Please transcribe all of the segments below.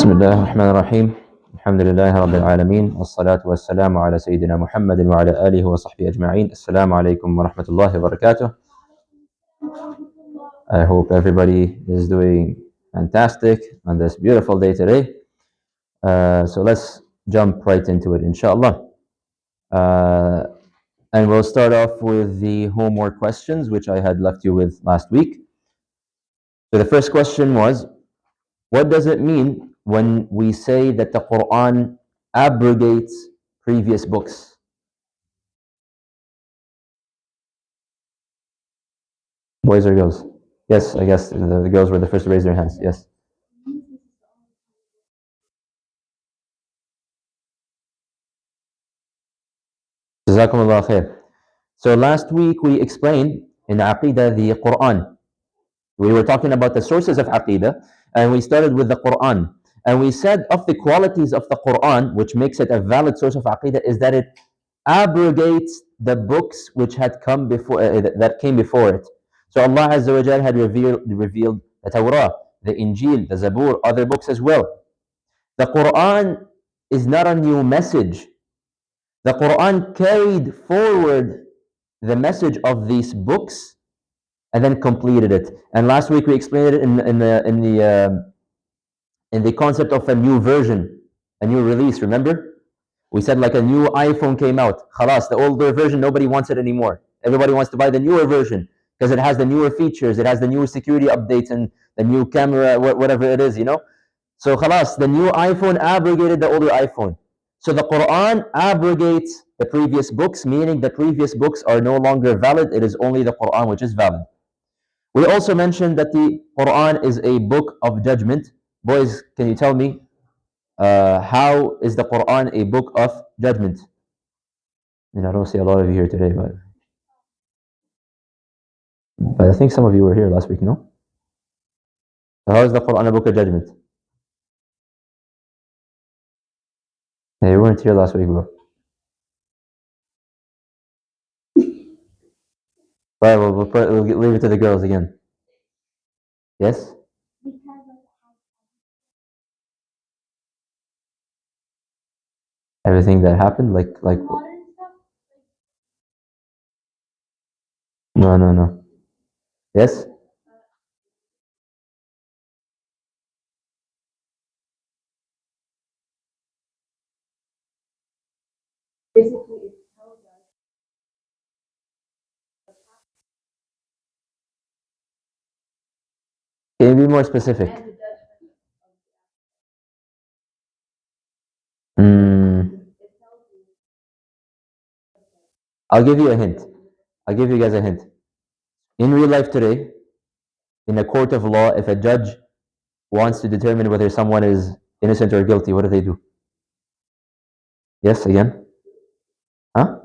بسم الله الرحمن الرحيم الحمد لله رب العالمين والصلاة والسلام على سيدنا محمد وعلى آله وصحبه أجمعين. السلام عليكم ورحمة الله وبركاته. I hope everybody is doing fantastic on this beautiful day today. So let's jump right into it, inshallah. And we'll start off with the homework questions, which I had left you with last week. So the first question was, what does it mean when we say that the Quran abrogates previous books? Boys or girls? Yes, I guess the girls were the first to raise their hands. Yes. Jazakumullah khair. So last week we explained in Aqidah the Quran. We were talking about the sources of Aqidah, and we started with the Quran. And we said of the qualities of the Quran, which makes it a valid source of Aqidah, is that it abrogates the books which had come before that came before it. So Allah Azza wa Jal had revealed the Torah, the Injil, the Zabur, other books as well. The Quran is not a new message. The Quran carried forward the message of these books and then completed it. And last week we explained it in the concept of a new version, a new release. Remember, we said like a new iPhone came out. Khalas, the older version nobody wants it anymore. Everybody wants to buy the newer version because it has the newer features, it has the newer security updates and the new camera, whatever it is, you know. So khalas, the new iPhone abrogated the older iPhone. So the Quran abrogates the previous books, meaning the previous books are no longer valid. It is only the Quran which is valid. We also mentioned that the Quran is a book of judgment. Boys, can you tell me how is the Quran a book of judgment? I mean, I don't see a lot of you here today, but I think some of you were here last week, no? So how is the Quran a book of judgment? Hey, you weren't here last week, bro. Right, we'll leave it to the girls again. Yes? Everything that happened, like no. Yes? Can you be more specific? I'll give you a hint. I'll give you guys a hint. In real life today, in a court of law, if a judge wants to determine whether someone is innocent or guilty, what do they do? Yes, again? Huh?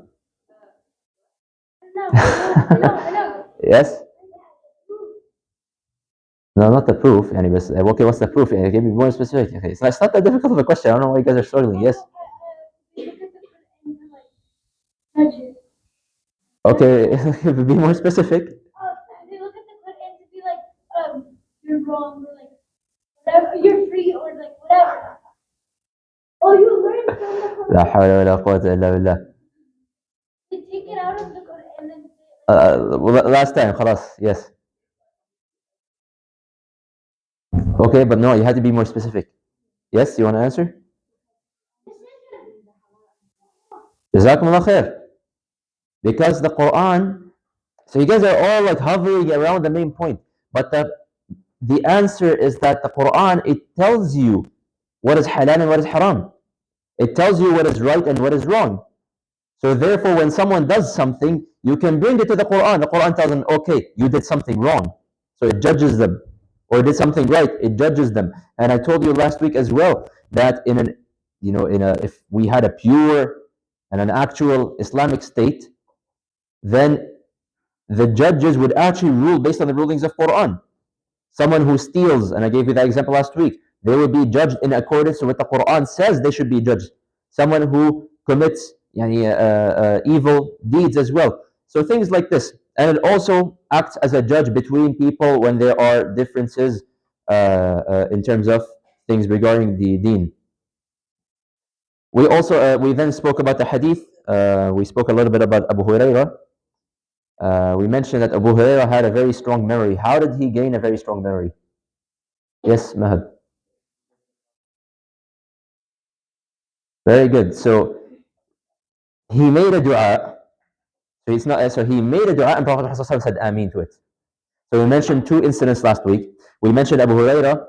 Yes? No, not the proof. Okay, what's the proof? Give me more specific. Okay, so it's not that difficult of a question. I don't know why you guys are struggling. Yes? Okay, be more specific. They look at the Quran to be like, you're wrong, or like, whatever, you're free, or like, whatever. Oh, you learned from the Quran. لا حول ولا قوة إلا بالله. They take it out of the Quran and then well, last time, خلاص, yes. Okay, but no, you had to be more specific. Yes, you want to answer? Jazakumullah khair. Because the Quran, so you guys are all like hovering around the main point, but the answer is that the Quran, it tells you what is halal and what is haram. It tells you what is right and what is wrong. So therefore, when someone does something, you can bring it to the Quran. The Quran tells them, okay, you did something wrong. So it judges them. Or did something right, it judges them. And I told you last week as well that if we had a pure and an actual Islamic state, then the judges would actually rule based on the rulings of Quran. Someone who steals, and I gave you that example last week, they would be judged in accordance with what the Quran says they should be judged. Someone who commits evil deeds as well. So things like this. And it also acts as a judge between people when there are differences in terms of things regarding the deen. We also we then spoke about the hadith. We spoke a little bit about Abu Hurairah. We mentioned that Abu Hurairah had a very strong memory. How did he gain a very strong memory? Yes, Mahad. Very good. So he made a dua. So it's not. So he made a dua, and Prophet Muhammad said "Ameen" to it. So we mentioned two incidents last week. We mentioned Abu Hurairah,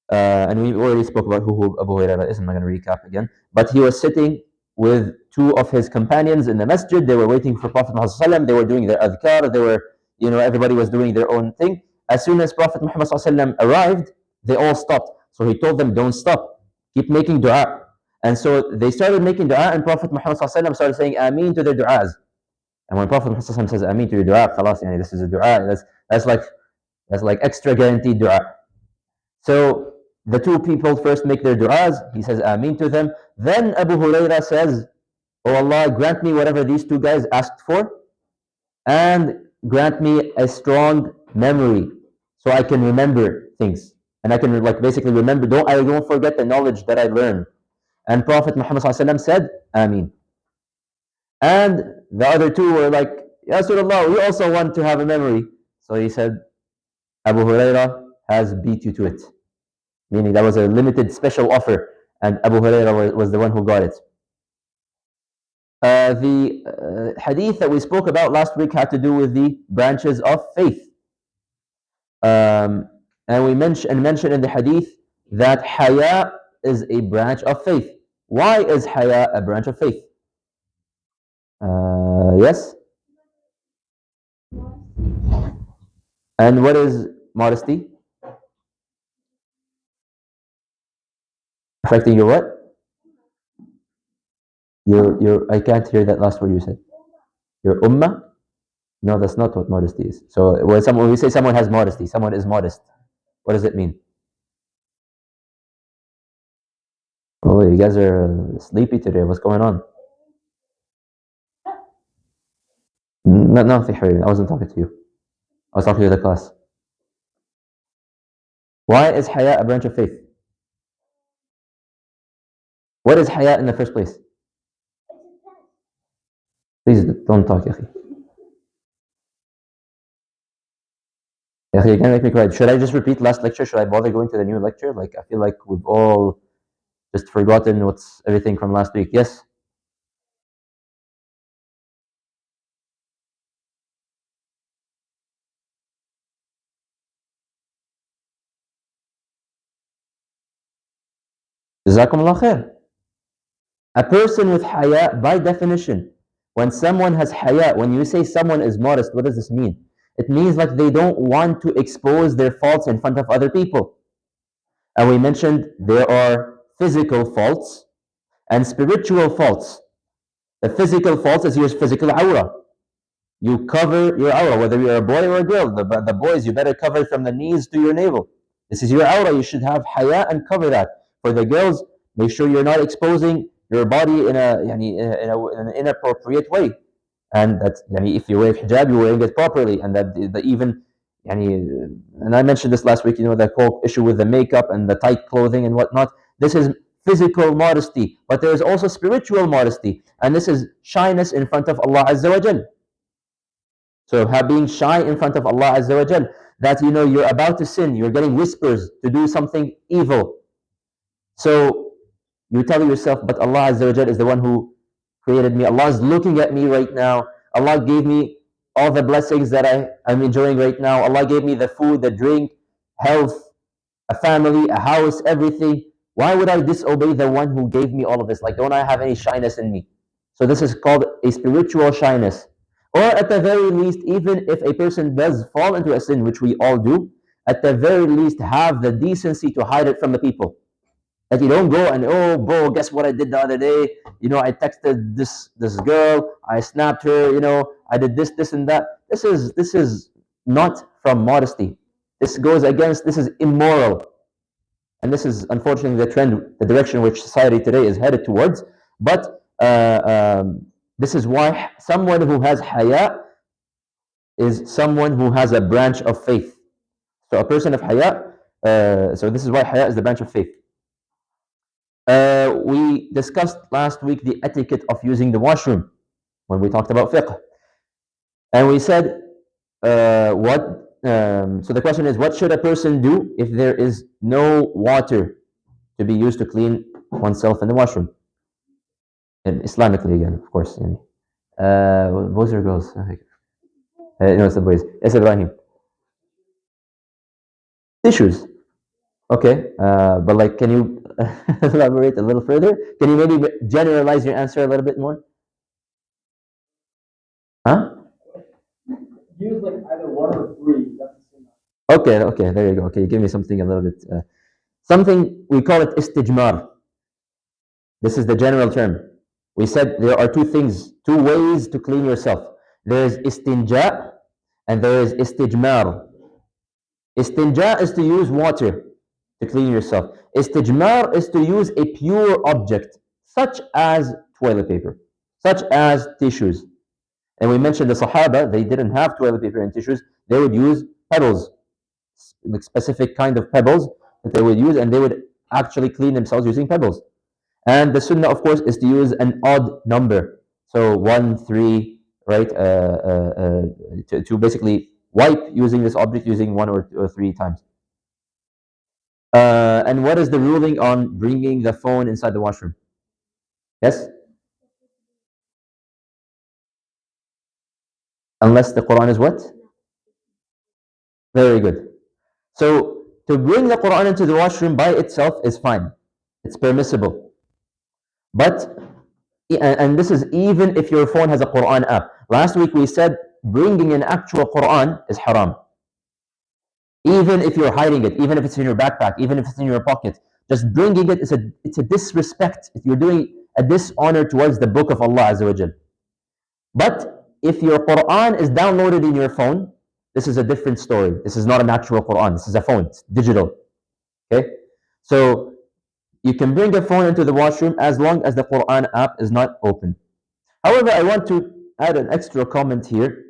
and we already spoke about who Abu Hurairah is. I'm not going to recap again. But he was sitting with two of his companions in the masjid. They were waiting for Prophet Muhammad. They were doing their adhkar. They were, everybody was doing their own thing. As soon as Prophet Muhammad arrived, they all stopped. So he told them, don't stop. Keep making dua. And so they started making dua, and Prophet Muhammad started saying Ameen to their du'as. And when Prophet Muhammad says Ameen to your dua, khalas, this is a dua. That's like extra guaranteed dua. So the two people first make their du'as. He says Ameen to them. Then Abu Hurairah says, Oh Allah, grant me whatever these two guys asked for, and grant me a strong memory so I can remember things. And I can basically remember, I don't forget the knowledge that I learned. And Prophet Muhammad said, Ameen. And the other two were like, Ya Rasulullah, we also want to have a memory. So he said, Abu Hurairah has beat you to it. Meaning that was a limited special offer, and Abu Hurairah was the one who got it. The hadith that we spoke about last week had to do with the branches of faith. And we mentioned in the hadith that haya is a branch of faith. Why is haya a branch of faith? Yes? And what is modesty? Affecting your what? I can't hear that last word you said. Your ummah? No, that's not what modesty is. So when we say someone has modesty, someone is modest, what does it mean? Oh, you guys are sleepy today. What's going on? Nothing, Habibi. I wasn't talking to you. I was talking to the class. Why is haya a branch of faith? What is haya in the first place? Please don't talk, Yakhi. Yakhi, you can't make me quiet. Should I just repeat last lecture? Should I bother going to the new lecture? I feel like we've all just forgotten what's everything from last week. Yes? Jazakumullah khair. A person with haya, by definition, when someone has haya, when you say someone is modest, what does this mean? It means like they don't want to expose their faults in front of other people. And we mentioned there are physical faults and spiritual faults. The physical faults is your physical awrah. You cover your awrah, whether you're a boy or a girl. The boys, you better cover from the knees to your navel. This is your awrah. You should have haya and cover that. For the girls, make sure you're not exposing your body in an inappropriate way. And that if you're wearing hijab, you're wearing it properly. And that even and I mentioned this last week, the whole issue with the makeup and the tight clothing and whatnot. This is physical modesty, but there is also spiritual modesty, and this is shyness in front of Allah Azza wa Jal. So being shy in front of Allah Azza wa Jal, that you're about to sin, you're getting whispers to do something evil. So you tell yourself, but Allah Azza wa Jal is the one who created me. Allah is looking at me right now. Allah gave me all the blessings that I'm enjoying right now. Allah gave me the food, the drink, health, a family, a house, everything. Why would I disobey the one who gave me all of this? Don't I have any shyness in me? So this is called a spiritual shyness. Or at the very least, even if a person does fall into a sin, which we all do, at the very least have the decency to hide it from the people. That you don't go and, oh, bro, guess what I did the other day? I texted this girl, I snapped her, I did this and that. This is not from modesty. This is immoral. And this is unfortunately the trend, the direction which society today is headed towards. But this is why someone who has haya is someone who has a branch of faith. So a person of haya So this is why haya is the branch of faith. We discussed last week the etiquette of using the washroom when we talked about fiqh. And we said, so the question is, what should a person do if there is no water to be used to clean oneself in the washroom? And Islamically again, of course. Boys or girls? No, it's the boys. Yes, Ibrahim. Tissues. Okay, but like, can you elaborate a little further? Can you maybe generalize your answer a little bit more? Huh? Use like either one or three. That's the same. Okay, there you go. Okay, give me something a little bit. Something, we call it istijmar. This is the general term. We said there are two things, two ways to clean yourself. There is istinja and there is istijmar. Istinja is to use water to clean yourself. Istijmar is to use a pure object, such as toilet paper, such as tissues. And we mentioned the Sahaba, they didn't have toilet paper and tissues. They would use pebbles, like specific kind of pebbles that they would use, and they would actually clean themselves using pebbles. And the sunnah, of course, is to use an odd number. So 1, 3, right? To basically wipe using this object using 1 or 3 times. And what is the ruling on bringing the phone inside the washroom? Yes? Unless the Quran is what? Very good. So to bring the Quran into the washroom by itself is fine. It's permissible. But, and this is even if your phone has a Quran app. Last week we said bringing an actual Quran is haram. Even if you're hiding it, even if it's in your backpack, even if it's in your pocket, just bringing it is it's a disrespect. You're doing a dishonor towards the book of Allah Azza wa Jal. But if your Quran is downloaded in your phone, this is a different story. This is not an actual Quran. This is a phone. It's digital. Okay? So you can bring a phone into the washroom as long as the Quran app is not open. However, I want to add an extra comment here.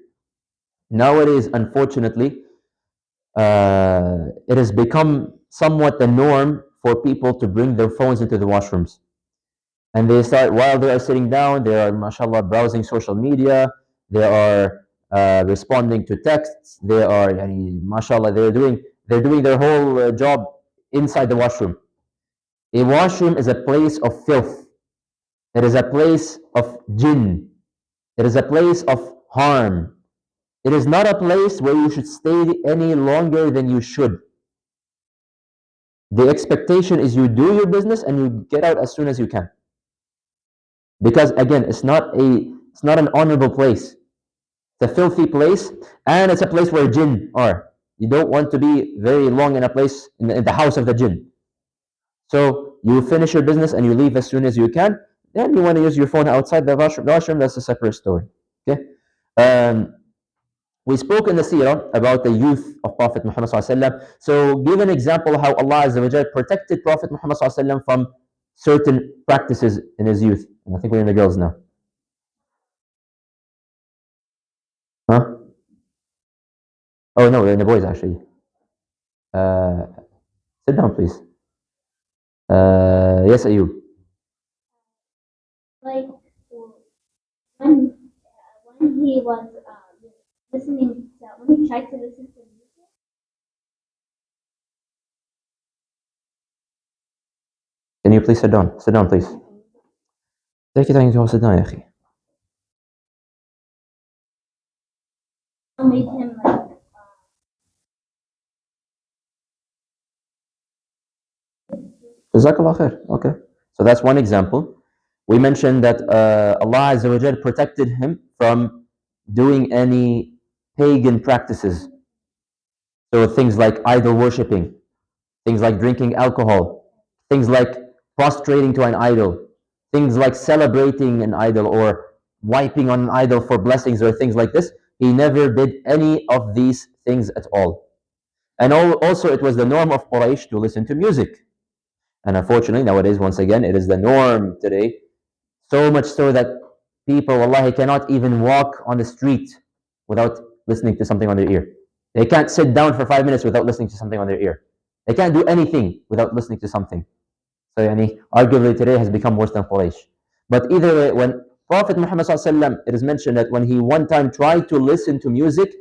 Nowadays, unfortunately, it has become somewhat the norm for people to bring their phones into the washrooms. And they start, while they are sitting down, they are, mashallah, browsing social media, they are responding to texts, they are, mashallah, they're doing their whole job inside the washroom. A washroom is a place of filth. It is a place of jinn. It is a place of harm. It is not a place where you should stay any longer than you should. The expectation is you do your business and you get out as soon as you can. Because again, it's not an honorable place. It's a filthy place, and it's a place where jinn are. You don't want to be very long in a place, in the house of the jinn. So you finish your business and you leave as soon as you can. Then you want to use your phone outside the washroom, that's a separate story. Okay? We spoke in the seerah about the youth of Prophet Muhammad ﷺ. So give an example how Allah Azza wa Jal protected Prophet Muhammad ﷺ from certain practices in his youth. And I think we're in the girls now. Huh? Oh no, we're in the boys actually. Sit down, please. Yes, Ayub. Like when he was listening to, when he tried to listen to music. Can you please sit down? Sit down, please. Take your time to sit down, يا أخي. Made him like Jazakallah khair. Okay. So that's one example. We mentioned that Allah Azza wa Jal protected him from doing any pagan practices. So things like idol worshipping, things like drinking alcohol, things like prostrating to an idol, things like celebrating an idol or wiping on an idol for blessings or things like this. He never did any of these things at all. And also it was the norm of Quraysh to listen to music. And unfortunately, nowadays, once again, it is the norm today. So much so that people, wallahi, cannot even walk on the street without listening to something on their ear. They can't sit down for 5 minutes without listening to something on their ear. They can't do anything without listening to something. So arguably today has become worse than Quraysh. But either way, when Prophet Muhammad ﷺ, it is mentioned that when he one time tried to listen to music,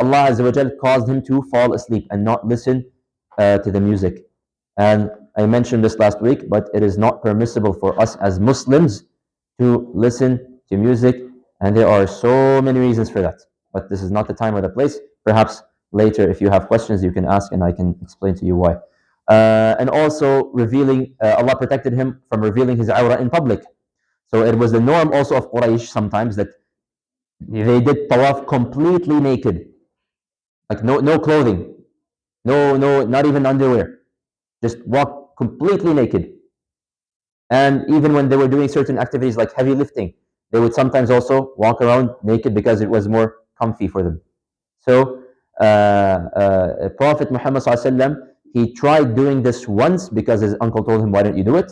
Allah Azza wa Jal caused him to fall asleep and not listen to the music. And I mentioned this last week, but it is not permissible for us as Muslims to listen to music, and there are so many reasons for that. But this is not the time or the place. Perhaps later, if you have questions, you can ask, and I can explain to you why. And also Allah protected him from revealing his awrah in public. So it was the norm also of Quraysh sometimes that they did tawaf completely naked, like no clothing, not even underwear, just walk completely naked. And even when they were doing certain activities like heavy lifting, they would sometimes also walk around naked because it was more comfy for them. So Prophet Muhammad ﷺ, he tried doing this once because his uncle told him, why don't you do it?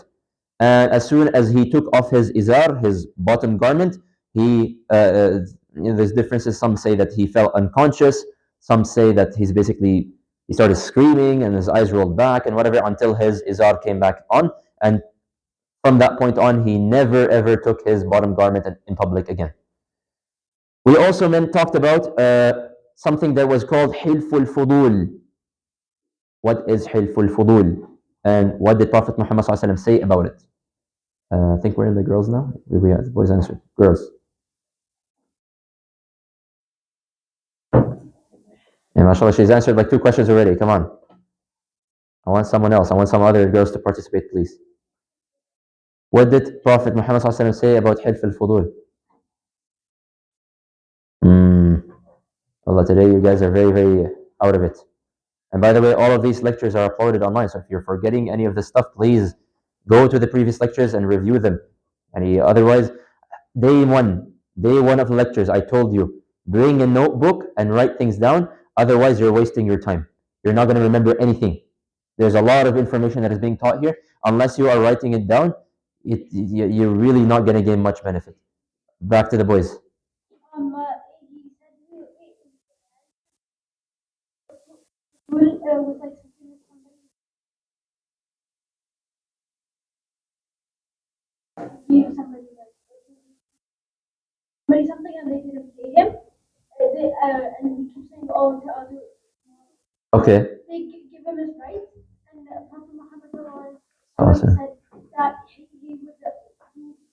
And as soon as he took off his izar, his bottom garment, there's differences. Some say that he fell unconscious. Some say that he started screaming and his eyes rolled back and whatever until his izar came back on. And from that point on, he never ever took his bottom garment in public again. We also talked about something that was called Hilful Fudul. What is Hilful Fudul? And what did Prophet Muhammad ﷺ say about it? I think we're in the girls now. We have the boys answer. Girls. And mashallah, she's answered like 2 questions already. Come on. I want someone else. I want some other girls to participate, please. What did Prophet Muhammad ﷺ say about Hilf al-Fudul? Allah, today you guys are very, very out of it. And by the way, all of these lectures are uploaded online. So if you're forgetting any of this stuff, please go to the previous lectures and review them. Otherwise, day one of the lectures, I told you, bring a notebook and write things down. Otherwise, you're wasting your time. You're not going to remember anything. There's a lot of information that is being taught here. Unless you are writing it down, you're really not going to gain much benefit. Back to the boys. He said was like something with somebody something and they didn't pay him. And he keeps saying, oh, to other. Okay. They give him his rights, and Prophet Muhammad Awesome. said that he would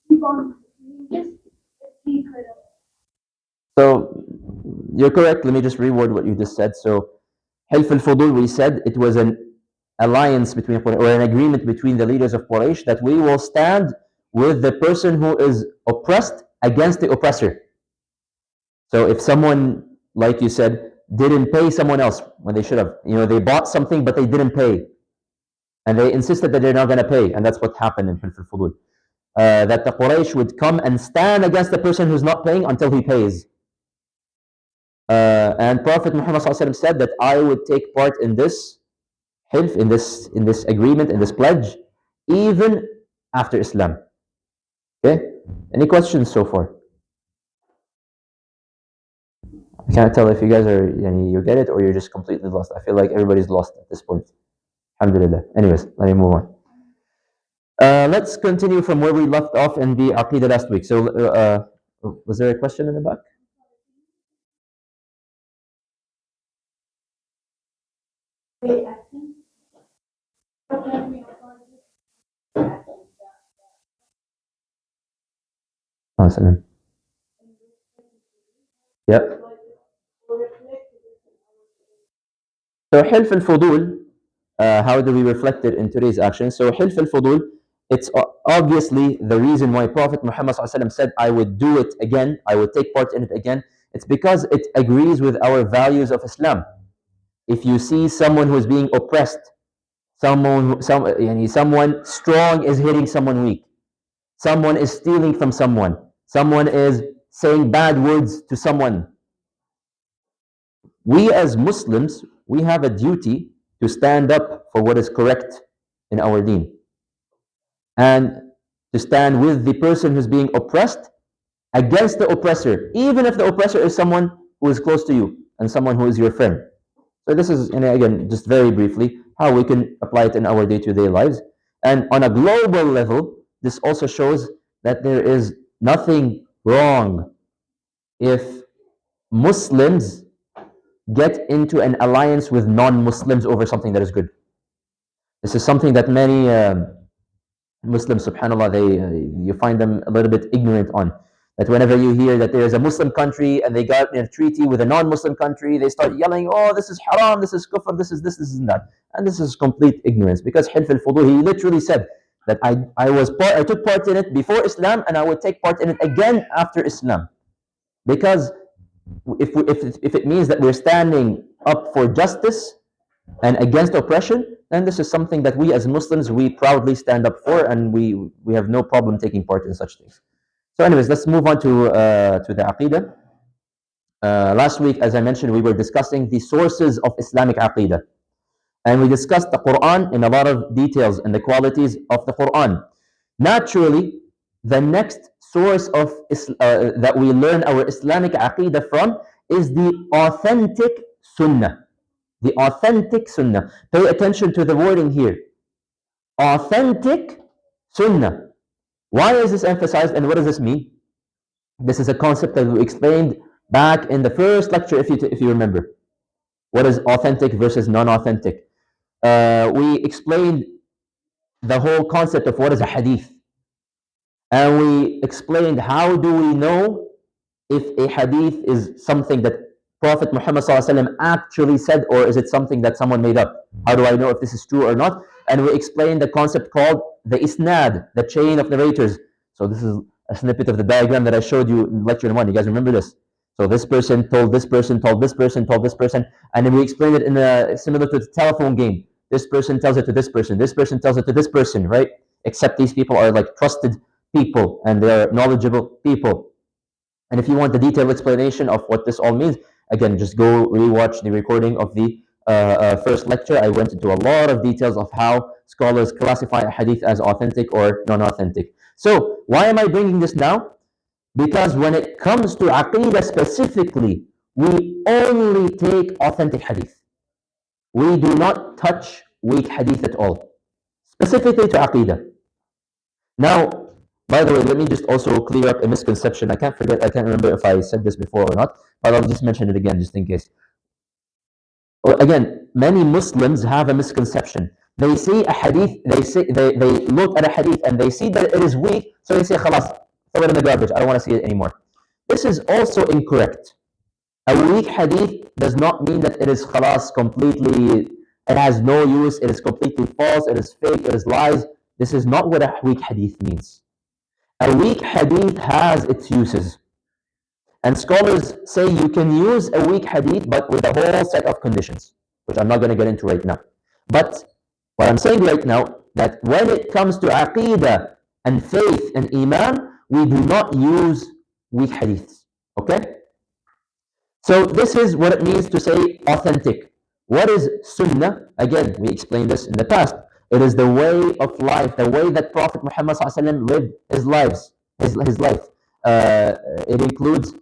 keep on doing this if he could. So you're correct. Let me just reword what you just said. So Hilf al-Fudul, we said it was an alliance between, or an agreement between the leaders of Quraysh that we will stand with the person who is oppressed against the oppressor. So if someone, like you said, didn't pay someone else when they should have, they bought something but they didn't pay, and they insisted that they're not going to pay, and that's what happened in Hilf al-Fudul. That the Quraysh would come and stand against the person who's not paying until he pays. And Prophet Muhammad ﷺ said that I would take part in this hilf, in this agreement, in this pledge, even after Islam. Okay? Any questions so far? I can't tell if you guys are, you get it or you're just completely lost. I feel like everybody's lost at this point. Alhamdulillah. Anyways, let me move on. Let's continue from where we left off in the Aqidah last week. So, was there a question in the back? Awesome. Yep. So Hilf al-Fudul, how do we reflect it in today's action? So Hilf al-Fudul, it's obviously the reason why Prophet Muhammad ﷺ said, I would do it again, I would take part in it again. It's because it agrees with our values of Islam. If you see someone who is being oppressed, someone strong is hitting someone weak, someone is stealing from someone is saying bad words to someone, we as Muslims, we have a duty to stand up for what is correct in our deen and to stand with the person who's being oppressed against the oppressor, even if the oppressor is someone who is close to you and someone who is your friend. So this is, again, just very briefly, how we can apply it in our day-to-day lives. And on a global level, this also shows that there is nothing wrong if Muslims get into an alliance with non-Muslims over something that is good. This is something that many Muslims, subhanAllah, you find them a little bit ignorant on. That whenever you hear that there is a Muslim country and they got in a treaty with a non-Muslim country, they start yelling, "Oh, this is haram, this is kufr, this is this, this is that," and this is complete ignorance. Because Hilf al-Fudu, he literally said that I took part in it before Islam, and I would take part in it again after Islam, because if it means that we're standing up for justice and against oppression, then this is something that we as Muslims, we proudly stand up for, and we have no problem taking part in such things. So anyways, let's move on to the Aqidah. Last week, as I mentioned, we were discussing the sources of Islamic Aqidah. And we discussed the Quran in a lot of details and the qualities of the Quran. Naturally, the next source of that we learn our Islamic Aqidah from is the authentic Sunnah. The authentic Sunnah. Pay attention to the wording here. Authentic Sunnah. Why is this emphasized, and what does this mean? This is a concept that we explained back in the first lecture, if you remember. What is authentic versus non-authentic? We explained the whole concept of what is a hadith. And we explained how do we know if a hadith is something that Prophet Muhammad ﷺ actually said, or is it something that someone made up? How do I know if this is true or not? And we explained the concept called the isnad, the chain of narrators. So this is a snippet of the diagram that I showed you in lecture 1. You guys remember this? So this person told this person, told this person, told this person, and then we explained it in a similar to the telephone game. This person tells it to this person tells it to this person, right? Except these people are like trusted people and they're knowledgeable people. And if you want the detailed explanation of what this all means, again, just go rewatch the recording of the first lecture. I went into a lot of details of how scholars classify a hadith as authentic or non-authentic. So why am I bringing this now? Because when it comes to Aqidah specifically, we only take authentic hadith. We do not touch weak hadith at all, specifically to Aqidah. Now, by the way, let me just also clear up a misconception. I can't remember if I said this before or not, but I'll just mention it again just in case. Well, again, many Muslims have a misconception. They see a hadith, they look at a hadith and they see that it is weak, so they say, "Khalas, throw it in the garbage. I don't want to see it anymore." This is also incorrect. A weak hadith does not mean that it is khalas completely, it has no use, it is completely false, it is fake, it is lies. This is not what a weak hadith means. A weak hadith has its uses. And scholars say you can use a weak hadith, but with a whole set of conditions, which I'm not going to get into right now. But what I'm saying right now, that when it comes to aqidah and faith and iman, we do not use weak hadiths. Okay? So this is what it means to say authentic. What is sunnah? Again, we explained this in the past. It is the way of life, the way that Prophet Muhammad ﷺ lived his life. It includes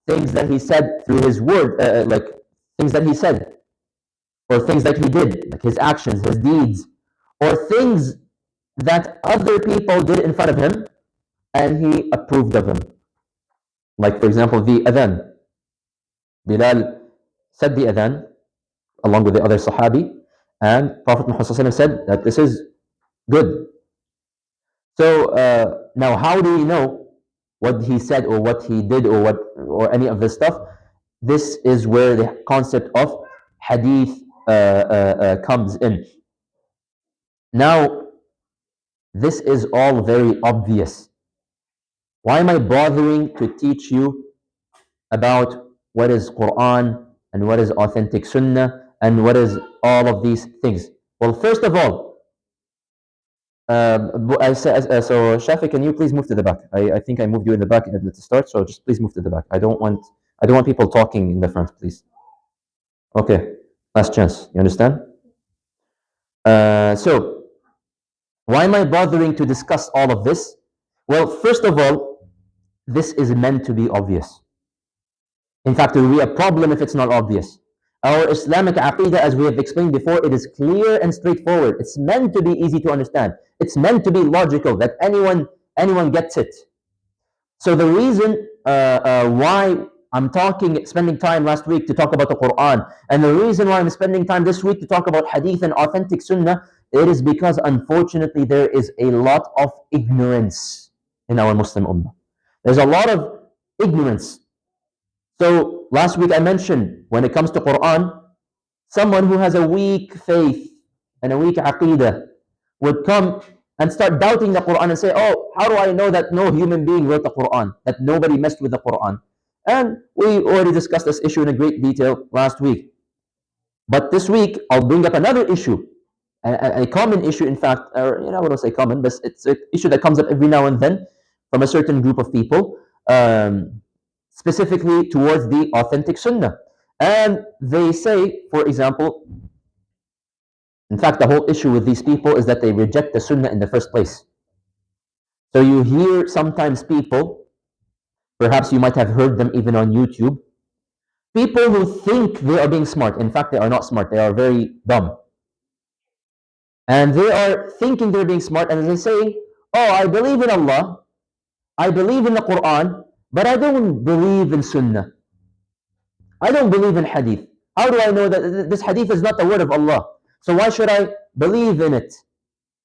things that he said through his word, like things that he said, or things that he did, like his actions, his deeds, or things that other people did in front of him, and he approved of them. Like, for example, the adhan. Bilal said the adhan along with the other Sahabi, and Prophet Muhammad ﷺ said that this is good. So now, how do we know what he said or what he did or any of this stuff? This is where the concept of hadith comes in. Now, this is all very obvious. Why am I bothering to teach you about what is Quran and what is authentic Sunnah and what is all of these things? Well, first of all, so Shafi, can you please move to the back? I think I moved you in the back at the start, so just please move to the back. I don't want people talking in the front, please. Okay, last chance. You understand? So why am I bothering to discuss all of this? Well, first of all, this is meant to be obvious. In fact, it will be a problem if it's not obvious. Our Islamic aqidah, as we have explained before, it is clear and straightforward. It's meant to be easy to understand. It's meant to be logical, that anyone gets it. So the reason why I'm spending time last week to talk about the Quran, and the reason why I'm spending time this week to talk about Hadith and authentic Sunnah, it is because unfortunately there is a lot of ignorance in our Muslim Ummah. There's a lot of ignorance. So last week I mentioned, when it comes to Quran, someone who has a weak faith and a weak aqidah would come and start doubting the Quran and say, oh, how do I know that no human being wrote the Quran, that nobody messed with the Quran? And we already discussed this issue in a great detail last week. But this week, I'll bring up another issue, a common issue, in fact, or I wouldn't say common, but it's an issue that comes up every now and then from a certain group of people, specifically towards the authentic Sunnah. And they say, for example, in fact, the whole issue with these people is that they reject the Sunnah in the first place. So you hear sometimes people, perhaps you might have heard them even on YouTube, people who think they are being smart. In fact, they are not smart. They are very dumb. And they are thinking they're being smart, and they're saying, oh, I believe in Allah, I believe in the Quran, but I don't believe in Sunnah. I don't believe in Hadith. How do I know that this Hadith is not the word of Allah? So why should I believe in it?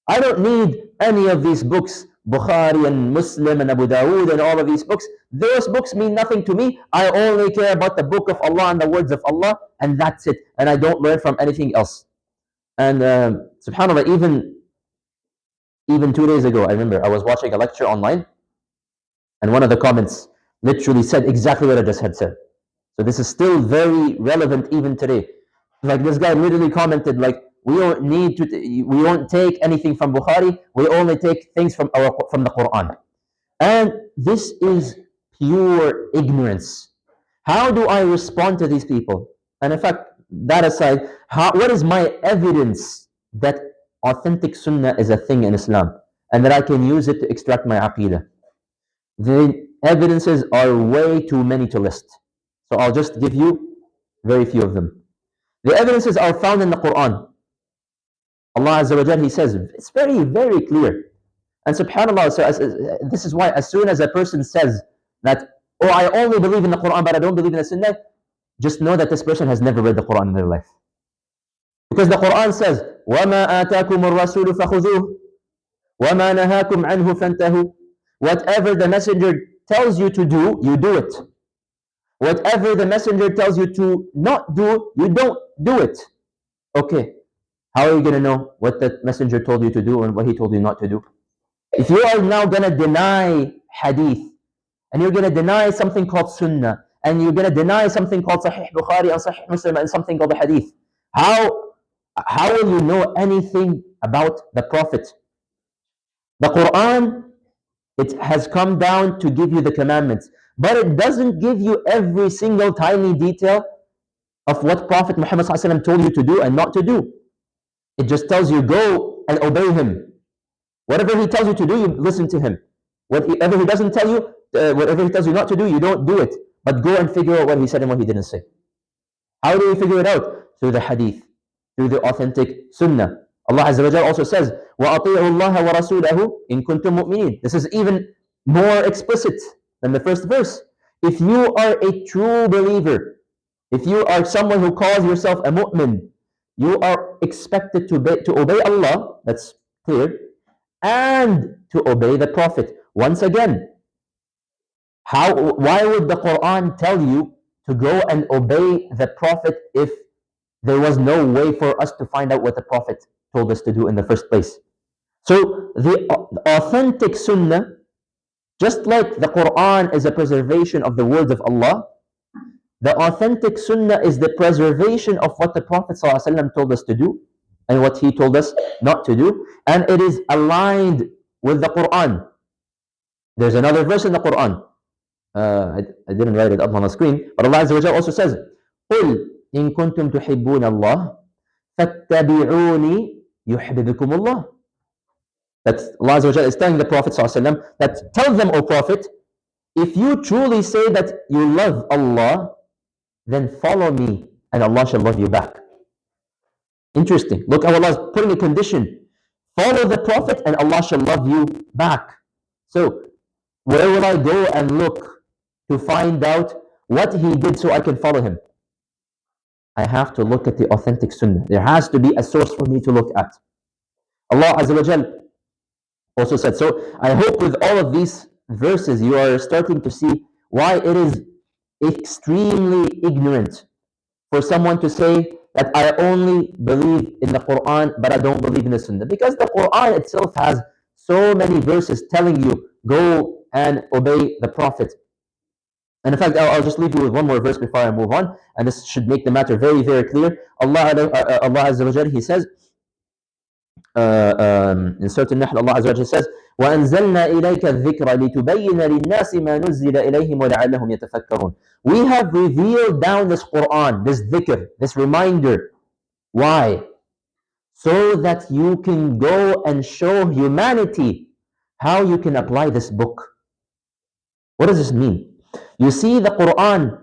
I don't need any of these books, Bukhari and Muslim and Abu Dawood and all of these books. Those books mean nothing to me. I only care about the book of Allah and the words of Allah, and that's it. And I don't learn from anything else. And subhanAllah, even 2 days ago, I remember I was watching a lecture online, and one of the comments literally said exactly what I just had said. So this is still very relevant even today. Like, this guy literally commented, like, we won't take anything from Bukhari, we only take things from the Quran. And this is pure ignorance. How do I respond to these people? And in fact, that aside, what is my evidence that authentic Sunnah is a thing in Islam and that I can use it to extract my aqidah? The evidences are way too many to list. So I'll just give you very few of them. The evidences are found in the Quran. Allah Azza wa Jal, He says, it's very, very clear. And subhanAllah, so this is why as soon as a person says that, oh, I only believe in the Quran, but I don't believe in the Sunnah, just know that this person has never read the Quran in their life. Because the Quran says, وَمَا آتَاكُمُ الرَّسُولُ فَخُذُوهُ وَمَا نَهَاكُمْ عَنْهُ فَانْتَهُوا. Whatever the messenger tells you to do, you do it. Whatever the messenger tells you to not do, you don't do it. Okay, how are you going to know what the messenger told you to do and what he told you not to do? If you are now going to deny hadith, and you're going to deny something called sunnah, and you're going to deny something called Sahih Bukhari and Sahih Muslim and something called the hadith, how will you know anything about the Prophet? The Quran, it has come down to give you the commandments, but it doesn't give you every single tiny detail of what Prophet Muhammad ﷺ told you to do and not to do. It just tells you, go and obey him. Whatever he tells you to do, you listen to him. Whatever he doesn't tell you, whatever he tells you not to do, you don't do it. But go and figure out what he said and what he didn't say. How do we figure it out? Through the hadith, through the authentic sunnah. Allah Azza wa Jalla also says, وَأَطِيعُوا اللَّهَ وَرَسُولَهُ إِن كُنتُم مُؤْمِنِينَ. This is even more explicit than the first verse. If you are a true believer, if you are someone who calls yourself a mu'min, you are expected to obey Allah, that's clear, and to obey the Prophet. Once again, why would the Quran tell you to go and obey the Prophet if there was no way for us to find out what the Prophet told us to do in the first place? So the authentic Sunnah, just like the Quran is a preservation of the words of Allah, the authentic Sunnah is the preservation of what the Prophet ﷺ told us to do and what he told us not to do, and it is aligned with the Quran. There's another verse in the Quran. I didn't write it up on the screen, but Allah Azza wa Jalla also says, قُلْ إِن كُنْتُمْ تُحِبُّونَ اللَّهِ فَاتَّبِعُونِي يُحْبِبُكُمُ اللَّهِ. That Allah Azza wa Jalla is telling the Prophet ﷺ that, tell them, O Prophet, if you truly say that you love Allah, then follow me and Allah shall love you back. Interesting. Look how Allah is putting a condition. Follow the Prophet and Allah shall love you back. So, where will I go and look to find out what he did so I can follow him? I have to look at the authentic Sunnah. There has to be a source for me to look at. Allah Azza wa Jal also said. So I hope with all of these verses you are starting to see why it is extremely ignorant for someone to say that I only believe in the Quran but I don't believe in the Sunnah. Because the Quran itself has so many verses telling you go and obey the Prophet. And in fact, I'll just leave you with one more verse before I move on, and this should make the matter very, very clear. Allah Azza wa Jal, He says, in Surah Al-Nahl, Allah Azza wa Jal says, وَأَنزَلْنَا إِلَيْكَ الذِّكْرَ لِتُبَيِّنَ لِلنَّاسِ مَا نُزِّلَ إِلَيْهِمْ وَلَعَلَّهُمْ يَتَفَكَّرُونَ. We have revealed down this Quran, this dhikr, this reminder. Why? So that you can go and show humanity how you can apply this book. What does this mean? You see, the Quran,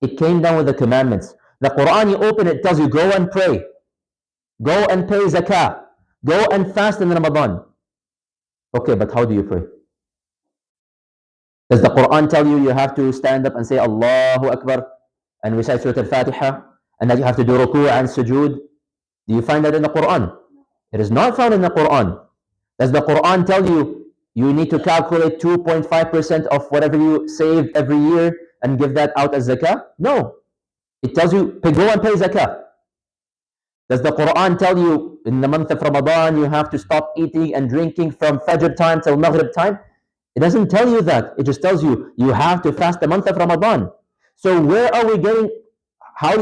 it came down with the commandments. The Quran, you open it, tells you go and pray, go and pay zakah, go and fast in Ramadan. Okay, but how do you pray? Does the Quran tell you you have to stand up and say Allahu Akbar and recite Surah Al-Fatiha and that you have to do ruku' and sujood? Do you find that in the Quran? It is not found in the Quran. Does the Quran tell you you need to calculate 2.5% of whatever you saved every year and give that out as zakah? No. It tells you go and pay zakah. Does the Quran tell you in the month of Ramadan you have to stop eating and drinking from Fajr time till Maghrib time? It doesn't tell you that. It just tells you you have to fast the month of Ramadan. So where are we getting, how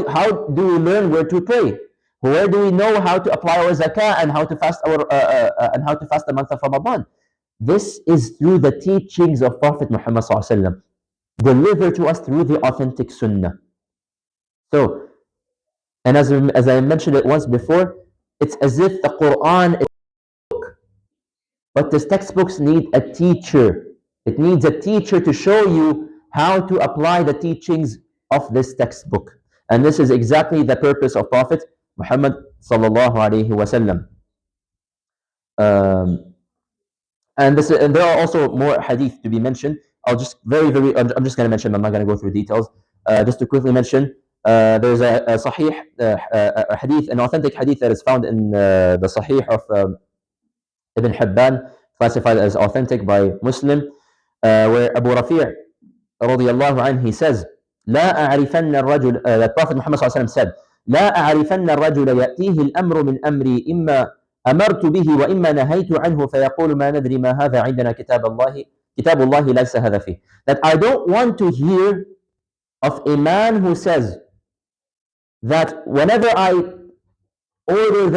do we learn where to pray? Where do we know how to apply our zakah and how to fast the month of Ramadan? This is through the teachings of Prophet Muhammad sallallahu alaihi wasallam, delivered to us through the authentic Sunnah. So, and as I mentioned it once before, it's as if the Quran is a book, but these textbooks need a teacher. It needs a teacher to show you how to apply the teachings of this textbook. And this is exactly the purpose of Prophet Muhammad sallallahu alaihi wasallam. And there are also more hadith to be mentioned. I'm just going to mention, I'm not going to go through details. Just to quickly mention, there's a sahih a hadith, an authentic hadith that is found in the sahih of Ibn Hibban, classified as authentic by Muslim, where Abu Rafi' radiyallahu anhu, he says, لا أعرفن الرجل, that Prophet Muhammad sallallahu alaihi wasallam said, لا أعرفن الرجل يأتيه الأمر من أمري إما أمرت به وإما نهيت عنه فيقول ما ندري ما هذا عندنا كتاب الله ليس هذا فيه. That I don't want to hear of a man who says that whenever I order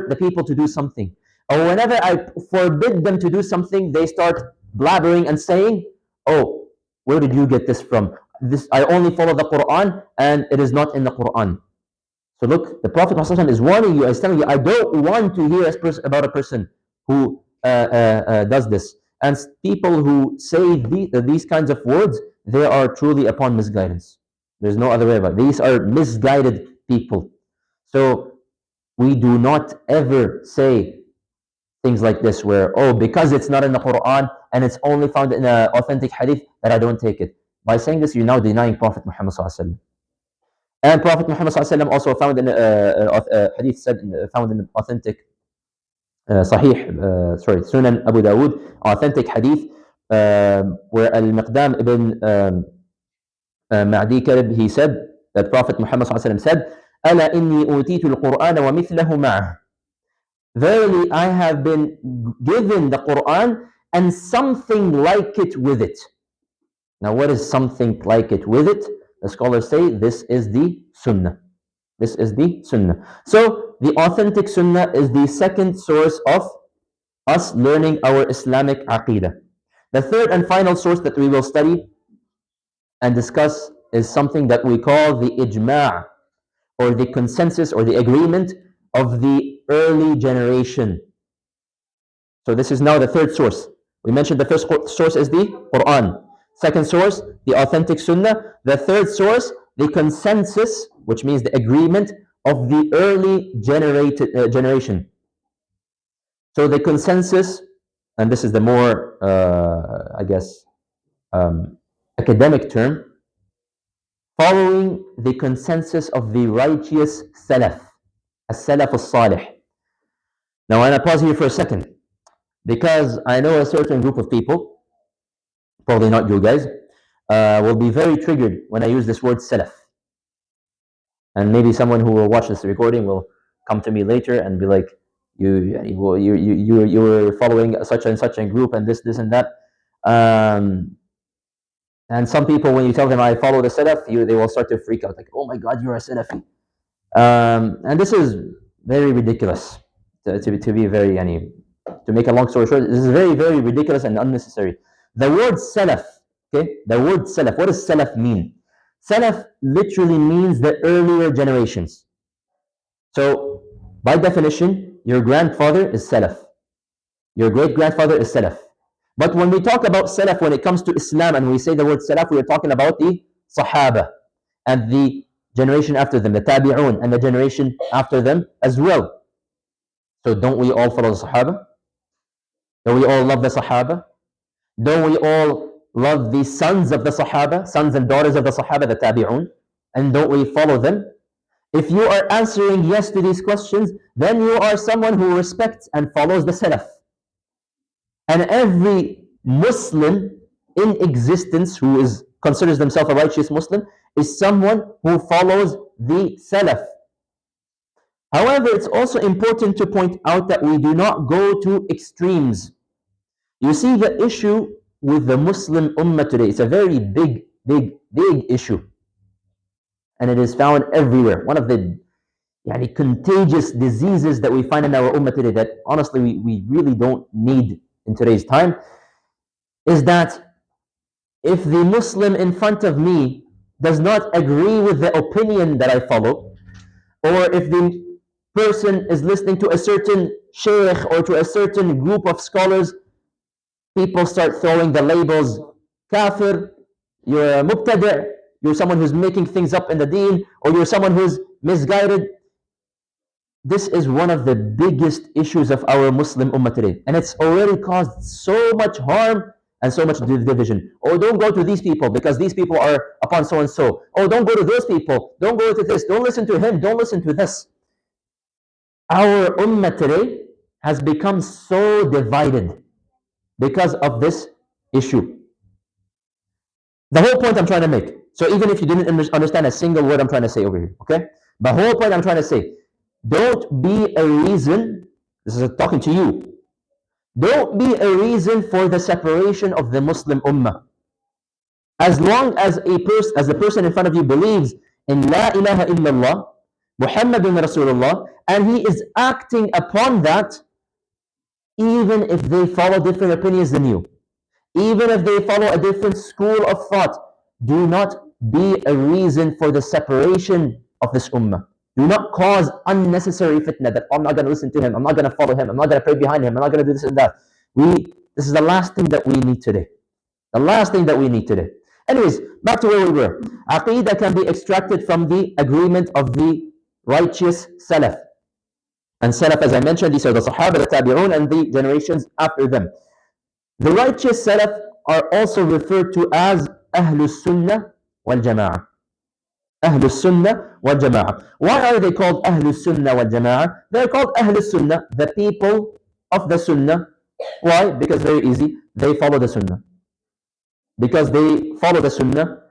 the people to do something, or whenever I forbid them to do something, they start blabbering and saying, oh, where did you get this from? This, I only follow the Quran and it is not in the Quran. So look, the Prophet ﷺ is warning you, is telling you, I don't want to hear about a person who does this. And people who say these kinds of words, they are truly upon misguidance. There's no other way about it. These are misguided people. So we do not ever say things like this where, oh, because it's not in the Quran and it's only found in an authentic hadith, that I don't take it. By saying this, you're now denying Prophet Muhammad sallallahu alaihi wasallam. And Prophet Muhammad sallallahu alaihi wasallam also found in hadith found in authentic Sunan Abu Dawood, authentic hadith, where Al-Miqdam ibn Ma'di Karib, he said that Prophet Muhammad sallallahu alaihi wasallam said, ألا إني أوتيت القرآن ومثله معه. Verily, I have been given the Quran and something like it with it. Now, what is something like it with it? The scholars say this is the Sunnah. This is the Sunnah. So, the authentic Sunnah is the second source of us learning our Islamic Aqidah. The third and final source that we will study and discuss is something that we call the Ijma', or the consensus or the agreement of the early generation. So this is now the third source. We mentioned the first source is the Quran. Second source, the authentic Sunnah. The third source, the consensus, which means the agreement of the early generation. So the consensus, and this is the more, I guess, academic term, following the consensus of the righteous Salaf, as-Salaf al-Salih. Now I'm going to pause here for a second, because I know a certain group of people, probably not you guys, will be very triggered when I use this word Salaf. And maybe someone who will watch this recording will come to me later and be like, you were following such and such a group and this and that. And some people, when you tell them I follow the Salaf, they will start to freak out, like, oh my God, you're a Salafi. And this is very ridiculous, to be very, to make a long story short, this is very, very ridiculous and unnecessary. The word Salaf, okay, the word Salaf, what does Salaf mean? Salaf literally means the earlier generations. So, by definition, your grandfather is Salaf. Your great-grandfather is Salaf. But when we talk about Salaf, when it comes to Islam, and we say the word Salaf, we are talking about the Sahaba and the generation after them, the Tabi'un, and the generation after them as well. So don't we all follow the Sahaba? Don't we all love the Sahaba? Don't we all love the sons of the Sahaba, sons and daughters of the Sahaba, the Tabi'un? And don't we follow them? If you are answering yes to these questions, then you are someone who respects and follows the Salaf. And every Muslim in existence who considers themselves a righteous Muslim is someone who follows the Salaf. However, it's also important to point out that we do not go to extremes. You see, the issue with the Muslim Ummah today, it's a very big issue. And it is found everywhere. One of the contagious diseases that we find in our Ummah today that honestly we really don't need in today's time is that if the Muslim in front of me does not agree with the opinion that I follow, or if the person is listening to a certain sheikh or to a certain group of scholars, people start throwing the labels kafir, you're a mubtadi', you're someone who's making things up in the deen, or you're someone who's misguided. This is one of the biggest issues of our Muslim Ummah today. And it's already caused so much harm and so much division. Oh, don't go to these people because these people are upon so and so. Oh, don't go to those people. Don't go to this. Don't listen to him. Don't listen to this. Our Ummah today has become so divided because of this issue. The whole point I'm trying to make, so even if you didn't understand a single word I'm trying to say over here, okay? The whole point I'm trying to say, don't be a reason, this is talking to you, don't be a reason for the separation of the Muslim Ummah. As long as the person in front of you believes in La ilaha illallah, Muhammadun Rasulullah, and he is acting upon that, even if they follow different opinions than you, even if they follow a different school of thought, do not be a reason for the separation of this ummah. Do not cause unnecessary fitna that I'm not going to listen to him, I'm not going to follow him, I'm not going to pray behind him, I'm not going to do this and that. This is the last thing that we need today. The last thing that we need today. Anyways, back to where we were. Aqeedah can be extracted from the agreement of the righteous Salaf. And Salaf, as I mentioned, these are the Sahaba, the Tabi'un, and the generations after them. The righteous Salaf are also referred to as Ahlul Sunnah wal Jama'ah. Ahlul Sunnah wal Jama'ah. Why are they called Ahlul Sunnah wal Jama'ah? They're called Ahlul Sunnah, the people of the Sunnah. Why? Because very easy, they follow the Sunnah. Because they follow the Sunnah.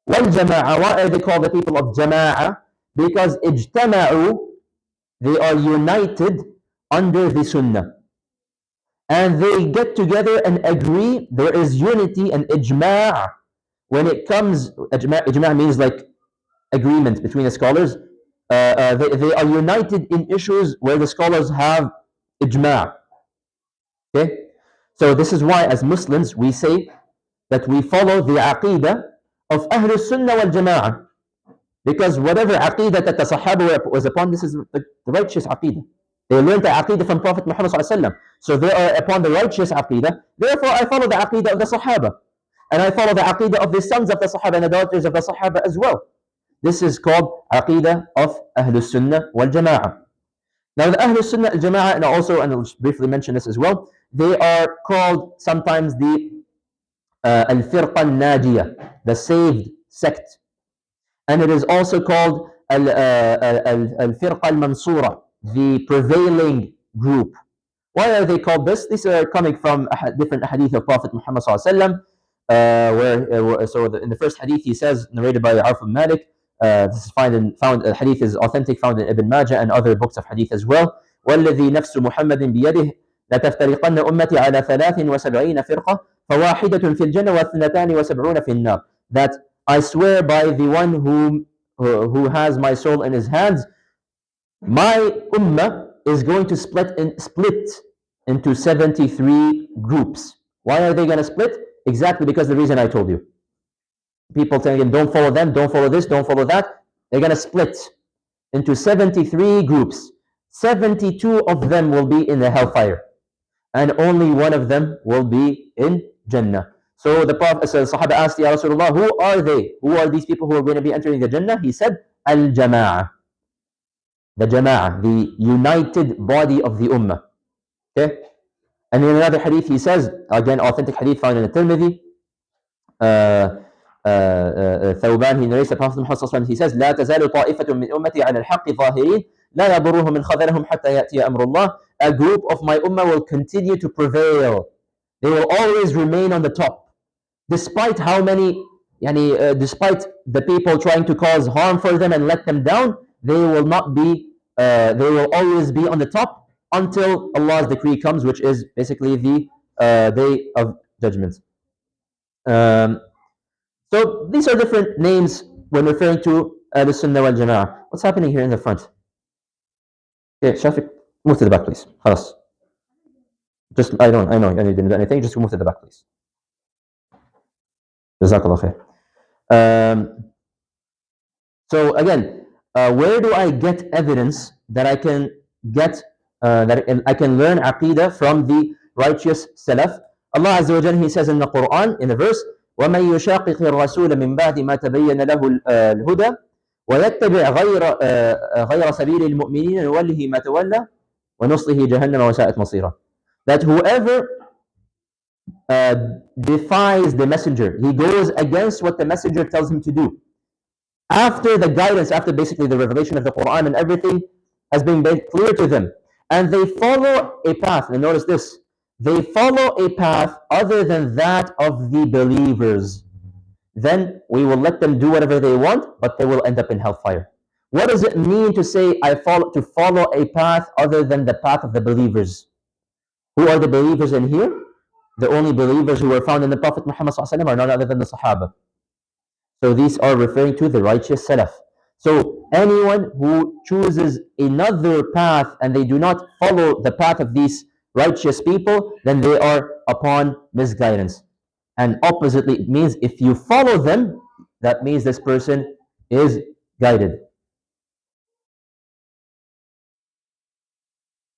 Wal Jama'ah. Why are they called the people of Jama'ah? Because ijtama'u, they are united under the Sunnah. And they get together and agree. There is unity and ijma'. When it comes, ijma' means like agreement between the scholars. They are united in issues where the scholars have ijma'. Okay? So this is why as Muslims we say that we follow the aqeedah of Ahlul Sunnah wal Jama'ah. Because whatever aqeedah that the Sahaba was upon, this is the righteous aqeedah. They learned the aqeedah from Prophet Muhammad ﷺ. So they are upon the righteous aqeedah. Therefore, I follow the aqeedah of the Sahaba. And I follow the aqeedah of the sons of the Sahaba and the daughters of the Sahaba as well. This is called Aqidah of Ahlul Sunnah wal Jama'ah. Now, the Ahlul Sunnah al Jama'ah, and I'll just briefly mention this as well, they are called sometimes the Al-Firqa al-Najiyah, the saved sect. And it is also called Al-Firqa al-Mansura, the prevailing group. Why are they called this? These are coming from different hadith of Prophet Muhammad sallallahu in the first hadith he says, narrated by Auf bin Malik, this is found hadith is authentic, found in Ibn Majah and other books of hadith as well. وَالَّذِي نَفْسُ مُحَمَّدٍ بِيَدِهِ لَتَفْتَرِقَنَّ أُمَّتِي عَلَى 73 فِرْقَةٍ فَوَاحِدَةٌ فِي الْجَنَّةِ وَاثْنَتَانِ وَسَبْعُونَ فِي النَّارِ. That I swear by the one who has my soul in his hands, my ummah is going to split into 73 groups. Why are they going to split? Exactly because the reason I told you. People telling don't follow them, don't follow this, don't follow that. They're going to split into 73 groups. 72 of them will be in the hellfire, and only one of them will be in Jannah. So the Prophet, Sahaba asked, Ya Rasulullah, who are they? Who are these people who are going to be entering the Jannah? He said, Al-Jama'ah. The Jama'ah, the united body of the Ummah. Okay? And in another hadith, he says, again, authentic hadith found in the Tirmidhi, ثوبان, he narrates the Prophet Muhammad, he says, لا تزال طائفة من أمتي على الحق ظاهرين لا يضرهم من خذلهم حتى يأتي أمر الله. A group of my ummah will continue to prevail. They will always remain on the top. Despite how many, despite the people trying to cause harm for them and let them down, they will not be, they will always be on the top until Allah's decree comes, which is basically the day of judgment. So these are different names when referring to Al-Sunnah wal Jama'ah. What's happening here in the front? Okay, Shafiq, move to the back, please. Khalas. I know, you didn't do anything. Just move to the back, please. Jazakallah khair. So again, where do I get evidence that I can get that I can learn Aqidah from the righteous Salaf? Allah Azza wa Jalla, He says in the Quran, in a verse, وَمَنْ يُشَاقِقِ الرَّسُولَ مِنْ بَعْدِ مَا تَبَيَّنَ لَهُ الْهُدَى وَيَتَّبِعْ غَيْرَ سَبِيلِ الْمُؤْمِنِينَ نُوَلِّهِ مَا تَوَلَّى وَنُصْلِهِ جَهَنَّمَ وَسَاءَتْ مَصِيرًا. That whoever defies the messenger, he goes against what the messenger tells him to do, after the guidance, after basically the revelation of the Quran and everything has been made clear to them, and they follow a path, and notice this, they follow a path other than that of the believers, then we will let them do whatever they want, but they will end up in hellfire. What does it mean to say to follow a path other than the path of the believers? Who are the believers in here? The only believers who were found in the Prophet Muhammad are none other than the Sahaba. So these are referring to the righteous Salaf. So anyone who chooses another path and they do not follow the path of these righteous people, then they are upon misguidance. And oppositely, it means if you follow them, that means this person is guided.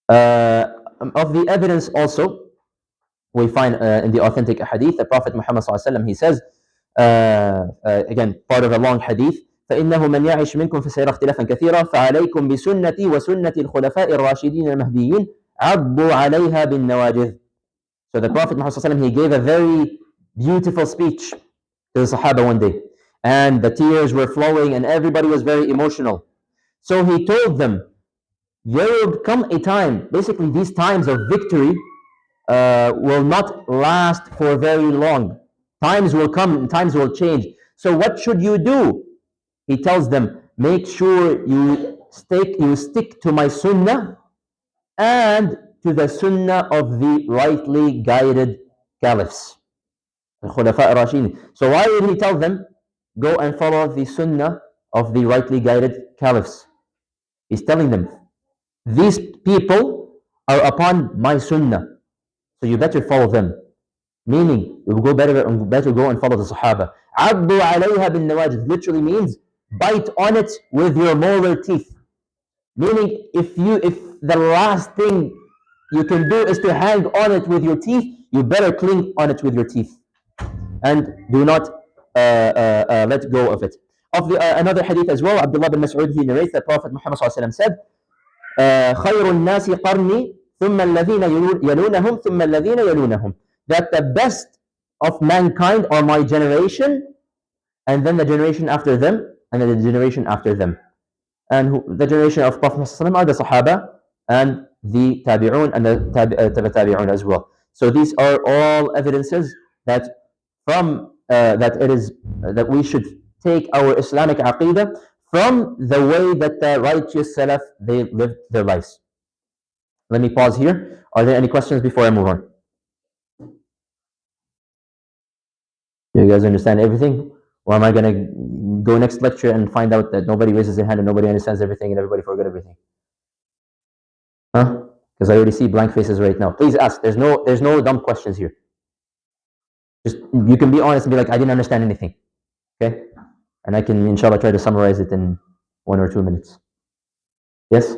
Of the evidence also, we find in the authentic hadith, the Prophet Muhammad he says, again, part of a long hadith, فإنه من يعش منكم فسيرى اختلافا كثيرا فعليكم بسنتي وسنة الخلفاء الراشدين المهديين عضوا عليها بالنواجذ. So the Prophet Muhammad he gave a very beautiful speech to the Sahaba one day, and the tears were flowing and everybody was very emotional. So he told them, there will come a time, basically these times of victory will not last for very long. Times will come and times will change. So what should you do? He tells them, make sure you stick to my sunnah and to the sunnah of the rightly guided caliphs, the Khulafa ar-Rashidin. So why did he tell them, go and follow the sunnah of the rightly guided caliphs? He's telling them, these people are upon my sunnah, so you better follow them. Meaning, you better go and follow the Sahaba. عَضُّوا عَلَيْهَا بِالنَّوَاجِذ literally means bite on it with your molar teeth. Meaning, if the last thing you can do is to hang on it with your teeth, you better cling on it with your teeth, and do not let go of it. of the another hadith as well, Abdullah bin Mas'ud, he narrates that Prophet Muhammad said, خير الناس قرني ثم الذين يلونهم ثم الذين يلونهم, that the best of mankind are my generation, and then the generation after them, and then the generation after them. And the generation of Prophet ﷺ are the Sahaba and the Tabi'un and the Tabi'un as well. So these are all evidences that that it is that we should take our Islamic Aqidah from the way that the righteous Salaf they lived their lives. Let me pause here. Are there any questions before I move on? You guys understand everything? Or am I going to go next lecture and find out that nobody raises their hand and nobody understands everything and everybody forgot everything? Huh? Because I already see blank faces right now. Please ask. There's no dumb questions here. Just you can be honest and be like, I didn't understand anything. Okay? And I can, inshallah, try to summarize it in 1 or 2 minutes. Yes?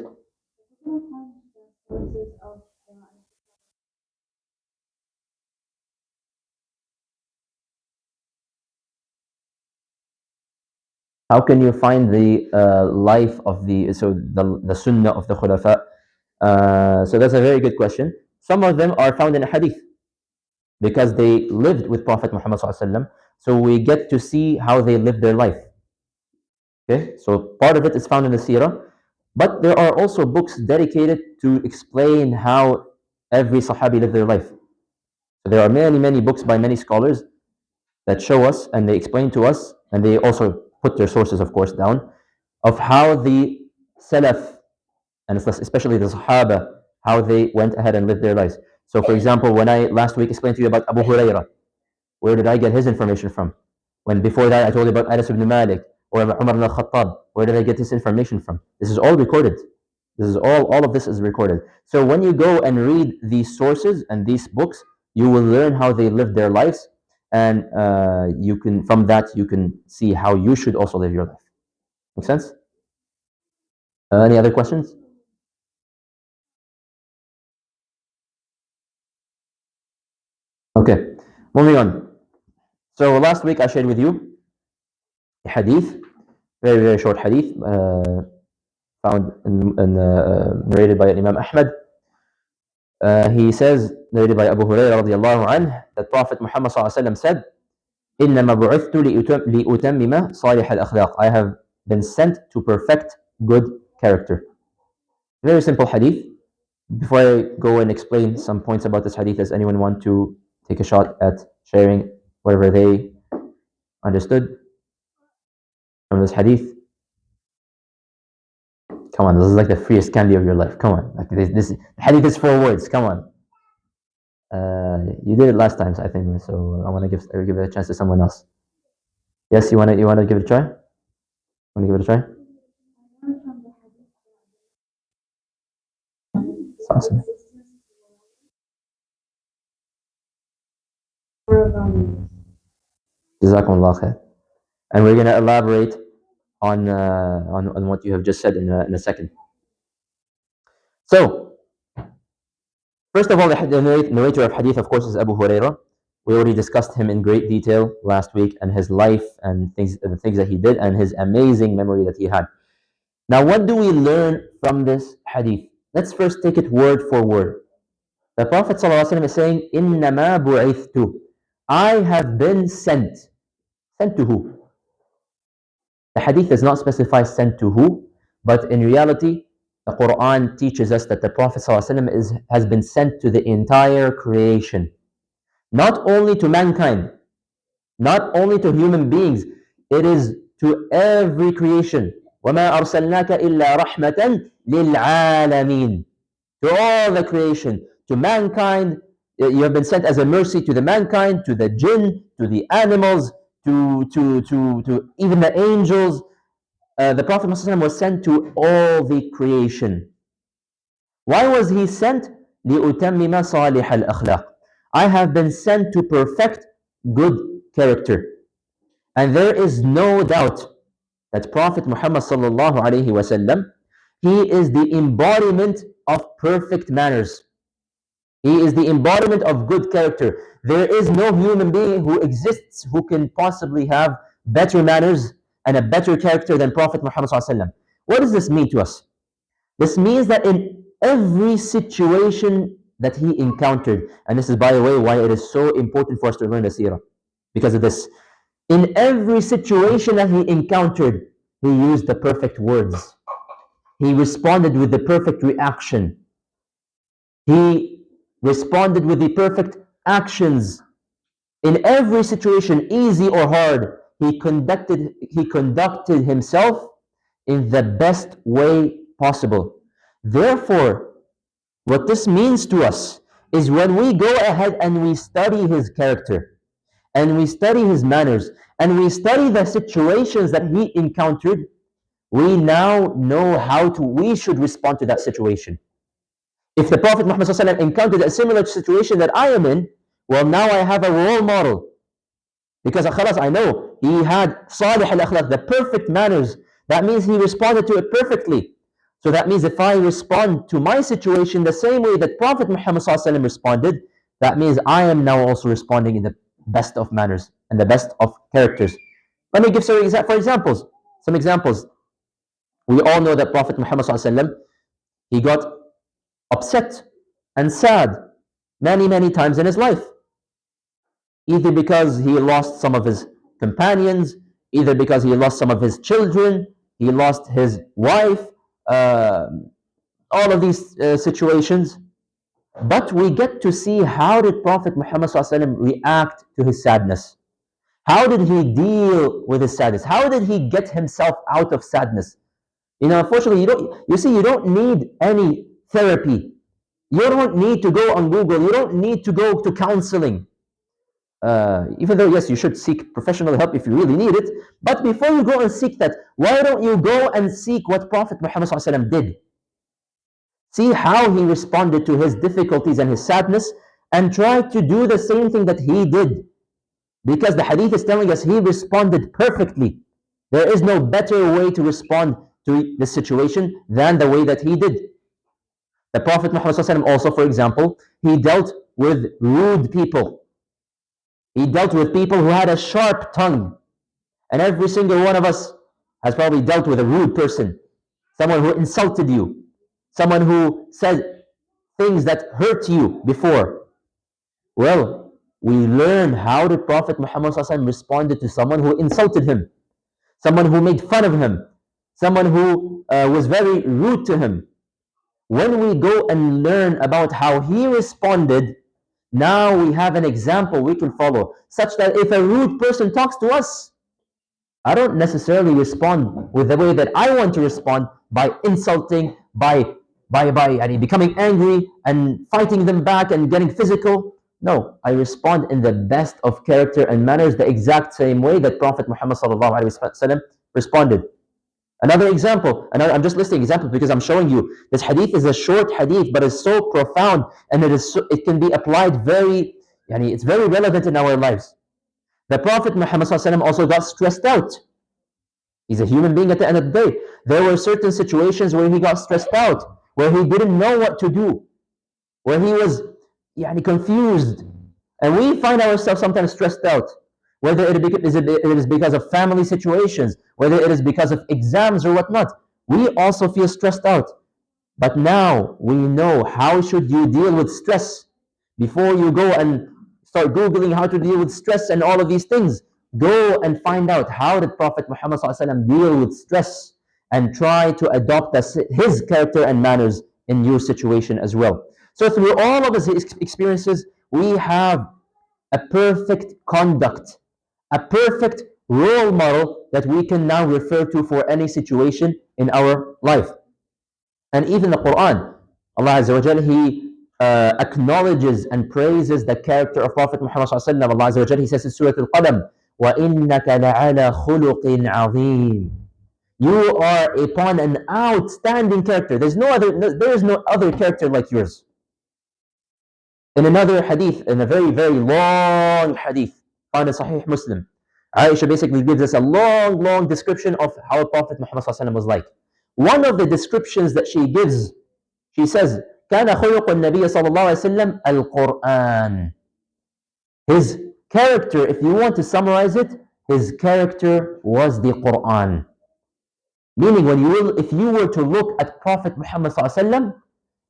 How can you find the life of the Sunnah of the Khulafa? So that's a very good question. Some of them are found in a hadith because they lived with Prophet Muhammad ﷺ. So we get to see how they lived their life. Okay, so part of it is found in the seerah, but there are also books dedicated to explain how every Sahabi lived their life. So there are many books by many scholars that show us and they explain to us, and they also put their sources, of course, down, of how the Salaf, and especially the Sahaba, how they went ahead and lived their lives. So for example, when I last week explained to you about Abu Hurairah, where did I get his information from? When before that I told you about Anas ibn Malik or Umar al-Khattab, where did I get this information from? This is all recorded. This is all of this is recorded. So when you go and read these sources and these books, you will learn how they lived their lives, and you can, from that, you can see how you should also live your life. Make sense? Any other questions? Okay, moving on. So last week I shared with you a hadith, very short hadith, found narrated by Imam Ahmad. He says, narrated by Abu Hurairah radiallahu anhu, that Prophet Muhammad said, إِنَّمَا بُعِثْتُ لِأُتَمِّمَ صَالِحَ الْأَخْلَاقِ, I have been sent to perfect good character. Very simple hadith. Before I go and explain some points about this hadith, does anyone want to take a shot at sharing whatever they understood from this hadith? Come on, this is like the freest candy of your life. Come on, like this hadith is 4 words. Come on. You did it last time, so I think. So I want to give it a chance to someone else. Yes, you want to give it a try? Want to give it a try? Awesome. Jazakumullah khair. And we're going to elaborate on what you have just said in a second. So, first of all, the narrator of hadith, of course, is Abu Hurairah. We already discussed him in great detail last week, and his life and the things that he did and his amazing memory that he had. Now, what do we learn from this hadith? Let's first take it word for word. The Prophet ﷺ is saying, إِنَّمَا بُعِثْتُ, I have been sent. Sent to who? The hadith does not specify sent to who, but in reality, the Quran teaches us that the Prophet ﷺ has been sent to the entire creation. Not only to mankind, not only to human beings, it is to every creation. وَمَا أَرْسَلْنَاكَ إِلَّا رَحْمَةً لِلْعَالَمِينَ, to all the creation, to mankind. You have been sent as a mercy to the mankind, to the jinn, to the animals, to even the angels. The Prophet ﷺ was sent to all the creation. Why was he sent? لِأُتَمِّمَ صَالِحَ الْأَخْلَاقِ, I have been sent to perfect good character. And there is no doubt that Prophet Muhammad sallallahu alaihi wasallam, he is the embodiment of perfect manners. He is the embodiment of good character. There is no human being who exists who can possibly have better manners and a better character than Prophet Muhammad ﷺ. What does this mean to us? This means that in every situation that he encountered, and this is, by the way, why it is so important for us to learn the seerah, because of this. In every situation that he encountered, he used the perfect words. He responded with the perfect reaction. He responded with the perfect actions. In every situation, easy or hard, he conducted himself in the best way possible. Therefore, what this means to us is when we go ahead and we study his character, and we study his manners, and we study the situations that he encountered, we now know we should respond to that situation. If the Prophet Muhammad ﷺ encountered a similar situation that I am in, well, now I have a role model. Because khalas, I know he had salih al-akhlaq, the perfect manners. That means he responded to it perfectly. So that means if I respond to my situation the same way that Prophet Muhammad ﷺ responded, that means I am now also responding in the best of manners and the best of characters. Let me give some examples. We all know that Prophet Muhammad ﷺ, he got upset and sad many times in his life. Either because he lost some of his companions, either because he lost some of his children, he lost his wife, all of these situations. But we get to see how did Prophet Muhammad ﷺ react to his sadness. How did he deal with his sadness? How did he get himself out of sadness? Unfortunately, you don't need any therapy. You don't need to go on Google. You don't need to go to counseling. Even though, yes, you should seek professional help if you really need it. But before you go and seek that, why don't you go and seek what Prophet Muhammad ﷺ did? See how he responded to his difficulties and his sadness, and try to do the same thing that he did. Because the hadith is telling us he responded perfectly. There is no better way to respond to the situation than the way that he did. The Prophet Muhammad ﷺ also, for example, he dealt with rude people. He dealt with people who had a sharp tongue. And every single one of us has probably dealt with a rude person. Someone who insulted you. Someone who said things that hurt you before. Well, we learn how the Prophet Muhammad ﷺ responded to someone who insulted him. Someone who made fun of him. Someone who was very rude to him. When we go and learn about how he responded, now we have an example we can follow, such that if a rude person talks to us, I don't necessarily respond with the way that I want to respond by insulting, by becoming angry and fighting them back and getting physical. No, I respond in the best of character and manners, the exact same way that Prophet Muhammad ﷺ responded. Another example, and I'm just listing examples because I'm showing you this hadith is a short hadith, but it's so profound, and it can be applied it's very relevant in our lives. The Prophet Muhammad ﷺ also got stressed out. He's a human being at the end of the day. There were certain situations where he got stressed out, where he didn't know what to do, where he was confused. And we find ourselves sometimes stressed out, whether it is because of family situations, whether it is because of exams or whatnot. We also feel stressed out. But now we know how should you deal with stress. Before you go and start Googling how to deal with stress and all of these things, go and find out how did Prophet Muhammad ﷺ deal with stress, and try to adopt his character and manners in your situation as well. So through all of his experiences, we have a perfect conduct, a perfect role model that we can now refer to for any situation in our life. And even the Quran, Allah Azza wa Jal, He acknowledges and praises the character of Prophet Muhammad ﷺ. Allah Azza wa Jal, He says in Surah Al-Qalam, وَإِنَّكَ لَعَلَى خُلُقٍ عَظِيمٍ. You are upon an outstanding character. There is no other character like yours. In another hadith, in a very long hadith found in Sahih Muslim, Aisha basically gives us a long description of how Prophet Muhammad ﷺ was like. One of the descriptions that she gives, she says, كان خلق النبي صلى الله عليه وسلم القرآن. His character, if you want to summarize it, His character was the Quran. Meaning, if you were to look at Prophet Muhammad ﷺ,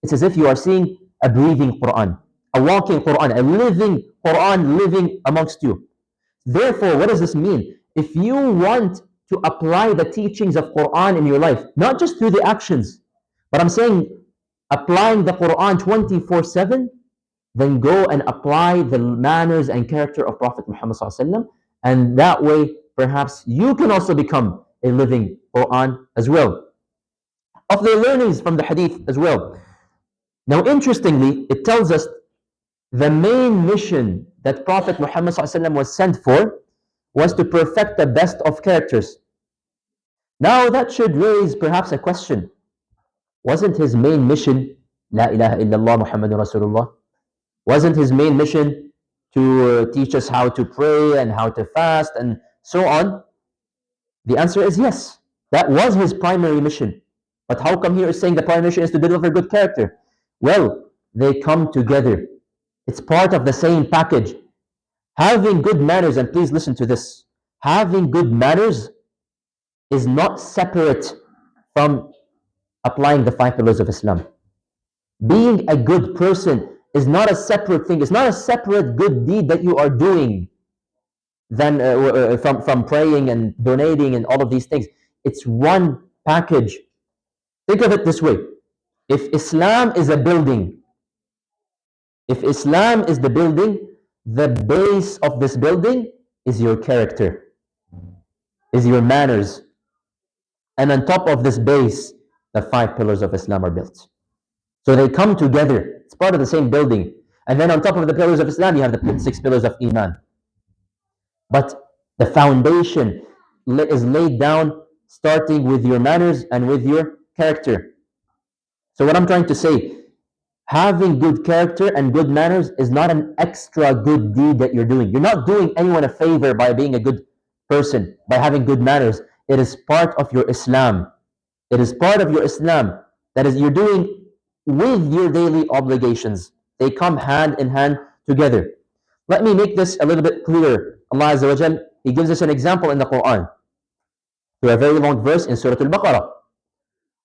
it's as if you are seeing a breathing Quran, a walking Quran, a living Quran living amongst you. Therefore, what does this mean? If you want to apply the teachings of Quran in your life, not just through the actions, but I'm saying applying the Quran 24/7, then go and apply the manners and character of Prophet Muhammad ﷺ, and that way perhaps you can also become a living Quran as well. Of the learnings from the hadith as well. Now interestingly, it tells us the main mission that Prophet Muhammad ﷺ was sent for was to perfect the best of characters. Now that should raise perhaps a question. Wasn't his main mission La ilaha illallah Muhammadun Rasulullah? Wasn't his main mission to teach us how to pray and how to fast and so on? The answer is yes. That was his primary mission. But how come here is saying the primary mission is to deliver good character? Well, they come together. It's part of the same package. Having good manners, and please listen to this, having good manners is not separate from applying the 5 pillars of Islam. Being a good person is not a separate thing. It's not a separate good deed that you are doing than from praying and donating and all of these things. It's one package. Think of it this way. If Islam is a building, if Islam is the building, the base of this building is your character, is your manners. And on top of this base, the 5 pillars of Islam are built. So they come together. It's part of the same building. And then on top of the pillars of Islam, you have the 6 pillars of Iman. But the foundation is laid down starting with your manners and with your character. So what I'm trying to say, having good character and good manners is not an extra good deed that you're doing. You're not doing anyone a favor by being a good person, by having good manners. It is part of your Islam. It is part of your Islam. That is, you're doing with your daily obligations. They come hand in hand together. Let me make this a little bit clearer. Allah Azza wa Jal, He gives us an example in the Quran. Through a very long verse in Surah Al-Baqarah.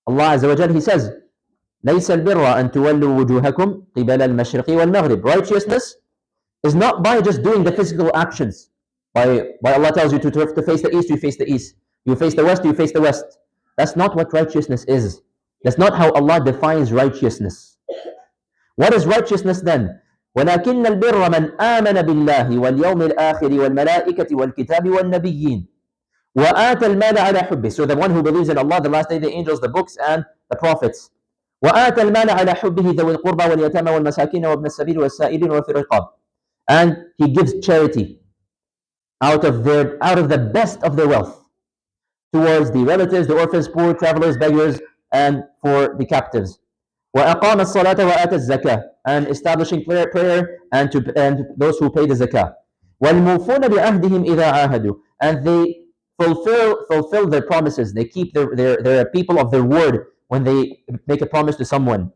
Allah Azza wa Jal, He says, لَيْسَ الْبِرَّ أَن تُوَلُّوا وُجُوهَكُمْ قِبَلَ الْمَشْرِقِ وَالْمَغْرِبِ. Righteousness is not by just doing the physical actions. By Allah tells you to face the east, you face the east. You face the west, you face the west. That's not what righteousness is. That's not how Allah defines righteousness. What is righteousness then? وَلَكِنَّ الْبِرَّ مَنْ آمَنَ بِاللَّهِ وَالْيَوْمِ الْآخِرِ وَالْمَلَائِكَةِ وَالْكِتَابِ وَالنَّبِيِّينَ وَآتَى الْمَالَ عَلَى حُبِّهِ. So the one who believes in Allah, the last day, the angels, the books, and the prophets. وَآتَى الْمَالَ عَلَى حُبِّهِ ذَوِي الْقُرْبَى وَالْيَتَامَى وَالْمَسَاكِينَ وَابْنَ السَّبِيلِ وَالسَّائِلِينَ وَفِي الرِّقَابِ. And he gives charity out of the best of their wealth towards the relatives, the orphans, poor, travelers, beggars, and for the captives. وَأَقَامَ الصَّلَاةَ وَآتَى الزَّكَاةَ. And establishing prayer and those who pay the zakah. وَالْمُوفُونَ بِعَهْدِهِمْ إِذَا عَاهَدُوا. And they fulfill their promises. They keep their people of their word when they make a promise to someone.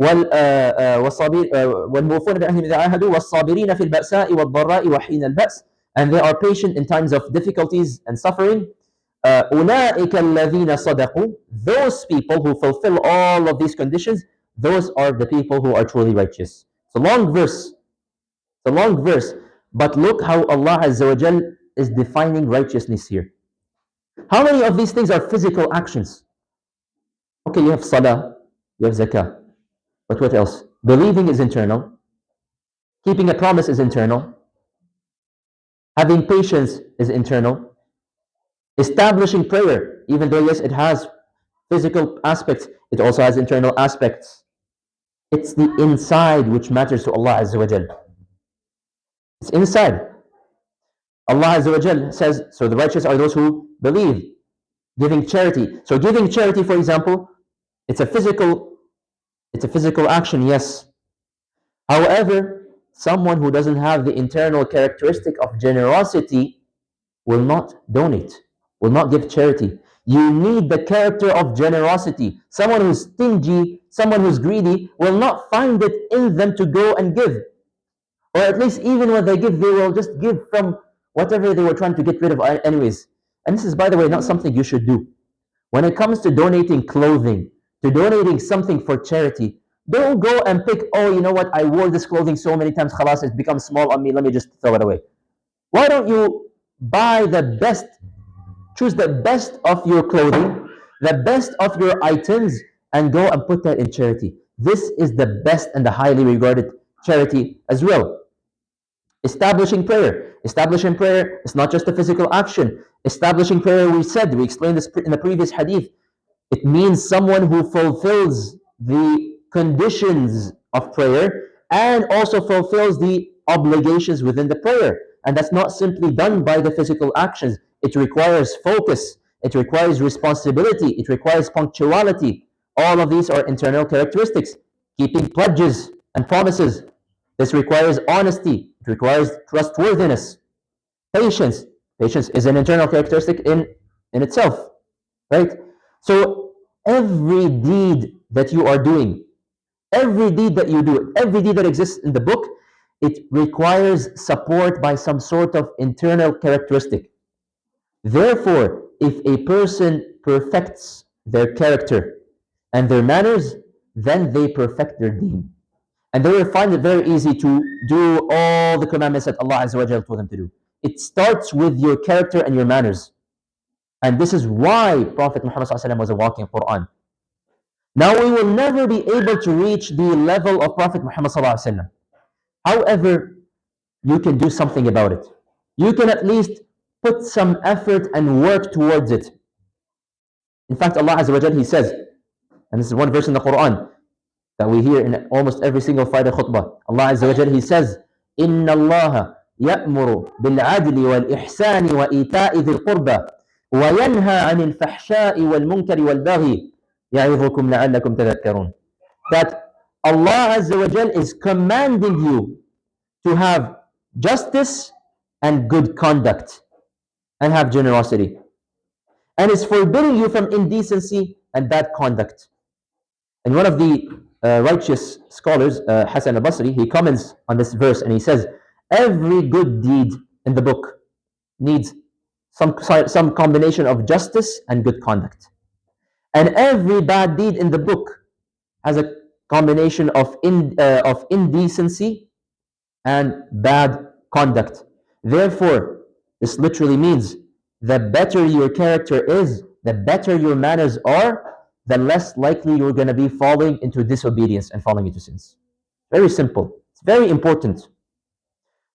وَالْمُوفُونَ بِعَهْدِهِمْ إِذَا عَاهَدُوا وَالصَّابِرِينَ فِي الْبَأْسَاءِ وَالضَّرَّاءِ وَحِينَ الْبَأْسِ. And they are patient in times of difficulties and suffering. أُولَٰئِكَ الَّذِينَ صَدَقُوا. Those people who fulfill all of these conditions, those are the people who are truly righteous. It's a long verse. It's a long verse. But look how Allah Azza wa Jal is defining righteousness here. How many of these things are physical actions? Okay, you have salah, you have zakah. But what else? Believing is internal. Keeping a promise is internal. Having patience is internal. Establishing prayer, even though yes, it has physical aspects, it also has internal aspects. It's the inside which matters to Allah Azza wa Jal. It's inside. Allah Azza wa Jal says, so the righteous are those who believe. Giving charity. So giving charity, for example, it's a physical action, yes. However, someone who doesn't have the internal characteristic of generosity will not donate, will not give charity. You need the character of generosity. Someone who's stingy, someone who's greedy, will not find it in them to go and give. Or at least even when they give, they will just give from whatever they were trying to get rid of anyways. And this is, by the way, not something you should do. When it comes to donating clothing, to donating something for charity, don't go and pick, oh, you know what, I wore this clothing so many times, khalas, it's become small on me, let me just throw it away. Why don't you buy the best, choose the best of your clothing, the best of your items, and go and put that in charity. This is the best and the highly regarded charity as well. Establishing prayer. Establishing prayer is not just a physical action. Establishing prayer, we explained this in the previous hadith. It means someone who fulfills the conditions of prayer and also fulfills the obligations within the prayer. And that's not simply done by the physical actions. It requires focus. It requires responsibility. It requires punctuality. All of these are internal characteristics. Keeping pledges and promises. This requires honesty. It requires trustworthiness. Patience. Patience is an internal characteristic in itself, right? So every deed that you are doing, every deed that you do, every deed that exists in the book, it requires support by some sort of internal characteristic. Therefore, if a person perfects their character and their manners, then they perfect their deen. And they will find it very easy to do all the commandments that Allah Azza wa Jalla told them to do. It starts with your character and your manners. And this is why Prophet Muhammad ﷺ was a walking Quran. Now we will never be able to reach the level of Prophet Muhammad ﷺ. However, you can do something about it. You can at least put some effort and work towards it. In fact, Allah Azza wa Jalla, He says, and this is one verse in the Quran that we hear in almost every single Friday khutbah. Allah Azza wa Jalla, He says, إِنَّ اللَّهَ يَأْمُرُ بِالْعَدْلِ وَالْإِحْسَانِ وَإِيتَاءِ ذِي الْقُرْبَى وَيَنْهَى عَنِ الْفَحْشَاءِ وَالْمُنْكَرِ وَالْبَغْيِ يَعِظُكُمْ لَعَلَّكُمْ تَذَكَّرُونَ. That Allah Azza wa Jalla is commanding you to have justice and good conduct and have generosity, and is forbidding you from indecency and bad conduct. And one of the righteous scholars, Hasan al-Basri, he comments on this verse and he says, every good deed in the book needs some combination of justice and good conduct. And every bad deed in the book has a combination of indecency and bad conduct. Therefore, this literally means the better your character is, the better your manners are, the less likely you're going to be falling into disobedience and falling into sins. Very simple. It's very important.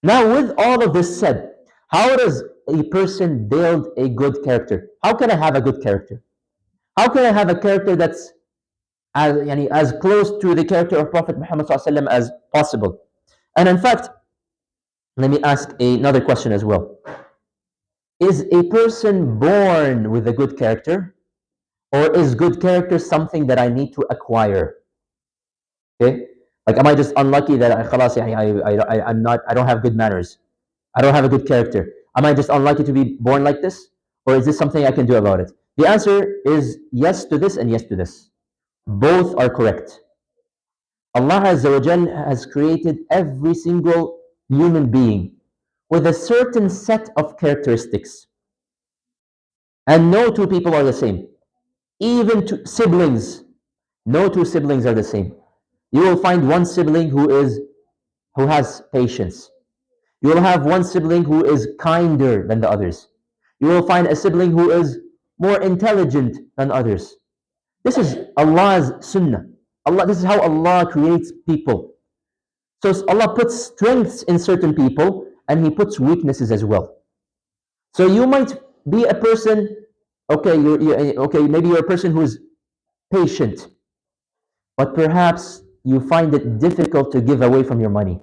Now, with all of this said, how does a person build a good character? How can I have a good character? How can I have a character that's as close to the character of Prophet Muhammad ﷺ as possible? And in fact, let me ask another question as well. Is a person born with a good character? Or is good character something that I need to acquire? Okay? Like, am I just unlucky that I don't have good manners? I don't have a good character. Am I just unlucky to be born like this? Or is this something I can do about it? The answer is yes to this and yes to this. Both are correct. Allah Azza wa Jal has created every single human being with a certain set of characteristics. And no two people are the same. Even siblings, no two siblings are the same. You will find one sibling who has patience. You will have one sibling who is kinder than the others. You will find a sibling who is more intelligent than others. This is Allah's Sunnah. This is how Allah creates people. So Allah puts strengths in certain people and He puts weaknesses as well. So you might be a person, maybe you're a person who is patient, but perhaps you find it difficult to give away from your money.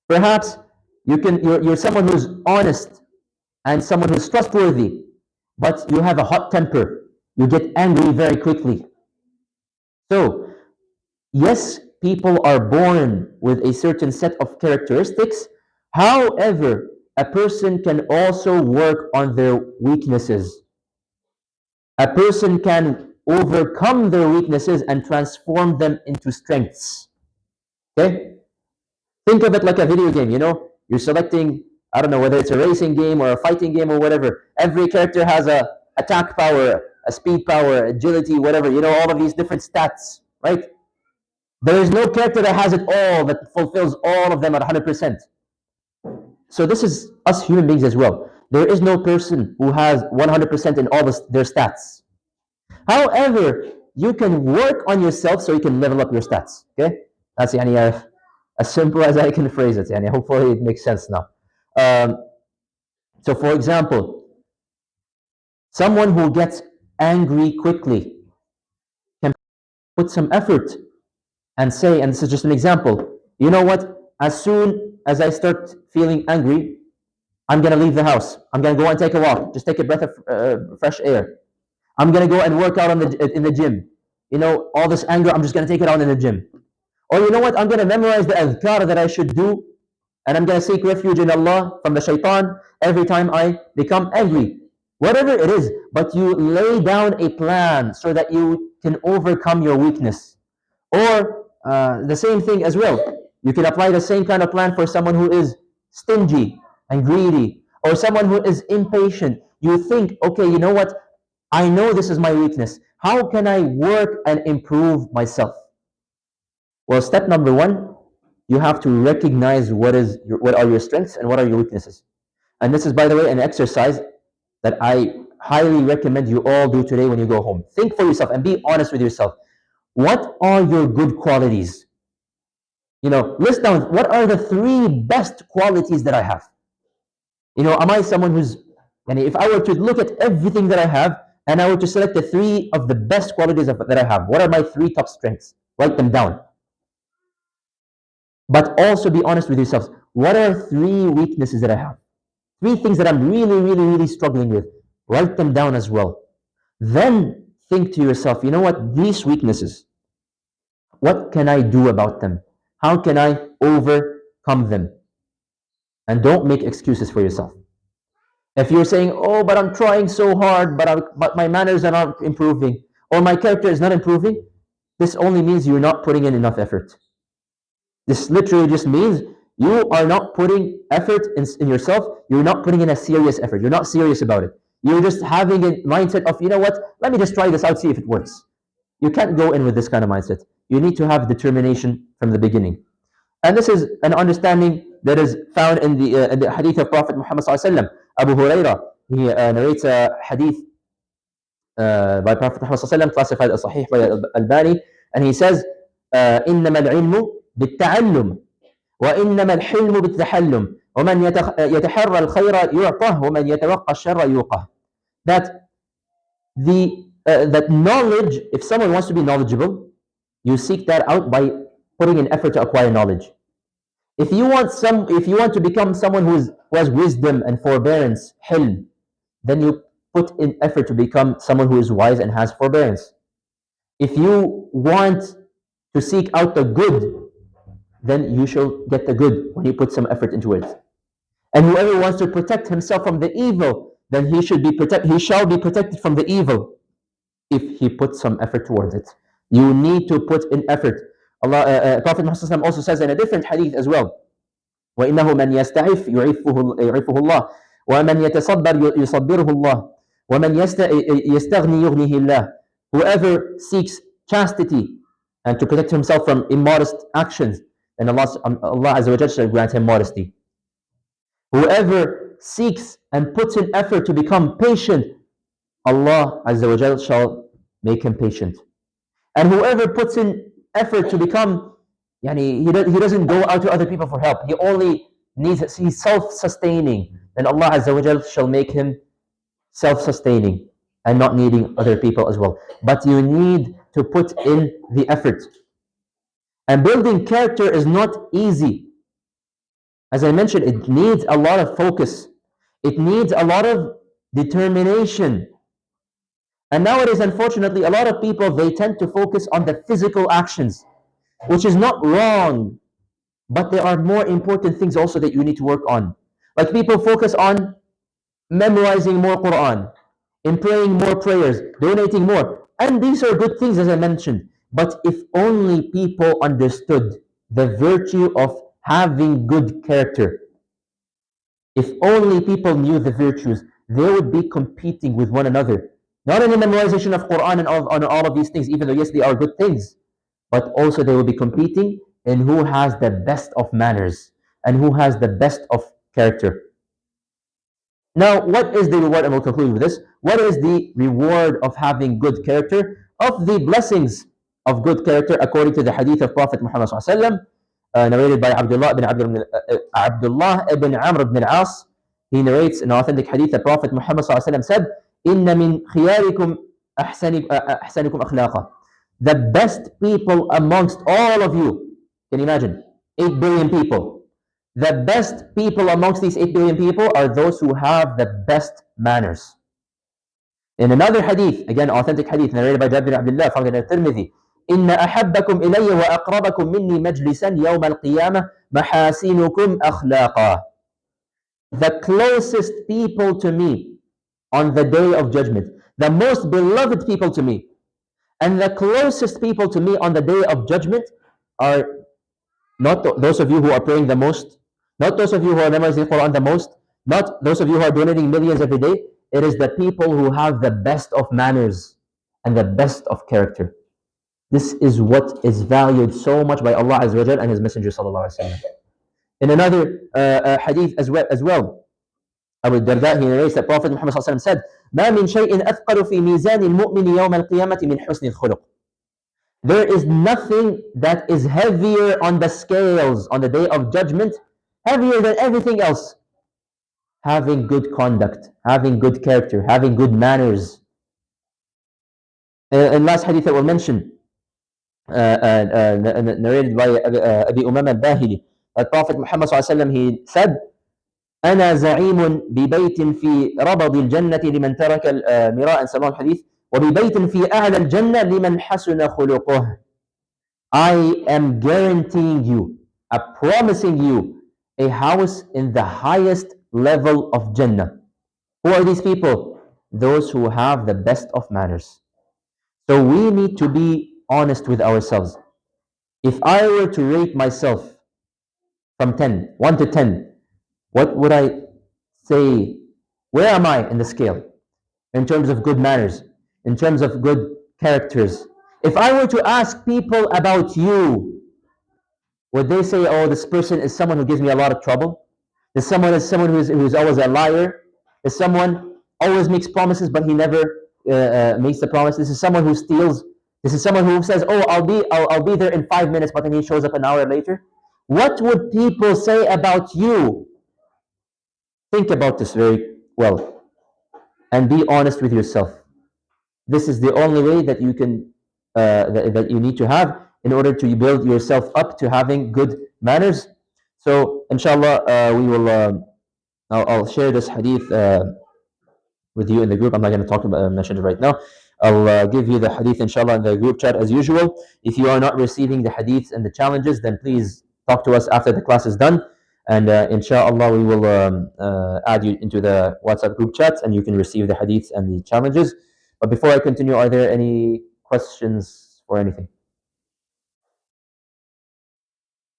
Perhaps you're someone who's honest and someone who's trustworthy, but you have a hot temper. You get angry very quickly. So, yes, people are born with a certain set of characteristics. However, a person can also work on their weaknesses. A person can overcome their weaknesses and transform them into strengths. Okay? Think of it like a video game, you're selecting I don't know whether it's a racing game or a fighting game or whatever. Every character has a attack power, a speed power, agility, whatever. You know, all of these different stats, right? There is no character that has it all, that fulfills all of them at 100%. So this is us human beings as well. There is no person who has 100% in all their stats. However, you can work on yourself so you can level up your stats. Okay, that's as simple as I can phrase it. Yani, hopefully it makes sense now. So, for example, someone who gets angry quickly can put some effort and say, and this is just an example, you know what? As soon as I start feeling angry, I'm gonna leave the house. I'm gonna go and take a walk, just take a breath of fresh air. I'm gonna go and work out in the gym. You know, all this anger, I'm just gonna take it out in the gym. Or you know what? I'm gonna memorize the adhkar that I should do, and I'm gonna seek refuge in Allah from the shaitan every time I become angry. Whatever it is, but you lay down a plan so that you can overcome your weakness. Or the same thing as well. You can apply the same kind of plan for someone who is stingy and greedy, or someone who is impatient. You think, okay, you know what? I know this is my weakness. How can I work and improve myself? Well, step number one, you have to recognize what are your strengths and what are your weaknesses. And this is, by the way, an exercise that I highly recommend you all do today when you go home. Think for yourself and be honest with yourself. What are your good qualities? You know, list down what are the 3 best qualities that I have. You know, am I someone who's, and if I were to look at everything that I have and I were to select the 3 of the best qualities that I have, what are my 3 top strengths? Write them down. But also be honest with yourselves. What are 3 weaknesses that I have? 3 things that I'm really, really, really struggling with. Write them down as well. Then think to yourself, you know what? These weaknesses, what can I do about them? How can I overcome them? And don't make excuses for yourself. If you're saying, oh, but I'm trying so hard, but my manners are not improving, or my character is not improving, this only means you're not putting in enough effort. This literally just means you are not putting effort in yourself. You're not putting in a serious effort. You're not serious about it. You're just having a mindset of, you know what, let me just try this out, see if it works. You can't go in with this kind of mindset. You need to have determination from the beginning. And this is an understanding that is found in the hadith of Prophet Muhammad ﷺ. Abu Hurairah, he narrates a hadith by Prophet Muhammad ﷺ, classified as Sahih by Al-Albani, and he says, إنما العلم بالتعلم وإنما الحلم بالتحلم ومن يتحرى الخير يعطه ومن يتوقى الشر يوقه. That that knowledge, if someone wants to be knowledgeable, you seek that out by putting in effort to acquire knowledge. If you want to become someone who has wisdom and forbearance, hilm, then you put in effort to become someone who is wise and has forbearance. If you want to seek out the good, then you shall get the good when you put some effort into it. And whoever wants to protect himself from the evil, then he shall be protected from the evil if he puts some effort towards it. You need to put in effort. Prophet Muhammad also says in a different hadith as well, وَإِنَّهُ مَنْ يَسْتَعِفْ يُعِفُّهُ اللَّهُ وَمَنْ يَتَصَبَّرْ يُصَبِّرُهُ اللَّهُ وَمَنْ يَسْتَغْنِي يُغْنِهِ اللَّهُ. Whoever seeks chastity and to protect himself from immodest actions, then Allah Azza wa Jalla shall grant him modesty. Whoever seeks and puts in effort to become patient, Allah Azza wa Jalla shall make him patient. And whoever puts in effort to become, he doesn't go out to other people for help. He only he's self-sustaining. Then Allah Azza wa Jalla shall make him self-sustaining and not needing other people as well. But you need to put in the effort. And building character is not easy. As I mentioned, it needs a lot of focus. It needs a lot of determination. And nowadays, unfortunately, a lot of people, they tend to focus on the physical actions, which is not wrong, but there are more important things also that you need to work on. Like people focus on memorizing more Quran, in praying more prayers, donating more. And these are good things, as I mentioned. But if only people understood the virtue of having good character, If only people knew the virtues, they would be competing with one another. Not in the memorization of Quran and on all of these things, even though yes, they are good things, but also they will be competing in who has the best of manners and who has the best of character. Now, what is the reward? And we'll conclude with this. What is the reward of having good character? Of the blessings of good character, according to the hadith of Prophet Muhammad sallallahu narrated by Abdullah ibn Amr ibn al-As. He narrates an authentic hadith that Prophet Muhammad sallallahu said, "Inna min khiyarikum ahsanikum akhlaqa." The best people amongst all of you. Can you imagine? 8 billion people. The best people amongst these 8 billion people are those who have the best manners. In another hadith, again authentic hadith narrated by Jabir bin Abdullah, found in Al-Tirmidhi, إن أحبكم إلي وأقربكم مني مجلسا يوم القيامة محاسنكم أخلاقا. The closest people to me on the day of judgment, the most beloved people to me, and the closest people to me on the day of judgment are not those of you who are praying the most, not those of you who are memorizing the Quran the most, not those of you who are donating millions every day. It is the people who have the best of manners and the best of character. This is what is valued so much by Allah Azza wa Jal and His Messenger sallallahu alaihi wasallam. In another hadith as well, Abu Darda, he narrates that Prophet Muhammad sallallahu alaihi wasallam said, "ما من شيء أثقل في ميزان المؤمن يوم القيامة من حسن الخلق." There is nothing that is heavier on the scales on the day of judgment, heavier than everything else. Having good conduct, having good character, having good manners. And last hadith that we'll mention, narrated by Abi Umama al-Bahili, that Prophet Muhammad ﷺ, he said, أنا زعيم ببيت في ربض الجنة لمن ترك المراء سماه الحديث وببيت في أعلى الجنة لمن حسن خلقه. I am guaranteeing you, promising you a house in the highest level of Jannah. Who are these people? Those who have the best of manners. So we need to be honest with ourselves. If I were to rate myself from 10, 1 to 10, what would I say? Where am I in the scale? In terms of good manners, in terms of good characters. If I were to ask people about you, would they say, oh, this person is someone who gives me a lot of trouble? Is someone who's always a liar? Is someone always makes promises but he never makes the promise? This is someone who steals. This is someone who says, oh, I'll be there in 5 minutes, but then he shows up an hour later. What would people say about you? Think about this very well and be honest with yourself. This is the only way that you can that you need to have in order to build yourself up to having good manners. So inshallah, we will I'll share this hadith with you in the group. I'm not going to talk about mention it right now. I'll give you the hadith inshallah in the group chat as usual. If you are not receiving the hadiths and the challenges, then please talk to us after the class is done, and inshallah we will add you into the WhatsApp group chat and you can receive the hadiths and the challenges. But before I continue, are there any questions or anything?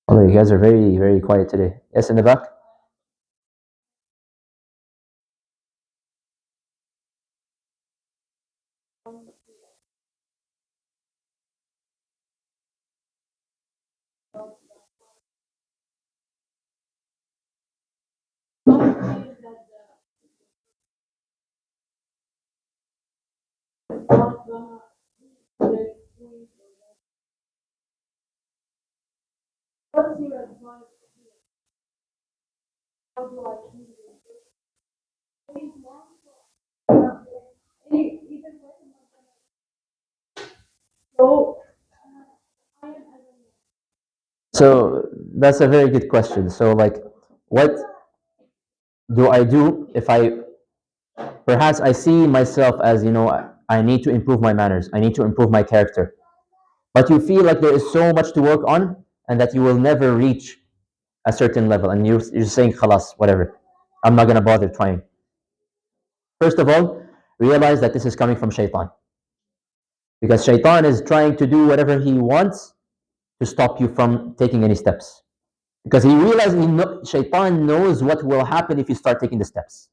Oh, you guys are very, very quiet today. Yes, in the back? So that's a very good question. So like, what do I do if perhaps I see myself as, I need to improve my manners, I need to improve my character, but you feel like there is so much to work on and that you will never reach a certain level, and you're saying, khalas, whatever, I'm not going to bother trying. First of all, realize that this is coming from shaitan. Because shaitan is trying to do whatever he wants to stop you from taking any steps. Because he realized Shaitan knows what will happen if you start taking the steps.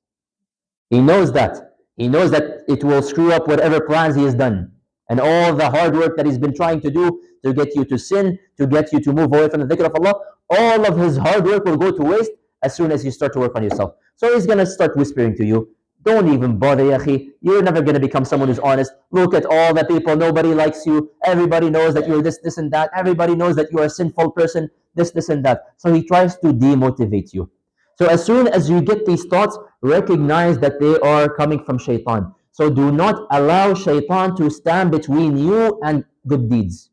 He knows that. He knows that it will screw up whatever plans he has done. And all the hard work that he's been trying to do to get you to sin, to get you to move away from the dhikr of Allah, all of his hard work will go to waste as soon as you start to work on yourself. So he's going to start whispering to you, don't even bother, Yahi. You're never going to become someone who's honest. Look at all the people. Nobody likes you. Everybody knows that you're this, and that. Everybody knows that you're a sinful person, this, and that. So he tries to demotivate you. So as soon as you get these thoughts, recognize that they are coming from shaitan. So do not allow shaitan to stand between you and good deeds.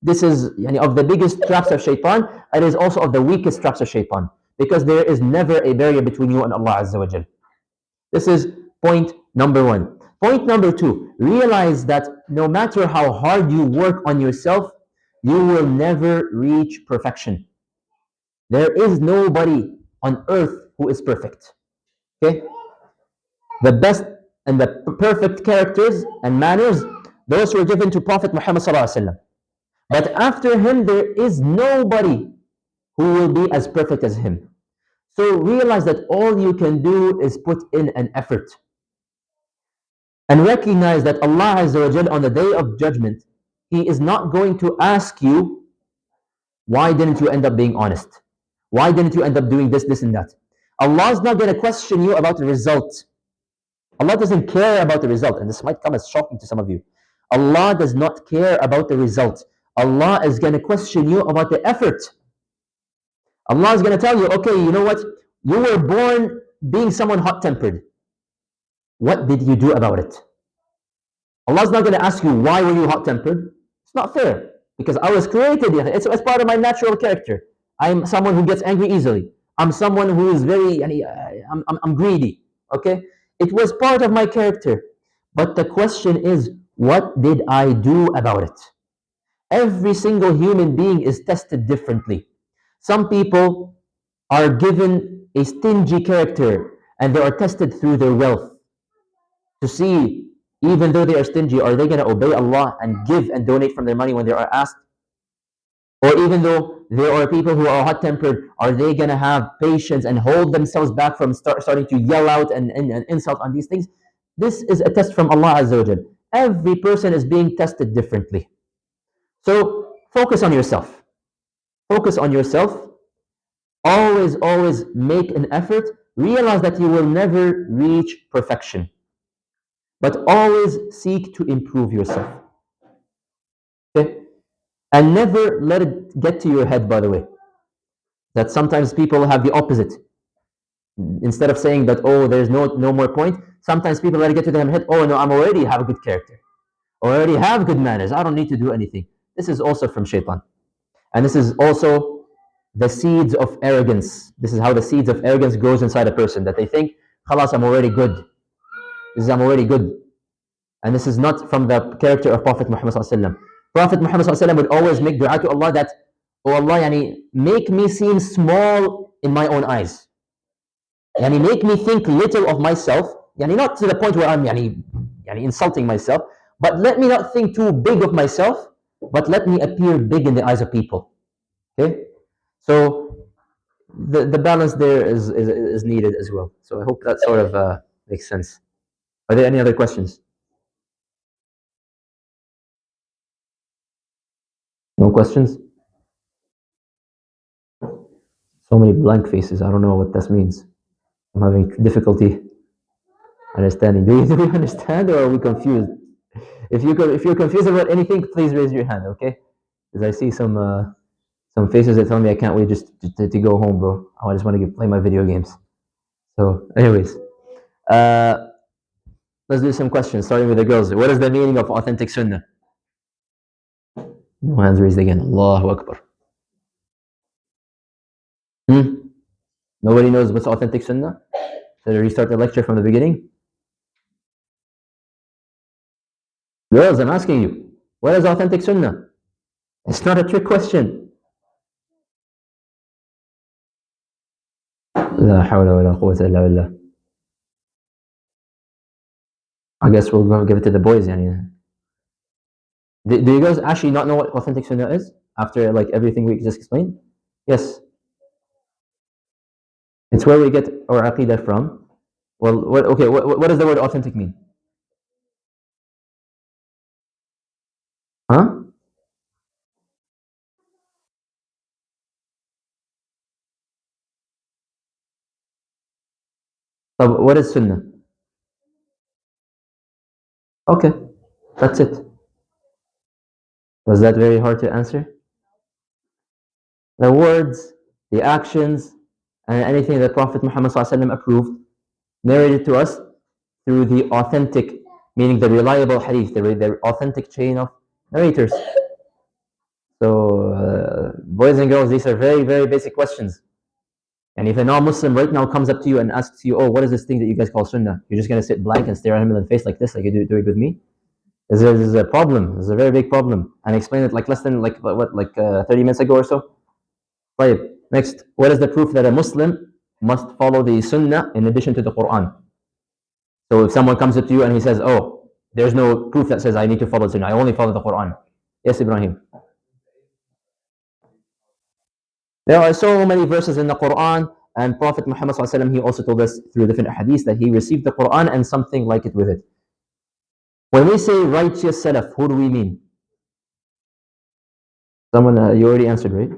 This is of the biggest traps of shaitan. It is also of the weakest traps of shaitan. Because there is never a barrier between you and Allah Azza wa Jal. This is point number one. Point number two, realize that no matter how hard you work on yourself, you will never reach perfection. There is nobody on earth who is perfect. Okay? The best and the perfect characters and manners, those were given to Prophet Muhammad sallallahu alaihi wasallam. But after him, there is nobody who will be as perfect as him. So realize that all you can do is put in an effort. And recognize that Allah Azza wa Jal on the day of judgment, He is not going to ask you, why didn't you end up being honest? Why didn't you end up doing this, and that? Allah is not going to question you about the result. Allah doesn't care about the result. And this might come as shocking to some of you. Allah does not care about the result. Allah is going to question you about the effort. Allah is going to tell you, okay, you know what? You were born being someone hot-tempered. What did you do about it? Allah is not going to ask you, why were you hot-tempered? It's not fair. Because I was created, it's part of my natural character. I'm someone who gets angry easily. I'm someone who is very, I'm greedy. Okay? It was part of my character. But the question is, what did I do about it? Every single human being is tested differently. Some people are given a stingy character and they are tested through their wealth to see, even though they are stingy, are they going to obey Allah and give and donate from their money when they are asked? Or even though there are people who are hot-tempered, are they going to have patience and hold themselves back from starting to yell out and insult on these things? This is a test from Allah Azza wa Jal. Every person is being tested differently. So focus on yourself. Focus on yourself. Always, always make an effort. Realize that you will never reach perfection. But always seek to improve yourself. Okay? And never let it get to your head, by the way. That sometimes people have the opposite. Instead of saying that, oh, there's no more point, sometimes people let it get to their head, oh no, I'm already have a good character. I already have good manners. I don't need to do anything. This is also from shaitan. And this is also the seeds of arrogance. This is how the seeds of arrogance grows inside a person, that they think, khalas, I'm already good. I'm already good. And this is not from the character of Prophet Muhammad sallallahu alaihi wasallam. Prophet Muhammad sallallahu alaihi wasallam would always make dua to Allah that, oh Allah, make me seem small in my own eyes. Make me think little of myself. Not to the point where I'm insulting myself, but let me not think too big of myself, but let me appear big in the eyes of people. Okay? So the balance there is needed as well. So I hope that sort of makes sense. Are there any other questions? No questions? So many blank faces. I don't know what this means. I'm having difficulty understanding. Do we understand, or are we confused? If you're confused about anything, please raise your hand, okay? Because I see some faces that tell me I can't wait just to go home, bro. I just want to play my video games. So, anyways, let's do some questions, starting with the girls. What is the meaning of authentic sunnah? No hands raised again. Allahu Akbar. Nobody knows what's authentic sunnah? Should I restart the lecture from the beginning? Girls, I'm asking you, what is authentic sunnah? It's not a trick question. La hawla wa la quwwata illa billah. I guess we'll go give it to the boys. Do you guys actually not know what authentic sunnah is after everything we just explained? Yes. It's where we get our aqidah from. Well, okay, what does the word authentic mean? Huh? So what is sunnah? Okay, that's it. Was that very hard to answer? The words, the actions, and anything that Prophet Muhammad ﷺ approved, narrated to us through the authentic, meaning the reliable hadith, the authentic chain of narrators. So, boys and girls, these are very, very basic questions. And if a non-Muslim right now comes up to you and asks you, "Oh, what is this thing that you guys call sunnah?" You're just gonna sit blank and stare at him in the face like this, like you do it with me. This is a problem. This is a very big problem. And I explained it like less than like what 30 minutes ago or so. Right. Next, what is the proof that a Muslim must follow the sunnah in addition to the Quran? So if someone comes up to you and he says, "Oh, there's no proof that says I need to follow sunnah. I only follow the Quran." Yes, Ibrahim. There are so many verses in the Quran, and Prophet Muhammad ﷺ, he also told us through different hadiths that he received the Quran and something like it with it. When we say righteous salaf, who do we mean? Someone, you already answered, right?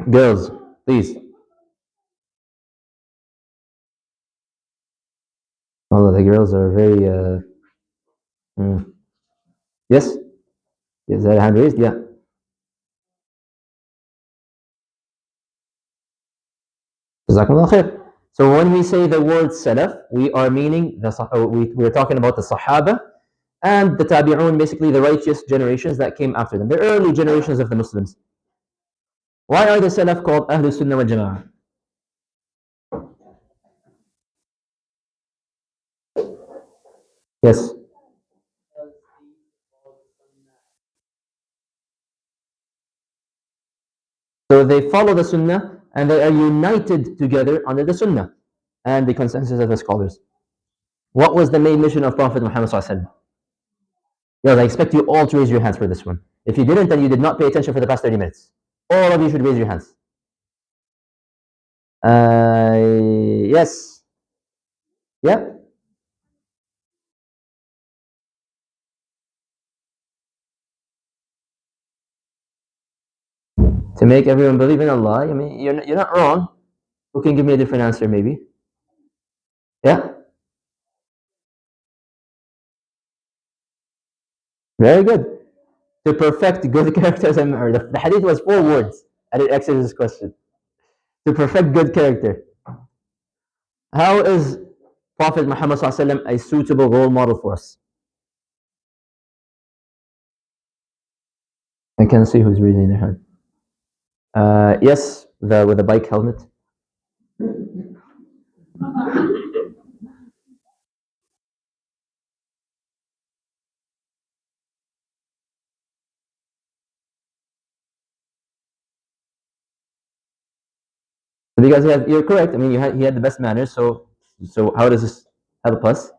Girls, please. Oh, the girls are very. Yes? Is that a hand raised? Yeah. Jazakumullah khair. So when we say the word salaf, we are meaning we are talking about the Sahaba and the Tabi'un, basically the righteous generations that came after them, the early generations of the Muslims. Why are the salaf called Ahlul Sunnah wal Jama'ah? Yes. So they follow the Sunnah and they are united together under the Sunnah and the consensus of the scholars. What was the main mission of Prophet Muhammad Sallallahu Alaihi Wasallam? Yes, I expect you all to raise your hands for this one. If you didn't, then you did not pay attention for the past 30 minutes. All of you should raise your hands. Yes. Yeah. To make everyone believe in Allah. I mean, you're not wrong. Who can give me a different answer, maybe? Yeah. Very good. To perfect good characters, and the hadith was 4 words, and it answers this question. To perfect good character. How is Prophet Muhammad ﷺ a suitable role model for us? I can't see who's raising their hand. Yes, with the bike helmet. Because you're correct. I mean, he had the best manners. So how does this help us?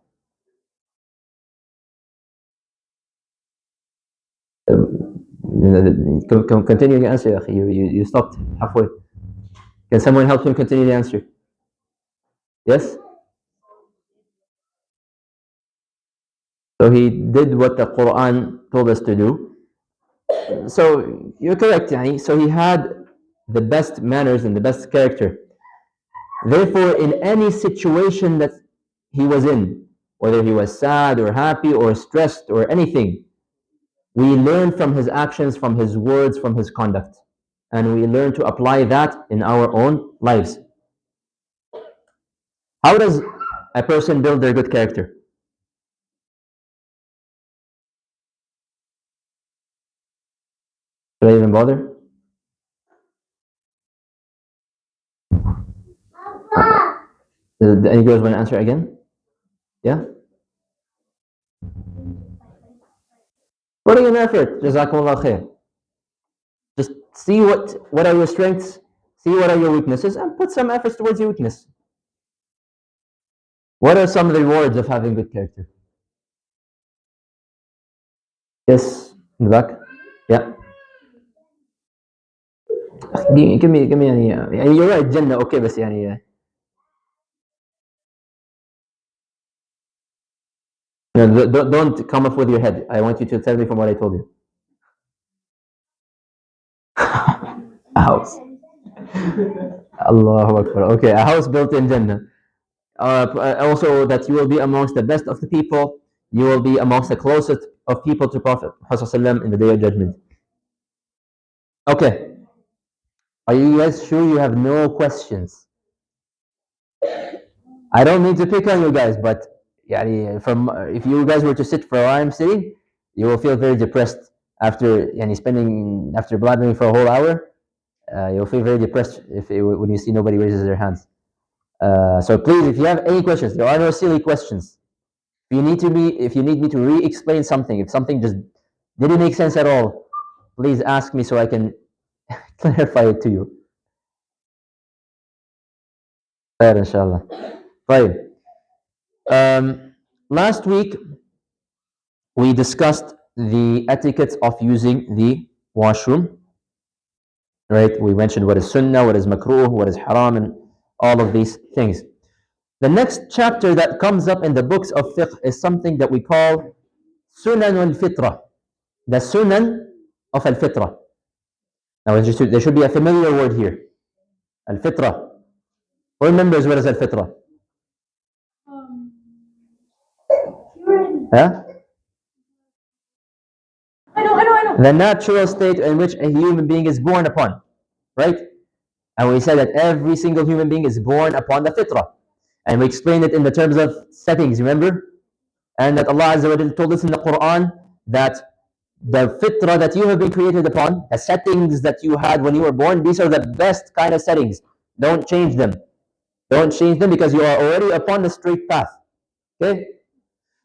Continue your answer, akhi. You stopped halfway. Can someone help him continue the answer? Yes? So he did what the Quran told us to do. So you're correct, yani. So he had the best manners and the best character. Therefore, in any situation that he was in, whether he was sad or happy or stressed or anything, we learn from his actions, from his words, from his conduct. And we learn to apply that in our own lives. How does a person build their good character? Should I even bother? Any girls want to answer again? Yeah? Putting in effort. Jazakumullah khair. Just see what are your strengths, see what are your weaknesses, and put some efforts towards your weakness. What are some of the rewards of having good character? Yes, in the back. Yeah. give me يعني you're right Jannah okay بس يعني no, don't come up with your head. I want you to tell me from what I told you. A house. Allahu Akbar. Okay, a house built in Jannah. Also, that you will be amongst the best of the people. You will be amongst the closest of people to Prophet Muhammad in the day of judgment. Okay, are you guys sure you have no questions? I don't mean to pick on you guys, but yani, from if you guys were to sit for where I'm sitting, you will feel very depressed after after blabbering for a whole hour. You'll feel very depressed when you see nobody raises their hands. So please, if you have any questions, there are no silly questions. If you need me to re-explain something, if something just didn't make sense at all, please ask me so I can clarify it to you. Khair, inshallah. Right. Last week we discussed the etiquette of using the washroom. Right? We mentioned what is sunnah, what is makruh, what is haram, and all of these things. The next chapter that comes up in the books of fiqh is something that we call Sunan Al-Fitrah, the Sunan of Al-Fitrah. Now there should be a familiar word here, Al-Fitrah. Who remembers what is Al-Fitrah? You're Huh? I know. The natural state in which a human being is born upon, right? And we said that every single human being is born upon the fitrah. And we explained it in the terms of settings, remember? And that Allah Azza wa Jalla told us in the Quran that the fitrah that you have been created upon, the settings that you had when you were born, these are the best kind of settings. Don't change them. Don't change them because you are already upon the straight path. Okay?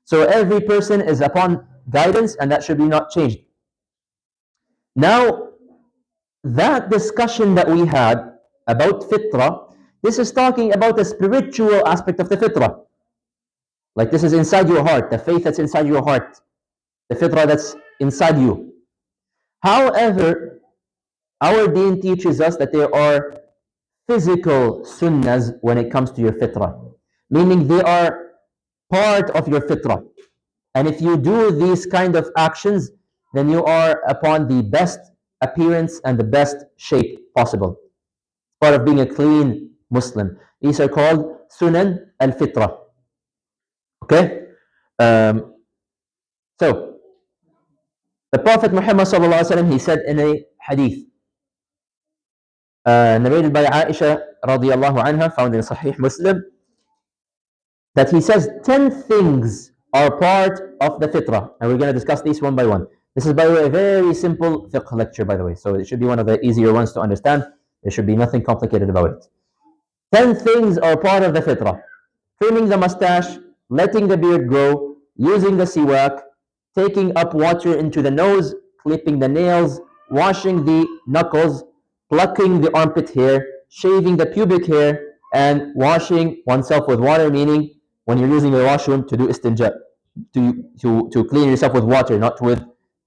So every person is upon guidance and that should be not changed. Now, that discussion that we had about fitrah, this is talking about the spiritual aspect of the fitrah. Like this is inside your heart, the faith that's inside your heart, the fitrah that's inside you. However, our deen teaches us that there are physical sunnahs when it comes to your fitrah, meaning they are part of your fitrah. And if you do these kind of actions, then you are upon the best appearance and the best shape possible. Part of being a clean Muslim. These are called Sunan Al-Fitrah. Okay? So, the Prophet Muhammad sallallahu alaihi wasallam, he said in a hadith, narrated by Aisha radiyallahu anha, found in Sahih Muslim, that he says 10 things are part of the fitrah. And we're going to discuss these one by one. This is, by the way, a very simple fiqh lecture, by the way. So it should be one of the easier ones to understand. There should be nothing complicated about it. 10 things are part of the fitrah. Trimming the mustache, letting the beard grow, using the siwak, taking up water into the nose, clipping the nails, washing the knuckles, plucking the armpit hair, shaving the pubic hair, and washing oneself with water, meaning when you're using the washroom to do istinja, to clean yourself with water, not with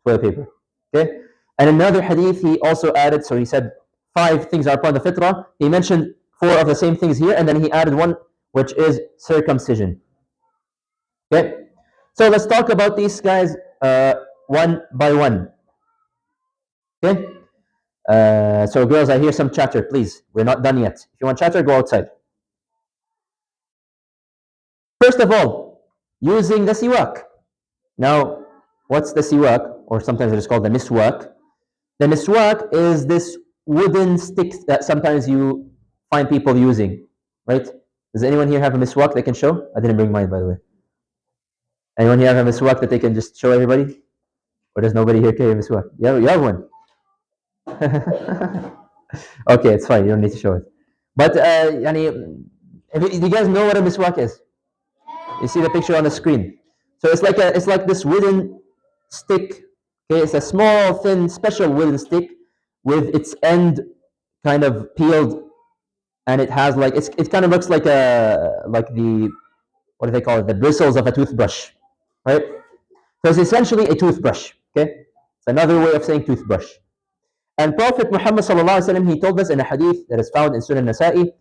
toilet paper. Okay? And another hadith he also added, so he said 5 things are part of the fitrah. He mentioned 4 of the same things here, and then he added one, which is circumcision. Okay? So let's talk about these guys one by one. Okay? So girls, I hear some chatter, please. We're not done yet. If you want chatter, go outside. First of all, using the siwak. Now, what's the siwak? Or sometimes it is called the miswak. The miswak is this wooden stick that sometimes you find people using, right? Does anyone here have a miswak they can show? I didn't bring mine, by the way. Anyone here have a miswak that they can just show everybody? Or does nobody here carry a miswak? You have one? Okay, it's fine. You don't need to show it. But, do you guys know what a miswak is? You see the picture on the screen. So it's like this wooden stick. Okay, it's a small, thin, special wooden stick with its end kind of peeled, and it has like it kind of looks like the what do they call it? The bristles of a toothbrush, right? So it's essentially a toothbrush. Okay, it's another way of saying toothbrush. And Prophet Muhammad sallallahu alaihi wasallam, he told us in a hadith that is found in Sunan Nasa'i,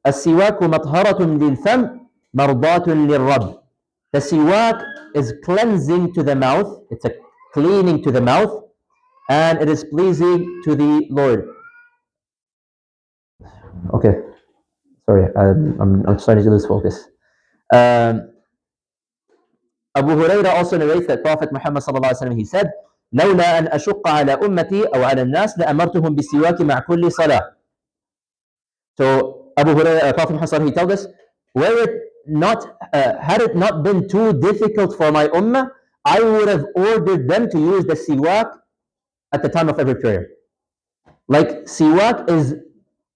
السواك مطهرة للفم مرضاة للرب. The siwak is cleansing to the mouth, it's a cleaning to the mouth, and it is pleasing to the Lord. Okay, sorry, I'm starting to lose focus. Abu Hurairah also narrates that Prophet Muhammad sallallahu alaihi wasallam, he said, لولا أن أشق على أمتي أو على الناس لأمرتهم بالسواك مع كل صلاة. So Abu Hurairah, Prophet Muhammad, he told us, were it not, had it not been too difficult for my ummah, I would have ordered them to use the siwak at the time of every prayer. Like siwak is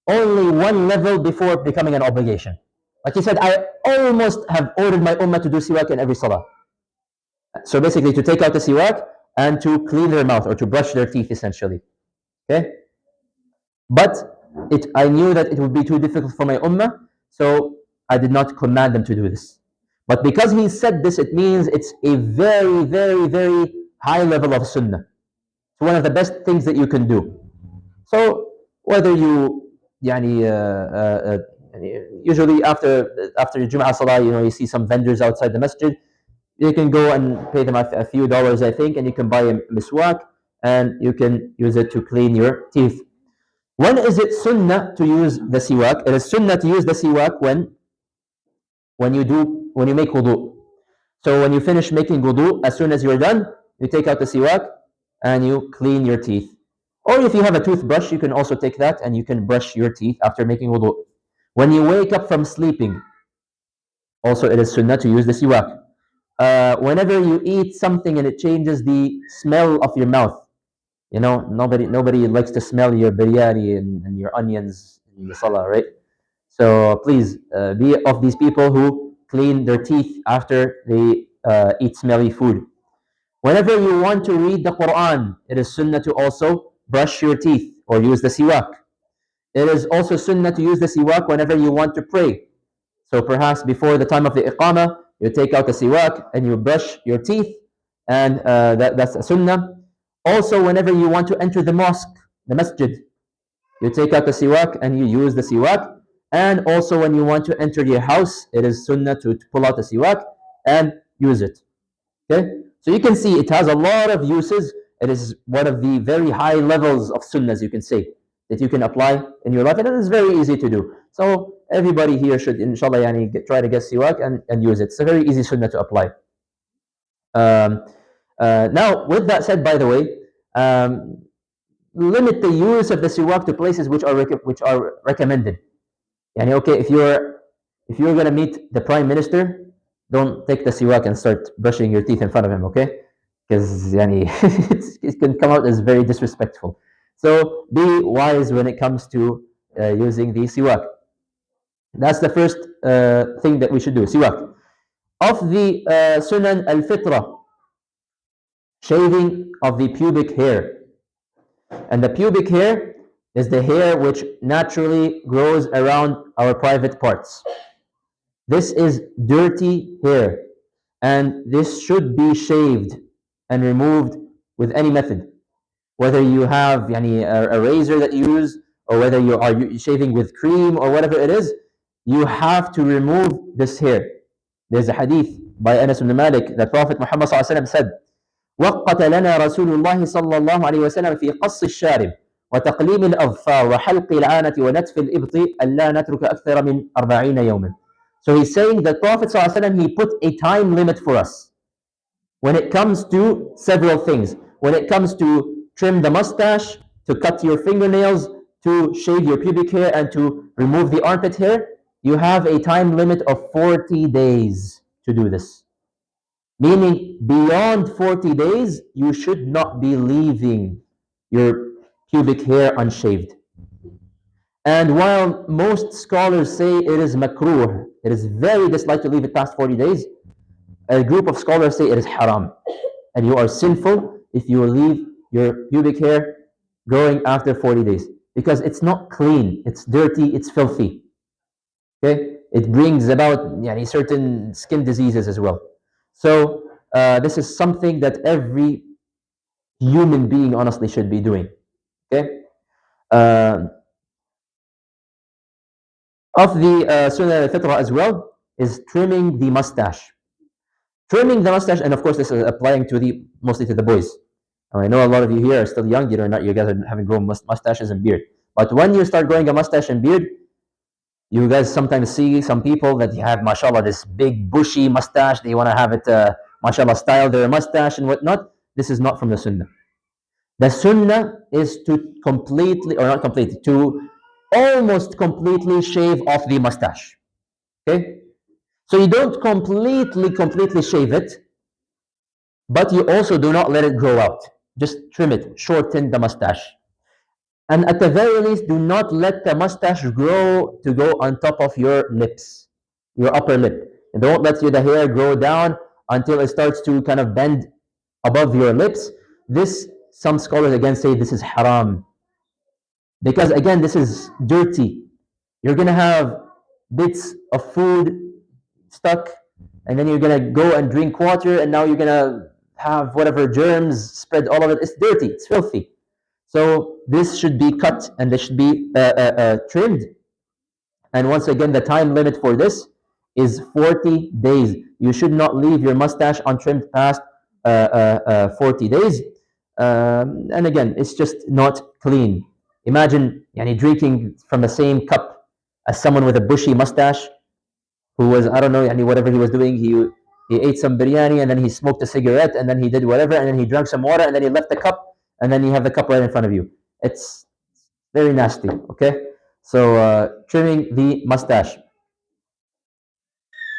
only one level before becoming an obligation. Like he said, I almost have ordered my ummah to do siwak in every salah. So basically to take out the siwak and to clean their mouth or to brush their teeth essentially. Okay? But I knew that it would be too difficult for my ummah, so I did not command them to do this. But because he said this, it means it's a very, very, very high level of sunnah. It's one of the best things that you can do. So whether you, usually after Jama'ah Salah, you see some vendors outside the masjid. You can go and pay them a few dollars, I think, and you can buy a miswak and you can use it to clean your teeth. When is it sunnah to use the siwak? It is sunnah to use the siwak when you make wudu. So when you finish making wudu, as soon as you're done, you take out the siwak and you clean your teeth. Or if you have a toothbrush, you can also take that and you can brush your teeth after making wudu. When you wake up from sleeping, also it is sunnah to use the siwak. Whenever you eat something and it changes the smell of your mouth, nobody likes to smell your biryani and your onions in the salah, right? So please be of these people who clean their teeth after they eat smelly food. Whenever you want to read the Quran, it is sunnah to also brush your teeth or use the siwak. It is also sunnah to use the siwak whenever you want to pray. So perhaps before the time of the iqamah, you take out the siwak and you brush your teeth, and that's a sunnah. Also, whenever you want to enter the mosque, the masjid, you take out the siwak and you use the siwak. And also when you want to enter your house, it is sunnah to pull out the siwak and use it. Okay? So you can see it has a lot of uses. It is one of the very high levels of sunnahs, you can say, that you can apply in your life, and it is very easy to do. So everybody here should, inshallah, try to get siwak and use it. It's a very easy sunnah to apply. Now, with that said, by the way, limit the use of the siwak to places which are recommended. Okay, if you're gonna meet the Prime Minister, don't take the siwak and start brushing your teeth in front of him, okay? Because it can come out as very disrespectful. So be wise when it comes to using the siwak. That's the first thing that we should do, siwak. Of the Sunan Al-Fitrah, shaving of the pubic hair. And the pubic hair is the hair which naturally grows around our private parts. This is dirty hair, and this should be shaved and removed with any method. Whether you have a razor that you use, or whether you are shaving with cream or whatever it is, you have to remove this hair. There's a hadith by Anas ibn Malik that Prophet Muhammad said, وقت لنا رسول الله صلى الله عليه وسلم في قص الشارب وتقليم الأظفار وحلق العانة ونتف الإبط ألا نترك أكثر من 40 يوما. So he's saying that Prophet ﷺ, he put a time limit for us when it comes to several things. When it comes to trim the mustache, to cut your fingernails, to shave your pubic hair, and to remove the armpit hair, you have a time limit of 40 days to do this. Meaning, beyond 40 days, you should not be leaving your pubic hair unshaved. And while most scholars say it is makruh, it is very disliked to leave it past 40 days, a group of scholars say it is haram. And you are sinful if you leave your pubic hair growing after 40 days. Because it's not clean, it's dirty, it's filthy. Okay? It brings about certain skin diseases as well. So this is something that every human being honestly should be doing. Okay. Uh, of the Sunnah al-Fitrah as well is trimming the mustache. Trimming the mustache, and of course, this is applying to the mostly to the boys. I know a lot of you here are still young. You guys are having grown mustaches and beard. But when you start growing a mustache and beard, you guys sometimes see some people that have, mashallah, this big bushy mustache. They want to have it, mashallah, style their mustache and whatnot. This is not from the Sunnah. The Sunnah is to completely, or not completely, to almost completely shave off the mustache. Okay? So you don't completely shave it, but you also do not let it grow out. Just trim it, shorten the mustache. And at the very least, do not let the mustache grow to go on top of your lips, your upper lip. And don't let the hair grow down until it starts to kind of bend above your lips. This, some scholars again say this is haram. Because again, this is dirty. You're going to have bits of food stuck, and then you're going to go and drink water, and now you're going to have whatever germs spread all of it. It's dirty, it's filthy. So this should be cut and this should be trimmed. And once again, the time limit for this is 40 days. You should not leave your mustache untrimmed past 40 days. And again, it's just not clean. Imagine drinking from the same cup as someone with a bushy mustache who was, I don't know, whatever he was doing. He ate some biryani and then he smoked a cigarette and then he did whatever and then he drank some water and then he left the cup and then you have the cup right in front of you. It's very nasty, okay? So trimming the mustache.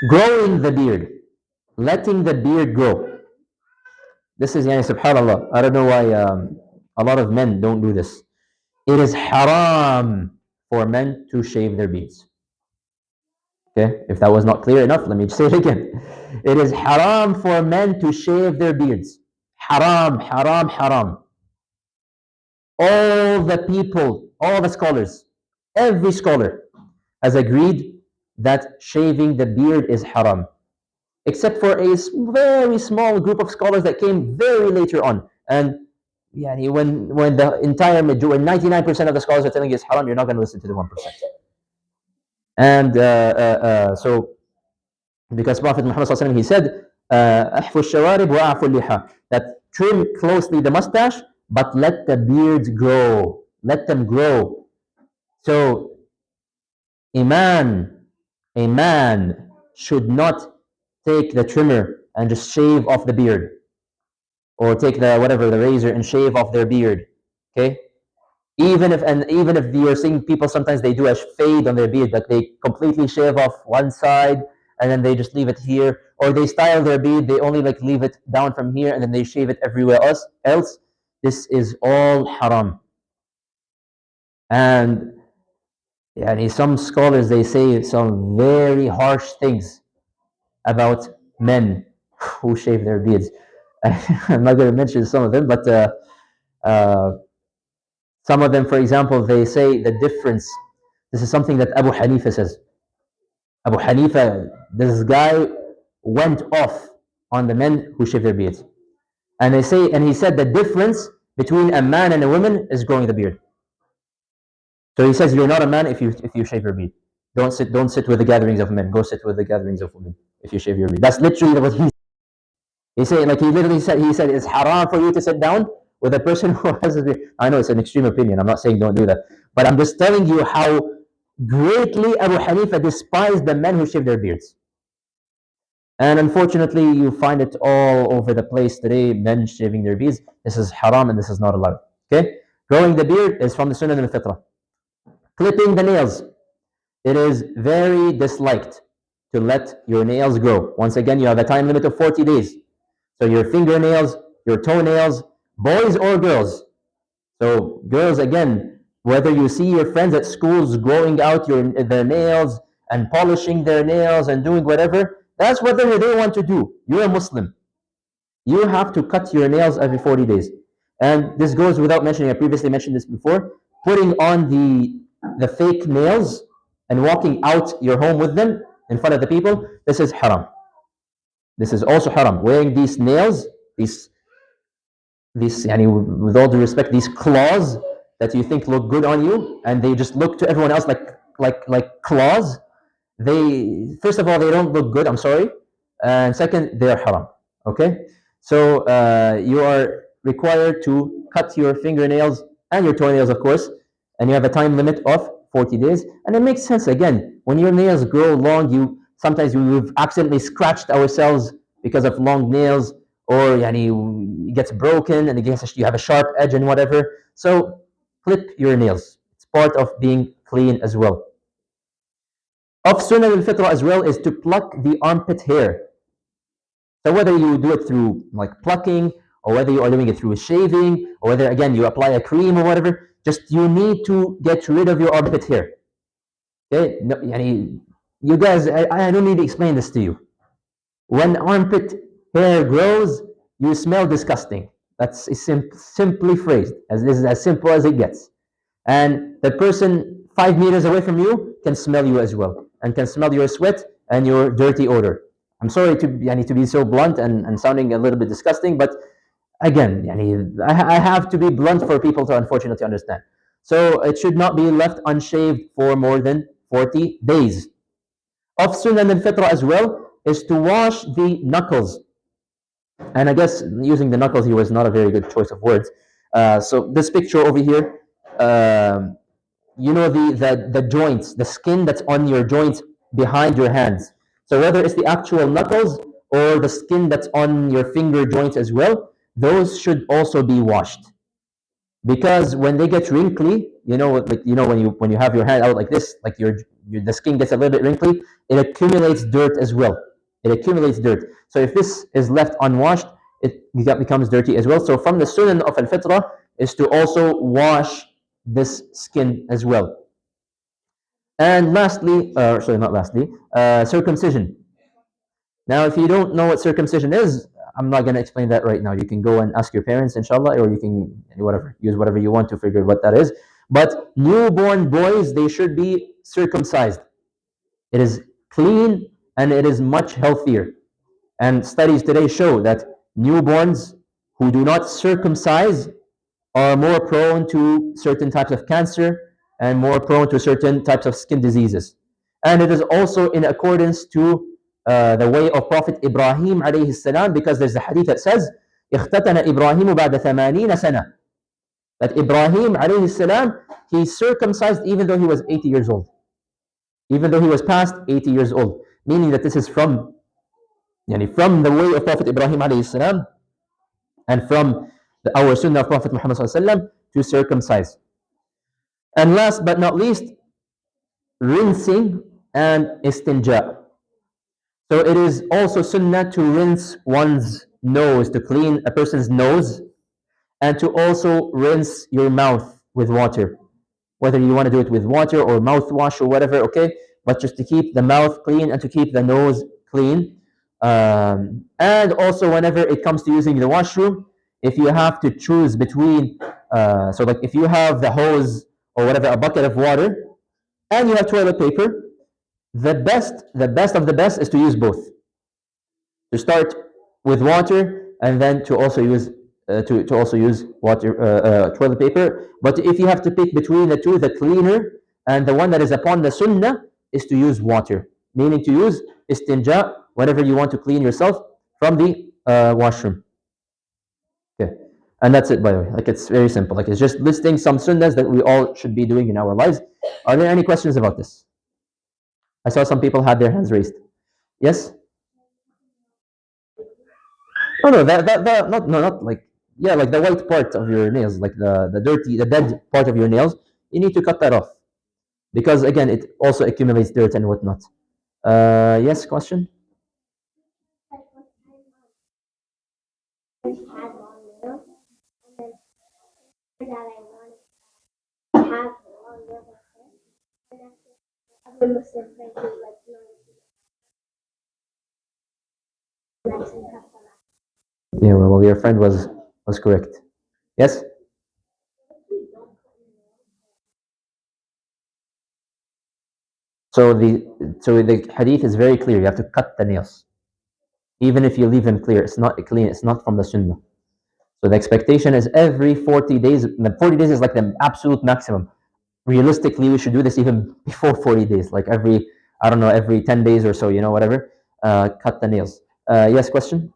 Growing the beard. Letting the beard grow. This is, subhanAllah. I don't know why a lot of men don't do this. It is haram for men to shave their beards. Okay, if that was not clear enough, let me say it again. It is haram for men to shave their beards. Haram, haram, haram. All the people, all the scholars, every scholar has agreed that shaving the beard is haram, except for a very small group of scholars that came very later on. And when the entire majority, 99% of the scholars are telling you it's haram, you're not going to listen to the 1%. And so, because Prophet Muhammad ﷺ, he said, أحفوا الشوارب وأعفوا اللحى, that trim closely the mustache, but let the beards grow. Let them grow. So a man should not take the trimmer and just shave off the beard, or take the razor and shave off their beard. Okay? Even if you're seeing people, sometimes they do a fade on their beard, like they completely shave off one side and then they just leave it here, or they style their beard, they only leave it down from here and then they shave it everywhere else. This is all haram. And some scholars, they say some very harsh things about men who shave their beards. I'm not going to mention some of them, but some of them, for example, they say the difference. This is something that Abu Hanifa says. Abu Hanifa, this guy went off on the men who shave their beards. And he said the difference between a man and a woman is growing the beard. So he says you're not a man if you shave your beard. Don't sit with the gatherings of men. Go sit with the gatherings of women if you shave your beard. That's literally what he said. He literally said it's haram for you to sit down with a person who has a beard. I know it's an extreme opinion. I'm not saying don't do that, but I'm just telling you how greatly Abu Hanifa despised the men who shave their beards. And unfortunately, you find it all over the place today, men shaving their beards. This is haram and this is not allowed. Okay? Growing the beard is from the Sunan Al-Fitrah. Clipping the nails. It is very disliked to let your nails grow. Once again, you have a time limit of 40 days. So your fingernails, your toenails, boys or girls. So girls, again, whether you see your friends at schools growing out their nails and polishing their nails and doing whatever, that's what they want to do. You're a Muslim. You have to cut your nails every 40 days. And this goes without mentioning, I previously mentioned this before, putting on the fake nails and walking out your home with them in front of the people, this is haram. This is also haram. Wearing these nails, these with all due respect, these claws that you think look good on you, and they just look to everyone else like claws. They, first of all, they don't look good. I'm sorry, and second, they are haram. Okay, so you are required to cut your fingernails and your toenails, of course, and you have a time limit of 40 days. And it makes sense again when your nails grow long. You sometimes we've accidentally scratched ourselves because of long nails, or yani, it gets broken and it gets, you have a sharp edge and whatever. So clip your nails. It's part of being clean as well. Of Sunan Al-Fitrah as well is to pluck the armpit hair. So whether you do it through like plucking, or whether you are doing it through shaving, or whether again you apply a cream or whatever, just you need to get rid of your armpit hair. Okay, no, yani, you guys, I don't need to explain this to you. When armpit hair grows, you smell disgusting. That's simply phrased. As this is as simple as it gets. And the person 5 meters away from you can smell you as well, and can smell your sweat and your dirty odor. I'm sorry to yani, to be so blunt and sounding a little bit disgusting, but again, yani, I have to be blunt for people to unfortunately understand. So it should not be left unshaved for more than 40 days. Of Sunan al-Fitrah as well is to wash the knuckles. And I guess using the knuckles here was not a very good choice of words. So this picture over here, you know the joints, the skin that's on your joints behind your hands. So whether it's the actual knuckles or the skin that's on your finger joints as well, those should also be washed. Because when they get wrinkly, when you have your hand out like this, like the skin gets a little bit wrinkly, it accumulates dirt as well. It accumulates dirt. So if this is left unwashed, it becomes dirty as well. So from the sunan of al-fitrah is to also wash this skin as well. And lastly, sorry, not lastly, circumcision. Now, if you don't know what circumcision is, I'm not going to explain that right now. You can go and ask your parents, inshallah, or you can use whatever you want to figure what that is. But newborn boys, they should be circumcised. It is clean and it is much healthier. And studies today show that newborns who do not circumcise are more prone to certain types of cancer and more prone to certain types of skin diseases. And it is also in accordance to the way of Prophet Ibrahim alayhi salam, because there's a hadith that says, اختتن إبراهيم بعد 80 سنة. That Ibrahim alayhi salam, he circumcised even though he was 80 years old. Even though he was past 80 years old. Meaning that this is from the way of Prophet Ibrahim alayhi salam, and from our sunnah of Prophet Muhammad sallallahu alaihi wasallam, to circumcise. And last but not least, rinsing and istinja. So it is also sunnah to rinse one's nose, to clean a person's nose, and to also rinse your mouth with water. Whether you want to do it with water or mouthwash or whatever, okay? But just to keep the mouth clean and to keep the nose clean. And also whenever it comes to using the washroom, if you have to choose between, so like if you have the hose or whatever, a bucket of water, and you have toilet paper, the best of the best is to use both. To start with water and then to also use water, toilet paper. But if you have to pick between the two, the cleaner and the one that is upon the sunnah is to use water, meaning to use istinja whenever you want to clean yourself from the washroom. Okay, and that's it, by the way. Like, it's very simple. Like, it's just listing some sunnahs that we all should be doing in our lives. Are there any questions about this? I saw some people had their hands raised. Yes? Oh no, that not like, yeah, like the white part of your nails, like the dead part of your nails. You need to cut that off because again, it also accumulates dirt and whatnot. Yes, question. Yeah, well, your friend was correct. Yes. So the hadith is very clear. You have to cut the nails, even if you leave them clear. It's not clean. It's not from the sunnah. So the expectation is every 40 days. The 40 days is like the absolute maximum. Realistically, we should do this even before 40 days, like every, I don't know, every 10 days or so, whatever. Cut the nails. Yes, question?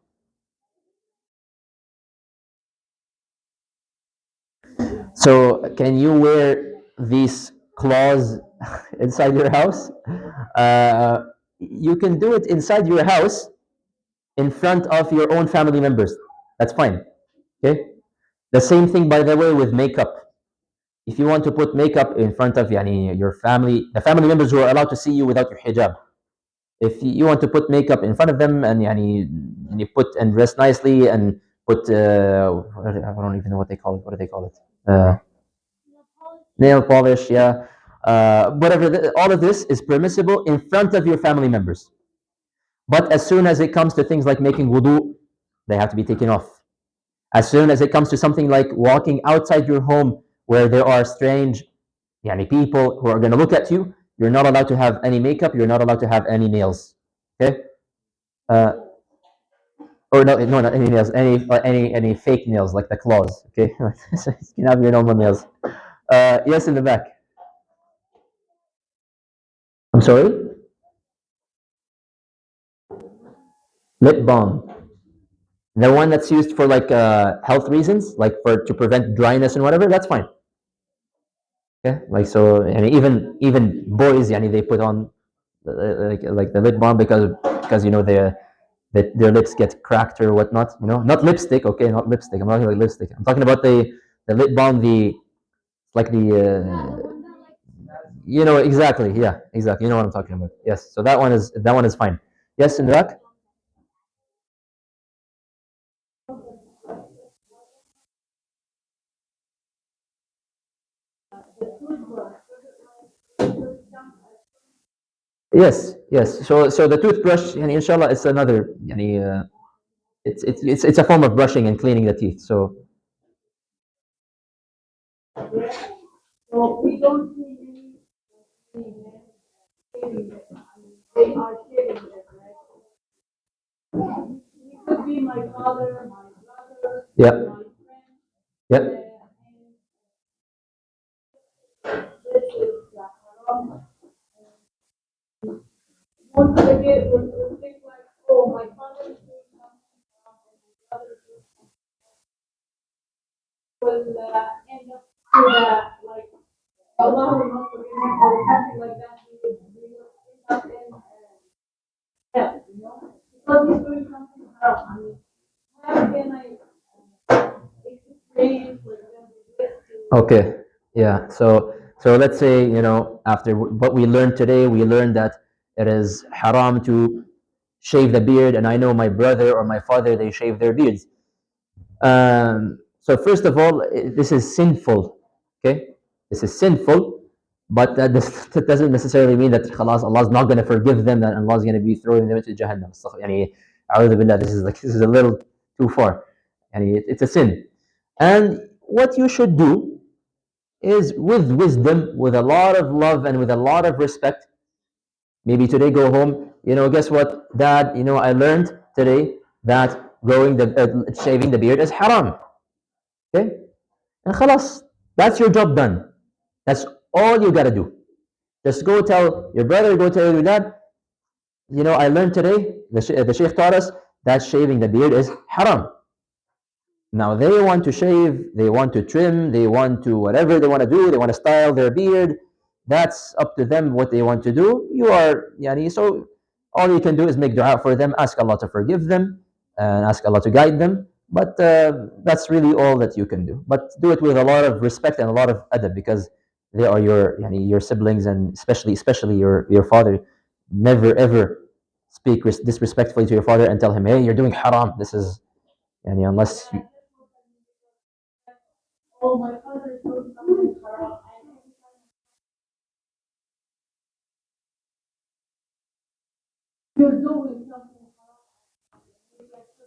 So, can you wear these claws inside your house? You can do it inside your house in front of your own family members. That's fine. Okay? The same thing, by the way, with makeup. If you want to put makeup in front of your family, the family members who are allowed to see you without your hijab, if you want to put makeup in front of them and and you put and dress nicely and put I don't even know what they call it. What do they call it? Nail polish, yeah. Whatever. All of this is permissible in front of your family members. But as soon as it comes to things like making wudu, they have to be taken off. As soon as it comes to something like walking outside your home where there are strange people who are going to look at you, you're not allowed to have any makeup, you're not allowed to have any nails. Okay? Uh, or no, no, not any nails, any fake nails like the claws. Okay? So you can have your normal nails. Yes, in the back. I'm sorry? Lip balm. The one that's used for like health reasons, like for to prevent dryness and whatever, that's fine. Okay, like so, and even boys, they put on like the lip balm because their lips get cracked or whatnot. Not lipstick. Okay, not lipstick. I'm not talking about lipstick. I'm talking about the lip balm, the like the exactly, yeah, exactly. You know what I'm talking about. Yes. So that one is fine. Yes, in the back. Yes, yes. So the toothbrush, inshallah, it's another, it's a form of brushing and cleaning the teeth. So So we don't see any shaving it. They are shaving it, right? It could be my father, my brother, yep, my friend. yep. This is haram. Most of the kids will think like, oh, my father is doing something wrong, and my brother is doing something will end up to that, like, Allah will not forgive him or something like that. He will end up in hell, because he's doing something haram. I mean, how can I explain for them this to Okay, yeah. So let's say after what we learned today, we learned that it is haram to shave the beard, and I know my brother or my father, they shave their beards. So first of all, this is sinful. Okay, this is sinful, but that doesn't necessarily mean that khalas, Allah is not going to forgive them and Allah is going to be throwing them into Jahannam. A'udhu billah, this is a little too far. It's a sin. And what you should do is, with wisdom, with a lot of love and with a lot of respect, maybe today go home, guess what, Dad, I learned today that shaving the beard is haram. Okay? And khalas, that's your job done. That's all you gotta do. Just go tell your brother, go tell your dad, I learned today, the sheikh taught us that shaving the beard is haram. Now they want to shave, they want to trim, they want to whatever they want to do, they want to style their beard. That's up to them what they want to do. You are, so all you can do is make dua for them, ask Allah to forgive them, and ask Allah to guide them. But that's really all that you can do. But do it with a lot of respect and a lot of adab, because they are your siblings, and especially your father. Never ever speak disrespectfully to your father and tell him, hey, you're doing haram. This is, unless you, oh, my father is doing something haram. You're doing something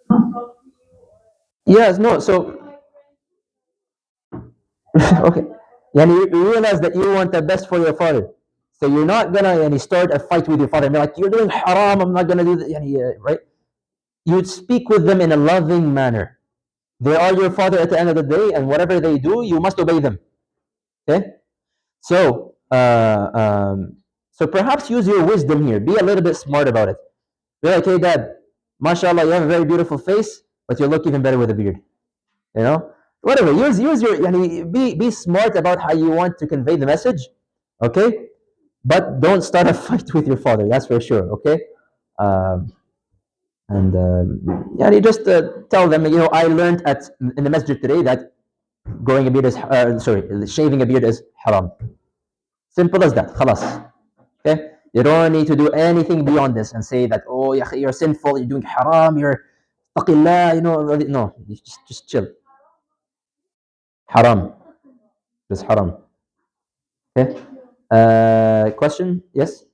haram. yes, no. So okay, you realize that you want the best for your father, so you're not gonna start a fight with your father and be like, you're doing haram, I'm not gonna do that. Right? You speak with them in a loving manner. They are your father at the end of the day, and whatever they do, you must obey them. Okay? So, so perhaps use your wisdom here. Be a little bit smart about it. Be like, hey, dad, mashallah, you have a very beautiful face, but you look even better with a beard. You know? Whatever. Use your, be smart about how you want to convey the message. Okay? But don't start a fight with your father. That's for sure. Okay? Um, and yeah, you just tell them, I learned in the masjid today that growing a beard is, sorry, shaving a beard is haram. Simple as that. Khalas. Okay? You don't need to do anything beyond this and say that, oh, you're sinful, you're doing haram, you're taqillah, no, just chill. Haram. Just haram. Okay? Question? Yes?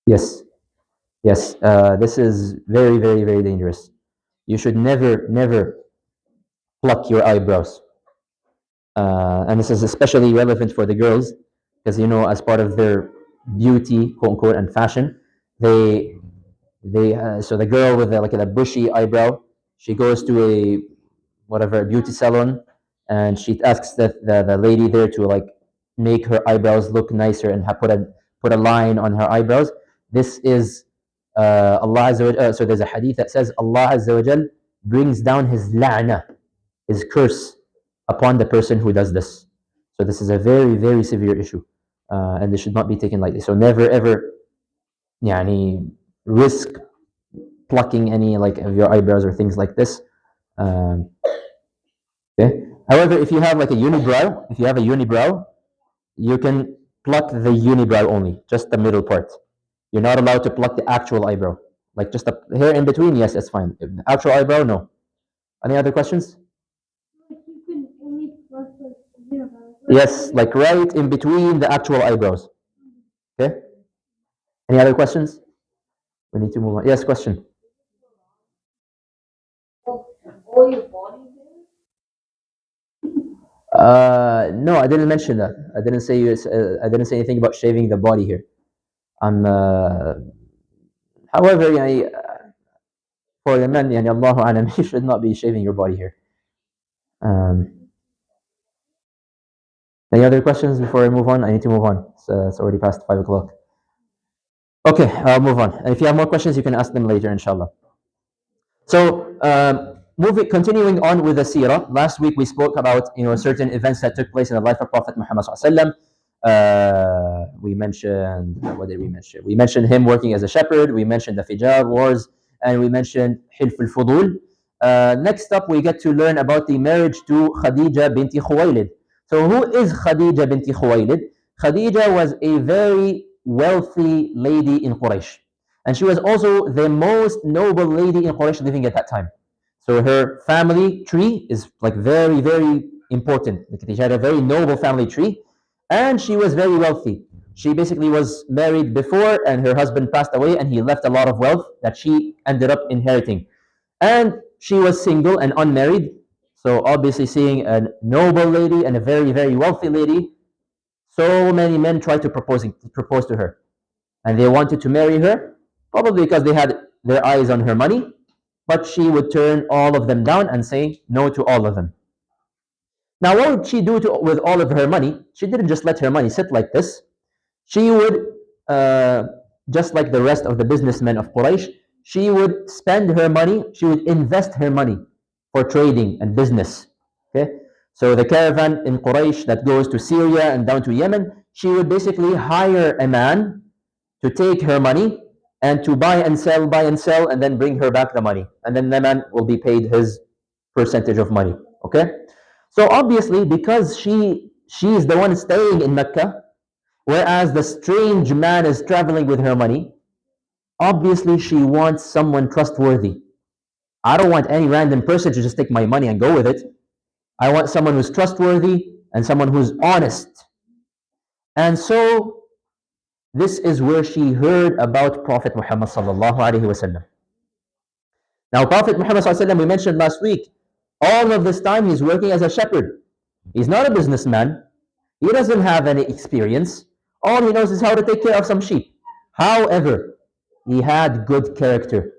Yes. Yes. This is very, very, very dangerous. You should never, never pluck your eyebrows. And this is especially relevant for the girls because, as part of their beauty, quote unquote, and fashion, they so the girl with like a bushy eyebrow, she goes to a whatever beauty salon, and she asks the lady there to like make her eyebrows look nicer and put a line on her eyebrows. This is Allah Azza wa so there's a hadith that says Allah Azza wa Jal brings down his la'na, his curse upon the person who does this. So this is a very, very severe issue, and this should not be taken lightly. So never ever yani, risk plucking any like of your eyebrows or things like this. Um, okay. However, if you have like a unibrow, you can pluck the unibrow only, just the middle part. You're not allowed to pluck the actual eyebrow. Like just the hair in between, yes, that's fine. The actual eyebrow, no. Any other questions? Like you can only plus like Yes, like right in between the actual eyebrows. Okay. Any other questions? We need to move on. Yes, question. all your body No, I didn't mention that. I didn't say I didn't say anything about shaving the body here. I'm. However, for the men, Allahu alam, you should not be shaving your body here. Any other questions before I move on? I need to move on. It's already past 5 o'clock. Okay, I'll move on. And if you have more questions, you can ask them later, inshallah. So, continuing on with the seerah. Last week we spoke about certain events that took place in the life of Prophet Muhammad sallallahu alaihi wasallam. We mentioned what did we mention? We mentioned him working as a shepherd. We mentioned the Fijar wars, and we mentioned Hilf al-Fudul. Next up, we get to learn about the marriage to Khadija binti Khuwaylid. So, who is Khadija binti Khuwaylid? Khadija was a very wealthy lady in Quraysh. And she was also the most noble lady in Quraysh living at that time. So her family tree is like very, very important. She had a very noble family tree, and she was very wealthy. She basically was married before, and her husband passed away, and he left a lot of wealth that she ended up inheriting. And she was single and unmarried. So obviously, seeing a noble lady and a very, very wealthy lady, so many men tried to propose to her, and they wanted to marry her, probably because they had their eyes on her money, but she would turn all of them down and say no to all of them. Now, what would she do with all of her money? She didn't just let her money sit like this. She would, just like the rest of the businessmen of Quraysh, she would spend her money, she would invest her money for trading and business. Okay? So the caravan in Quraysh that goes to Syria and down to Yemen, she would basically hire a man to take her money and to buy and sell, and then bring her back the money. And then the man will be paid his percentage of money. Okay? So obviously, because she is the one staying in Mecca, whereas the strange man is traveling with her money, obviously she wants someone trustworthy. I don't want any random person to just take my money and go with it. I want someone who's trustworthy and someone who's honest. And so this is where she heard about Prophet Muhammad sallallahu alaihi wasallam. Now, Prophet Muhammad sallallahu alaihi wasallam, we mentioned last week, all of this time he's working as a shepherd. He's not a businessman. He doesn't have any experience. All he knows is how to take care of some sheep. However, he had good character.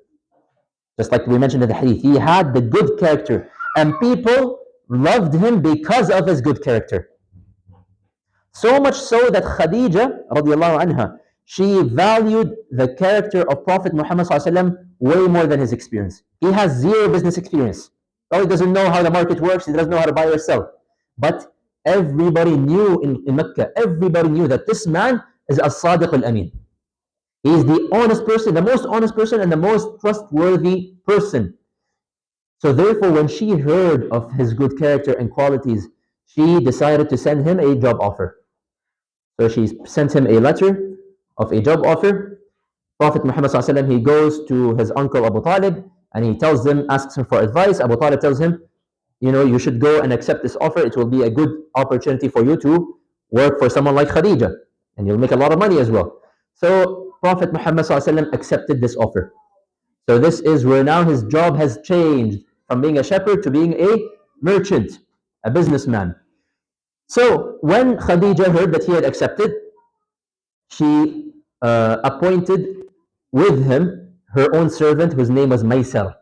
Just like we mentioned in the hadith, he had the good character, and people loved him because of his good character. So much so that Khadija, radiallahu anha, she valued the character of Prophet Muhammad sallallahu way more than his experience. He has zero business experience. Probably doesn't know how the market works. He doesn't know how to buy or sell. But everybody knew in Mecca, everybody knew that this man is as-Sadiq al-Amin. He is the honest person, the most honest person, and the most trustworthy person. So therefore, when she heard of his good character and qualities, she decided to send him a job offer. So she sent him a letter of a job offer. Prophet Muhammad ﷺ, he goes to his uncle Abu Talib and he tells him, asks him for advice. Abu Talib tells him, you should go and accept this offer. It will be a good opportunity for you to work for someone like Khadija, and you'll make a lot of money as well. So Prophet Muhammad ﷺ accepted this offer. So this is where now his job has changed from being a shepherd to being a merchant, a businessman. So when Khadija heard that he had accepted, she appointed with him her own servant whose name was Maysara.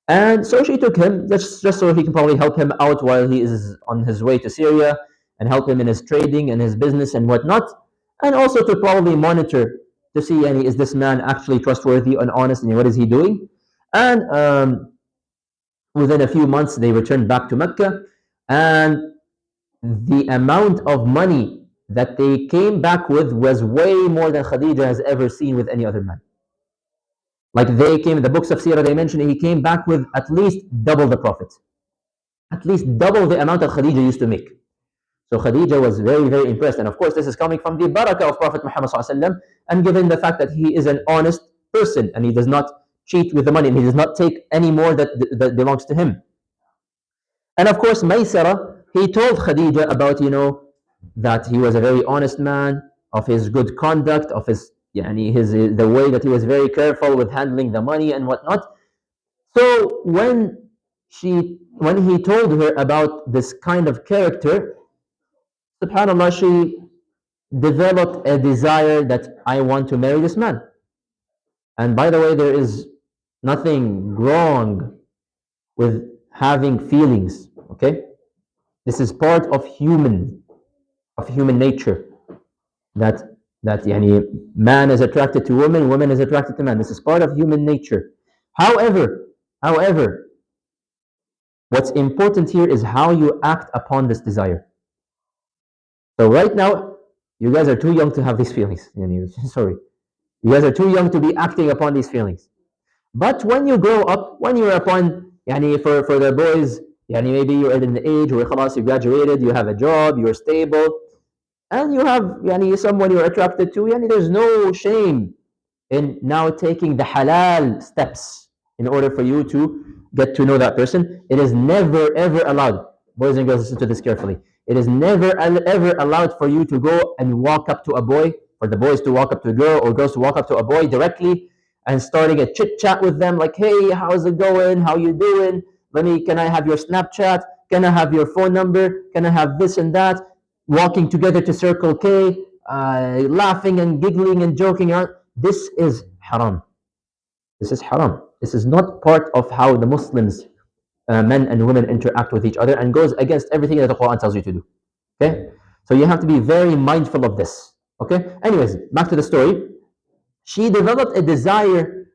And so she took him just so he can probably help him out while he is on his way to Syria and help him in his trading and his business and whatnot. And also to probably monitor to see, is this man actually trustworthy and honest, and what is he doing? And within a few months, they returned back to Mecca, and the amount of money that they came back with was way more than Khadija has ever seen with any other man. Like they came, in the books of Sirah, they mentioned he came back with at least double the profit. At least double the amount that Khadija used to make. So Khadija was very, very impressed. And of course, this is coming from the barakah of Prophet Muhammad ﷺ, and given the fact that he is an honest person and he does not cheat with the money and he does not take any more that belongs to him. And of course, Maysara, he told Khadija about, that he was a very honest man, of his good conduct, of his the way that he was very careful with handling the money and whatnot. So when he told her about this kind of character, subhanAllah, she developed a desire that I want to marry this man. And by the way, there is nothing wrong with having feelings, okay? This is part of human nature. That man is attracted to woman is attracted to man. This is part of human nature. However, what's important here is how you act upon this desire. So right now, you guys are too young to have these feelings. Sorry. You guys are too young to be acting upon these feelings. But when you grow up, when you're upon, for the boys, maybe you're in the age where khalas, you graduated, you have a job, you're stable, and you have someone you're attracted to, there's no shame in now taking the halal steps in order for you to get to know that person. It is never ever allowed, boys and girls, listen to this carefully. It is never ever allowed for you to go and walk up to a boy, for the boys to walk up to a girl, or girls to walk up to a boy directly and starting a chit chat with them, like, hey, how's it going? How you doing? Can I have your Snapchat? Can I have your phone number? Can I have this and that? Walking together to Circle K, laughing and giggling and joking around. This is haram. This is haram. This is not part of how the Muslims, men and women, interact with each other, and goes against everything that the Quran tells you to do. Okay? So you have to be very mindful of this. Okay? Anyways, back to the story. She developed a desire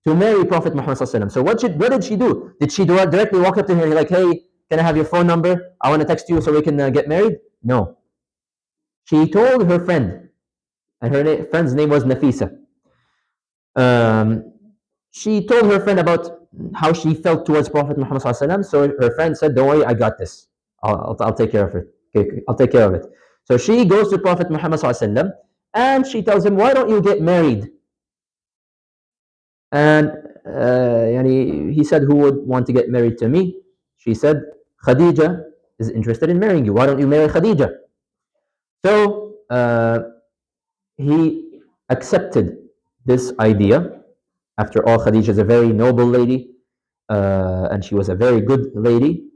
to marry Prophet Muhammad ﷺ. So what did she do? Did she directly walk up to him like, hey, can I have your phone number? I want to text you so we can get married? No. She told her friend, and her friend's name was Nafisa. She told her friend about how she felt towards Prophet Muhammad ﷺ. So her friend said, don't worry, I got this. I'll take care of it. Okay, I'll take care of it. So she goes to Prophet Muhammad ﷺ, and she tells him, why don't you get married? And he said, who would want to get married to me? She said, Khadija is interested in marrying you. Why don't you marry Khadija? So he accepted this idea. After all, Khadija is a very noble lady, and she was a very good lady.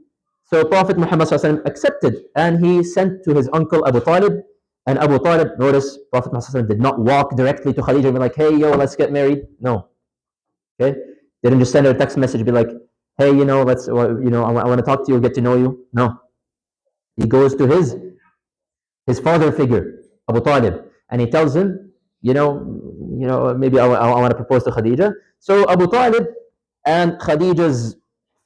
So Prophet Muhammad ﷺ accepted, and he sent to his uncle Abu Talib. And Abu Talib, notice, Prophet Muhammad ﷺ did not walk directly to Khadija and be like, hey, yo, let's get married. No. Okay, didn't just send her a text message, be like, hey, let's, I want to talk to you, get to know you. No, he goes to his father figure, Abu Talib, and he tells him, maybe I want to propose to Khadija. So Abu Talib and Khadija's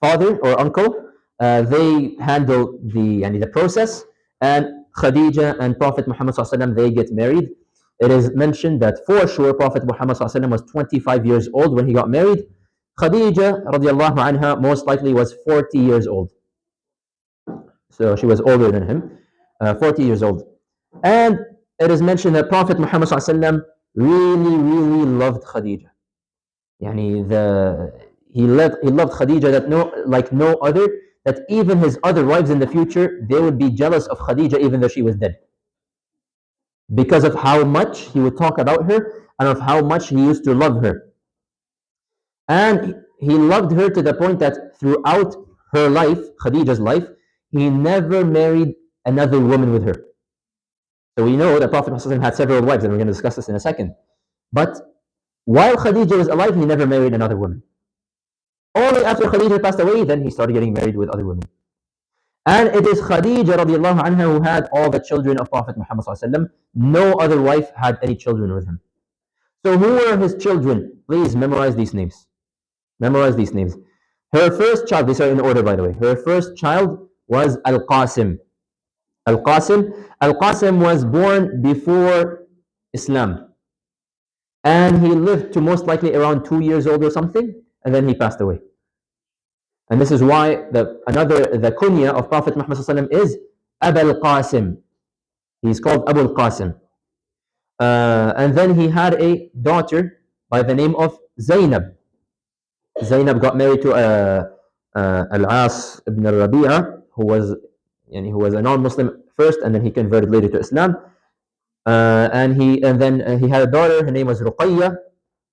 father or uncle, they handle the process, and Khadija and Prophet Muhammad ﷺ, they get married. It is mentioned that for sure Prophet Muhammad ﷺ was 25 years old when he got married. Khadija radiallahu anha most likely was 40 years old. So she was older than him, 40 years old. And it is mentioned that Prophet Muhammad ﷺ really, really loved Khadija. He loved Khadija like no other, that even his other wives in the future, they would be jealous of Khadija even though she was dead. Because of how much he would talk about her and of how much he used to love her. And he loved her to the point that throughout her life, Khadija's life, he never married another woman with her. So we know that Prophet ﷺ had several wives, and we're going to discuss this in a second. But while Khadija was alive, he never married another woman. Only after Khadija passed away, then he started getting married with other women. And it is Khadija radiallahu anha who had all the children of Prophet Muhammad ﷺ. No other wife had any children with him. So who were his children? Please memorize these names. Memorize these names. Her first child, these are in order by the way. Her first child was Al-Qasim. Al-Qasim was born before Islam. And he lived to most likely around 2 years old or something, and then he passed away. And this is why the kunya of Prophet Muhammad ﷺ is Abu al-Qasim. He's called Abu al-Qasim. And then he had a daughter by the name of Zainab. Zainab got married to Al-As ibn al-Rabi'a, who was a non-Muslim first, and then he converted later to Islam. And then he had a daughter. Her name was Ruqayya.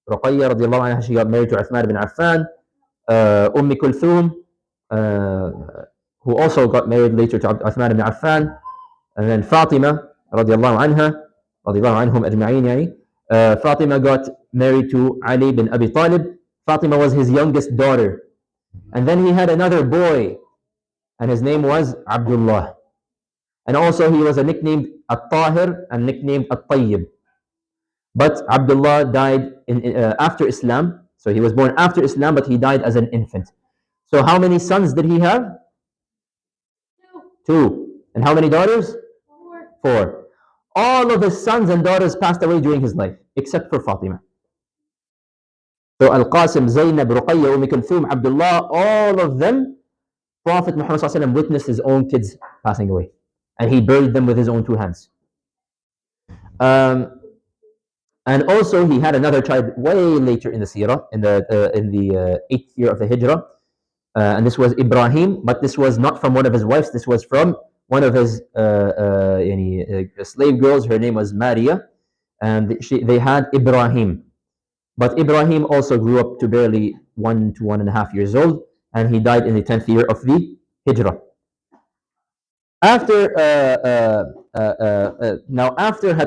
Ruqayya radiallahu anha. She got married to Uthman ibn Affan. Kulthum, who also got married later to Uthman ibn Affan. And then Fatima radiallahu anha, radiallahu anhum ajma'in. Fatima got married to Ali bin Abi Talib. Fatima was his youngest daughter. And then he had another boy, and his name was Abdullah. And also he was nicknamed At-Tahir and nicknamed At-Tayyib. But Abdullah died after Islam. So he was born after Islam, but he died as an infant. So how many sons did he have? Two. And how many daughters? Four. All of his sons and daughters passed away during his life, except for Fatima. So Al-Qasim, Zainab, Ruqayya, Kulthum, Abdullah, all of them, Prophet Muhammad ﷺ witnessed his own kids passing away. And he buried them with his own two hands. And also he had another child way later in the seerah, in the 8th year of the Hijrah. And this was Ibrahim, but this was not from one of his wives. This was from one of his slave girls. Her name was Maria. And they had Ibrahim. But Ibrahim also grew up to barely 1 to 1.5 years old, and he died in the 10th year of the Hijrah. After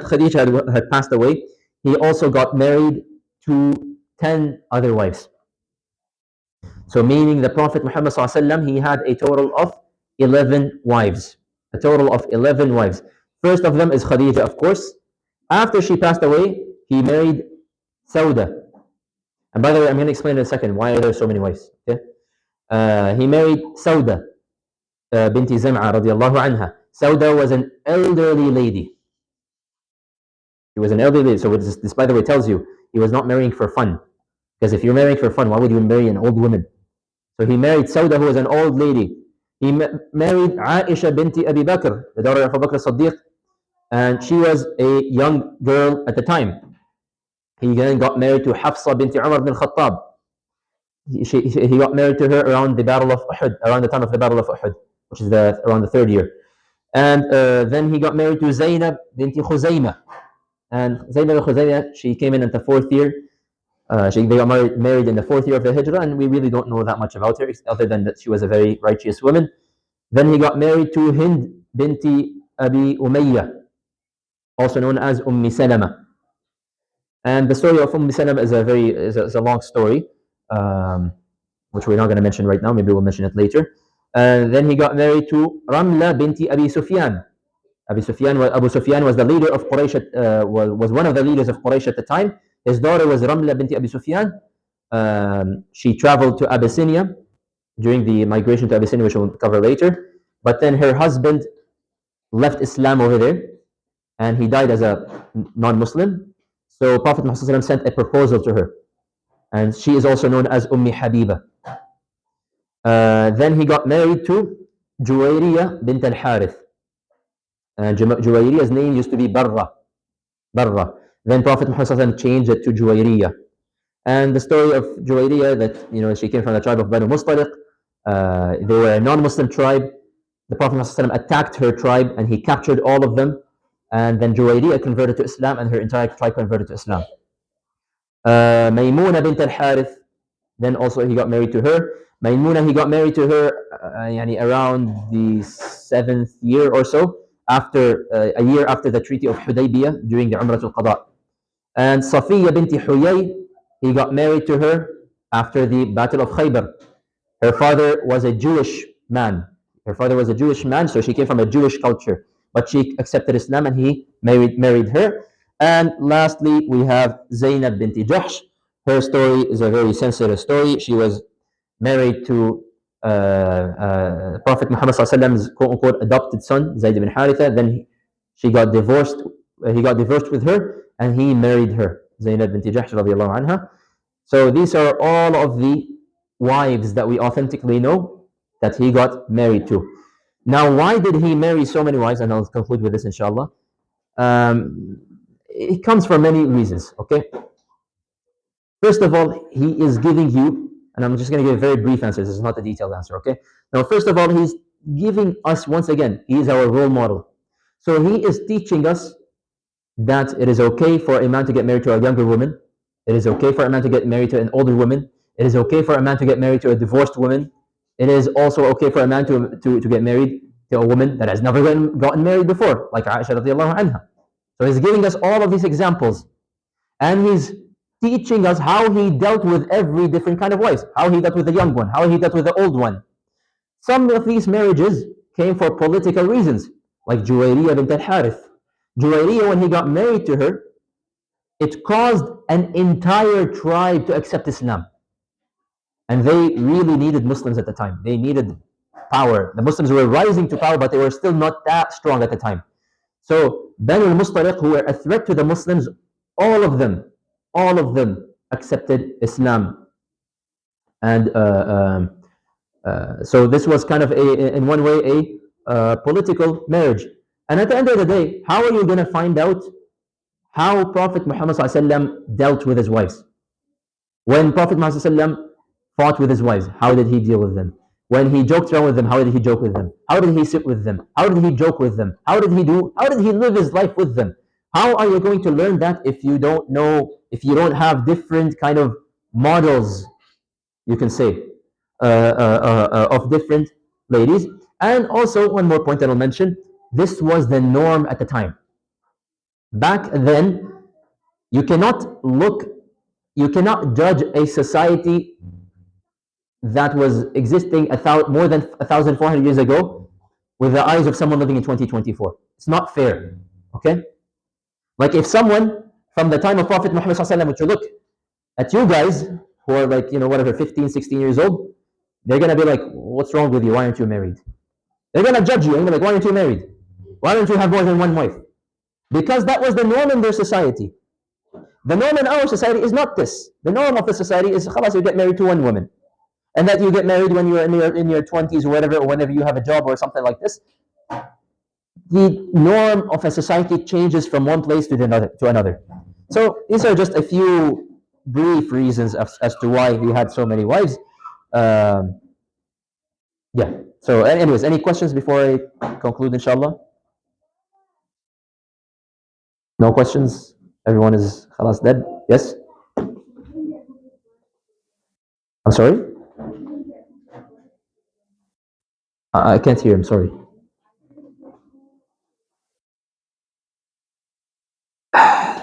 Khadija had passed away, he also got married to 10 other wives. So meaning the Prophet Muhammad ﷺ, he had a total of 11 wives. A total of 11 wives. First of them is Khadija, of course. After she passed away, he married Sauda. And by the way, I'm going to explain in a second why are there so many wives. Okay? He married Sauda binti Zam'a radiallahu anha. Sauda was an elderly lady. He was an elderly lady. So this, by the way, tells you he was not marrying for fun. Because if you're marrying for fun, why would you marry an old woman? So he married Sauda, who was an old lady. He married Aisha binti Abi Bakr, the daughter of Abu Bakr as-Siddiq. And she was a young girl at the time. He then got married to Hafsa binti Umar ibn al-Khattab. He got married to her around the Battle of Uhud, around the time of the Battle of Uhud, which is around the 3rd year. And then he got married to Zainab binti Khuzayma. And Zainab al-Khuzayma, she came in at the 4th year. They got married in the 4th year of the Hijrah, and we really don't know that much about her, other than that she was a very righteous woman. Then he got married to Hind binti Abi Umayyah, also known as Salama. And the story of Salama is a long story. which we're not going to mention right now. Maybe we'll mention it later. Then he got married to Ramla binti Abi Sufyan. Abu Sufyan was the leader of Quraysh, was one of the leaders of Quraysh at the time. His daughter was Ramla binti Abi Sufyan. She traveled to Abyssinia during the migration to Abyssinia, which we'll cover later. But then her husband left Islam over there, and he died as a non-Muslim. So Prophet Muhammad sent a proposal to her, and she is also known as Ummi Habiba. Then he got married to Juwayriya bint al-Harith. Juwayriya's name used to be Barra. Then Prophet Muhammad changed it to Juwayriya. And the story of Juwayriya, that she came from the tribe of Banu Mustaliq. They were a non-Muslim tribe. The Prophet Muhammad attacked her tribe and he captured all of them. And then Juwayriya converted to Islam and her entire tribe converted to Islam. Maymuna bint al-Harith, then also he got married to her. Maymuna, he got married to her around the 7th year or so, after a year after the Treaty of Hudaybiyah during the Umrah al-Qada. And Safiya binti Huyay, he got married to her after the Battle of Khaybar. Her father was a Jewish man. So she came from a Jewish culture. But she accepted Islam and he married her. And lastly, we have Zainab binti Jahsh. Her story is a very sensitive story. She was married to Prophet Muhammad Sallallahu quote-unquote adopted son, Zayd ibn Haritha. Then she got divorced. He got divorced with her and he married her, Zainab binti Jahsh radiallahu anha. So these are all of the wives that we authentically know that he got married to. Now, why did he marry so many wives? And I'll conclude with this, inshallah. It comes from many reasons, okay? First of all, he is giving you, and I'm just going to give a very brief answer. This is not a detailed answer, okay? Now, first of all, he's giving us, once again, he is our role model. So he is teaching us that it is okay for a man to get married to a younger woman. It is okay for a man to get married to an older woman. It is okay for a man to get married to a divorced woman. It is also okay for a man to get married to a woman that has never gotten married before, like Aisha radiallahu anha. So he's giving us all of these examples. And he's teaching us how he dealt with every different kind of wives. How he dealt with the young one, how he dealt with the old one. Some of these marriages came for political reasons, like Juwayriya bint al-Harith. Juwayriya, when he got married to her, it caused an entire tribe to accept Islam. And they really needed Muslims at the time. They needed power. The Muslims were rising to power, but they were still not that strong at the time. So Banu al-Mustaliq, who were a threat to the Muslims, all of them accepted Islam. And so this was kind of, in one way, a political marriage. And at the end of the day, how are you going to find out how Prophet Muhammad ﷺ dealt with his wives? When Prophet Muhammad ﷺ fought with his wives, how did he deal with them? When he joked around with them, how did he joke with them? How did he sit with them? How did he joke with them? How did he live his life with them? How are you going to learn that if you don't know, if you don't have different kind of models, you can say, of different ladies? And also, one more point that I'll mention, this was the norm at the time. Back then, you cannot judge a society that was existing more than 1,400 years ago with the eyes of someone living in 2024. It's not fair, okay? Like if someone from the time of Prophet Muhammad ﷺ were to look at you guys who are like, whatever, 15, 16 years old, they're going to be like, what's wrong with you? Why aren't you married? They're going to judge you and be like, why aren't you married? Why don't you have more than one wife? Because that was the norm in their society. The norm in our society is not this. The norm of the society is, khalas, you get married to one woman. And that you get married when you're in your 20s or whatever, or whenever you have a job or something like this. The norm of a society changes from one place to another. So these are just a few brief reasons as to why he had so many wives. Yeah. So anyways, any questions before I conclude, inshallah? No questions? Everyone is khalas dead? Yes? I'm sorry? I can't hear him, sorry.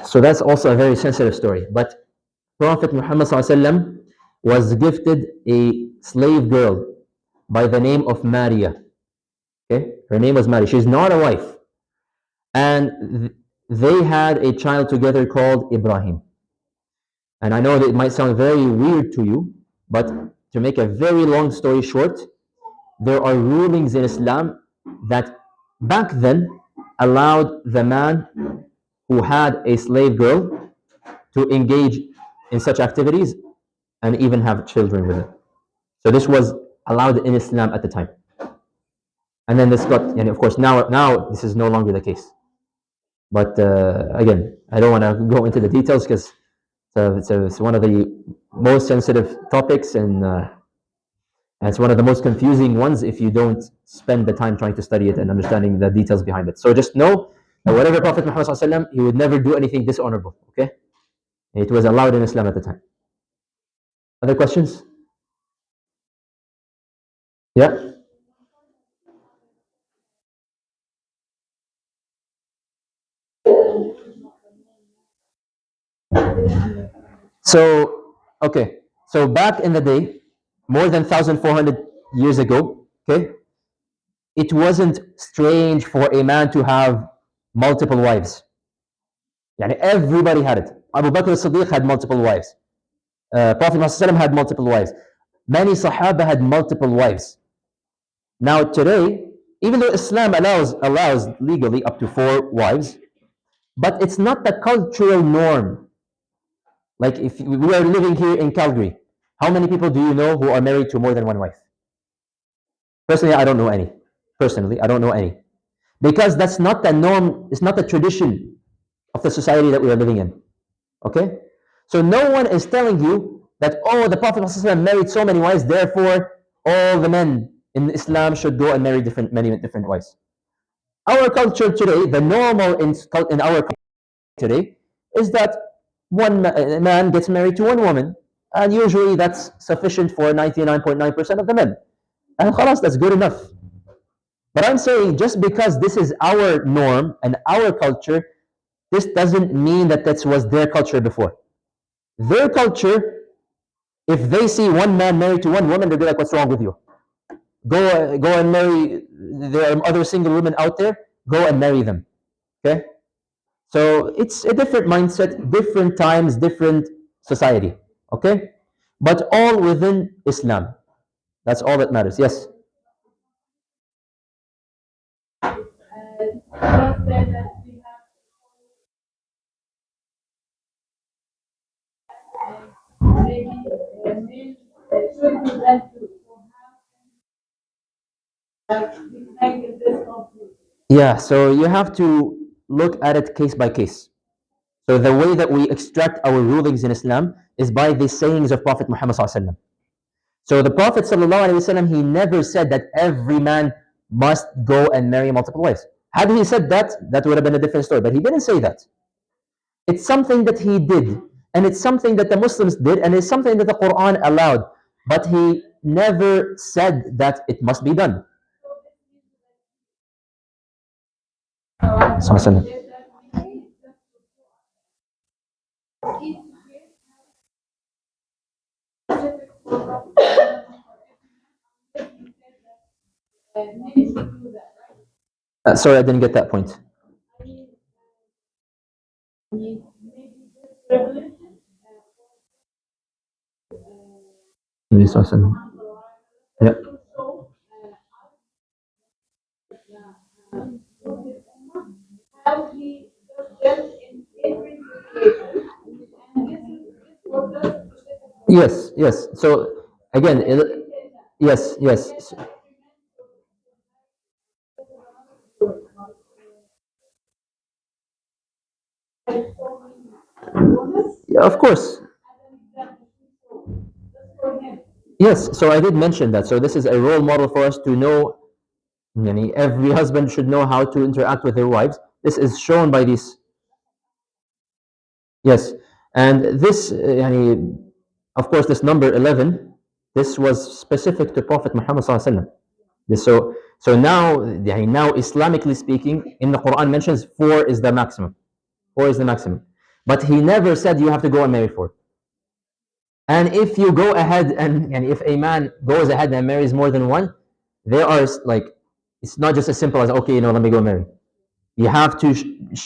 So that's also a very sensitive story. But Prophet Muhammad ﷺ was gifted a slave girl by the name of Maria. Okay, her name was Maria. She's not a wife, and they had a child together called Ibrahim. And I know that it might sound very weird to you, but to make a very long story short, there are rulings in Islam that back then allowed the man who had a slave girl to engage in such activities and even have children with it. So this was allowed in Islam at the time. And then this got, and of course now this is no longer the case. But again, I don't want to go into the details because it's one of the most sensitive topics, and it's one of the most confusing ones if you don't spend the time trying to study it and understanding the details behind it. So just know that whatever Prophet Muhammad ﷺ, he would never do anything dishonorable. Okay, it was allowed in Islam at the time. Other questions? Yeah. So okay, so back in the day, more than 1,400 years ago, okay, it wasn't strange for a man to have multiple wives. Yani everybody had it. Abu Bakr as-Siddiq had multiple wives. Prophet Muhammad had multiple wives. Many Sahaba had multiple wives. Now today, even though Islam allows legally up to 4 wives, but it's not the cultural norm. Like if we are living here in Calgary, how many people do you know who are married to more than one wife? Personally, I don't know any. Personally, I don't know any. Because that's not the norm, it's not the tradition of the society that we are living in. Okay? So no one is telling you that, oh, the Prophet ﷺ married so many wives, therefore all the men in Islam should go and marry many different wives. Our culture today, the normal in our culture today, is that one man gets married to one woman, and usually that's sufficient for 99.9% of the men. And khalas, that's good enough. But I'm saying just because this is our norm and our culture, this doesn't mean that that was their culture before. Their culture, if they see one man married to one woman, they'll be like, what's wrong with you? Go and marry, there are other single women out there, go and marry them. Okay? So it's a different mindset, different times, different society. Okay? But all within Islam. That's all that matters. Yes? Just said that we have maybe men should do that too. Like we make this complete. Yeah, so you have to look at it case by case. So the way that we extract our rulings in Islam is by the sayings of Prophet Muhammad ﷺ. So the Prophet ﷺ, he never said that every man must go and marry multiple wives. Had he said that, that would have been a different story. But he didn't say that. It's something that he did, and it's something that the Muslims did, and it's something that the Quran allowed. But he never said that it must be done. ﷺ. Sorry, I didn't get that point. Nabi ﷺ. Yeah. How he does them in every situation. And this was just Yes, yes. So again, yes, yes. Yeah, of course. Yes, so I did mention that. So this is a role model for us to know. Yani, every husband should know how to interact with their wives. This is shown by these. Yes, and this, yani, of course, this number 11, this was specific to Prophet Muhammad sallallahu alaihi wasallam. So now, yani, now Islamically speaking, in the Quran mentions 4 is the maximum. 4 is the maximum. But he never said you have to go and marry 4. And if you go ahead and if a man goes ahead and marries more than one, there are like, it's not just as simple as, okay, let me go marry. You have to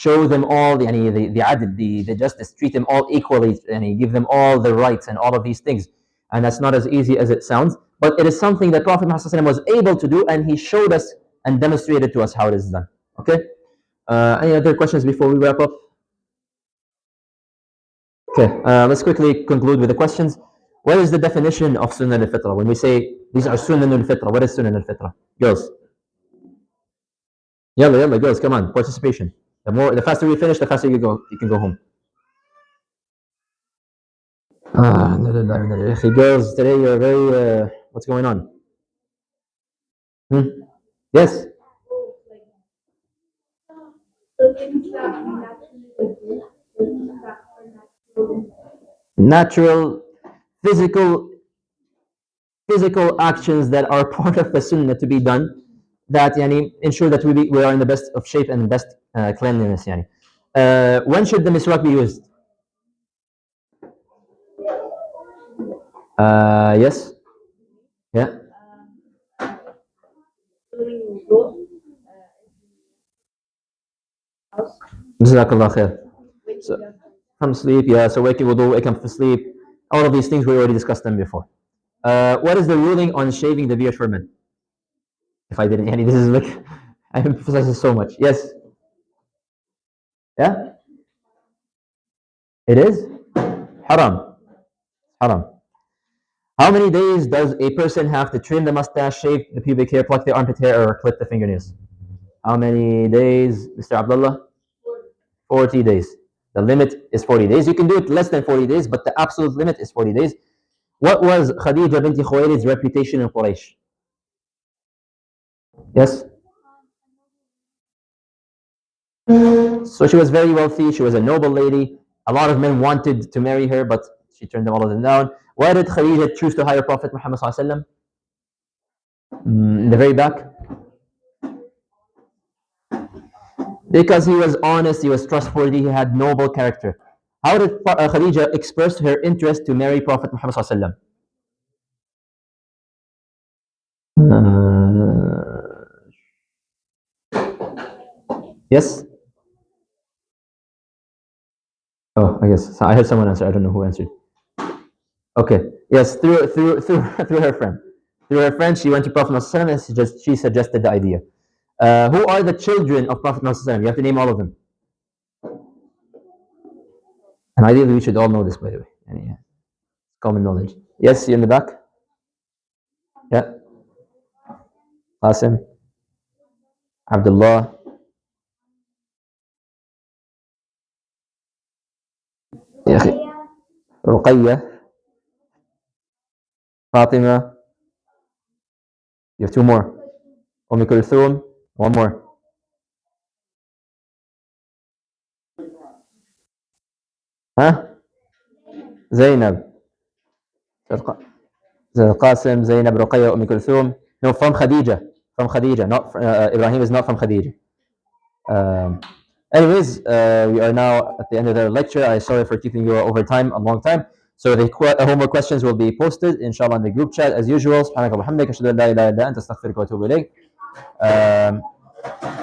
show them all the adl, the justice, treat them all equally, and give them all the rights and all of these things. And that's not as easy as it sounds, but it is something that Prophet Muhammad was able to do, and he showed us and demonstrated to us how it is done. Okay. Any other questions before we wrap up? Okay, let's quickly conclude with the questions. What is the definition of Sunan Al-Fitrah? When we say these are Sunan Al-Fitrah, what is Sunan Al-Fitrah? Girls. Yalla, yalla, girls, come on, participation. The faster we finish, the faster you can go home. No, no, no, no. Girls, today you're very, what's going on? Yes? So things that we naturally do, things that are natural. Natural, physical actions that are part of the Sunnah to be done, that ensure that we are in the best of shape and best cleanliness. When should the miswak be used? Yes? Yeah? Doing wudu, house, Jazakallah khair. waking So, up. from sleep, yeah, so waking wudu, wake up from sleep, all of these things we already discussed them before. What is the ruling on shaving the beard for men? If I didn't, this is like, I emphasize this so much. Yes? Yeah? It is? Haram. Haram. How many days does a person have to trim the mustache, shave the pubic hair, pluck the armpit hair, or clip the fingernails? How many days, Mr. Abdullah? 40 days. The limit is 40 days. You can do it less than 40 days, but the absolute limit is 40 days. What was Khadija binti Khuwaylid's reputation in Quraysh? Yes? So she was very wealthy. She was a noble lady. A lot of men wanted to marry her, but she turned all of them down. Why did Khadija choose to hire Prophet Muhammad sallallahu alaihi wasallam? In the very back? Because he was honest, he was trustworthy, he had noble character. How did Khadija express her interest to marry Prophet Muhammad sallallahu yes? Oh, I guess. So I heard someone answer. I don't know who answered. Okay. Yes, through her friend. Through her friend, she went to Prophet Muhammad and she suggested the idea. Who are the children of Prophet Muhammad? You have to name all of them. And ideally, we should all know this, by the way. Yeah, common knowledge. Yes, you in the back? Yeah. Qasim. Abdullah. يا أخي رقية. Fatima. You have two more. Kulthum. One more. Huh? Zainab. Qasim, Zainab, Ruqayya, Kulthum. No, from Khadija. From Khadija. Not Ibrahim is not from Khadija. Anyways, we are now at the end of the lecture. I'm sorry for keeping you over time, a long time. So the homework questions will be posted, inshallah, in the group chat as usual. سبحانك وبحمدك أشهد أن لا إله إلا أنت أستغفرك وأتوب إليك.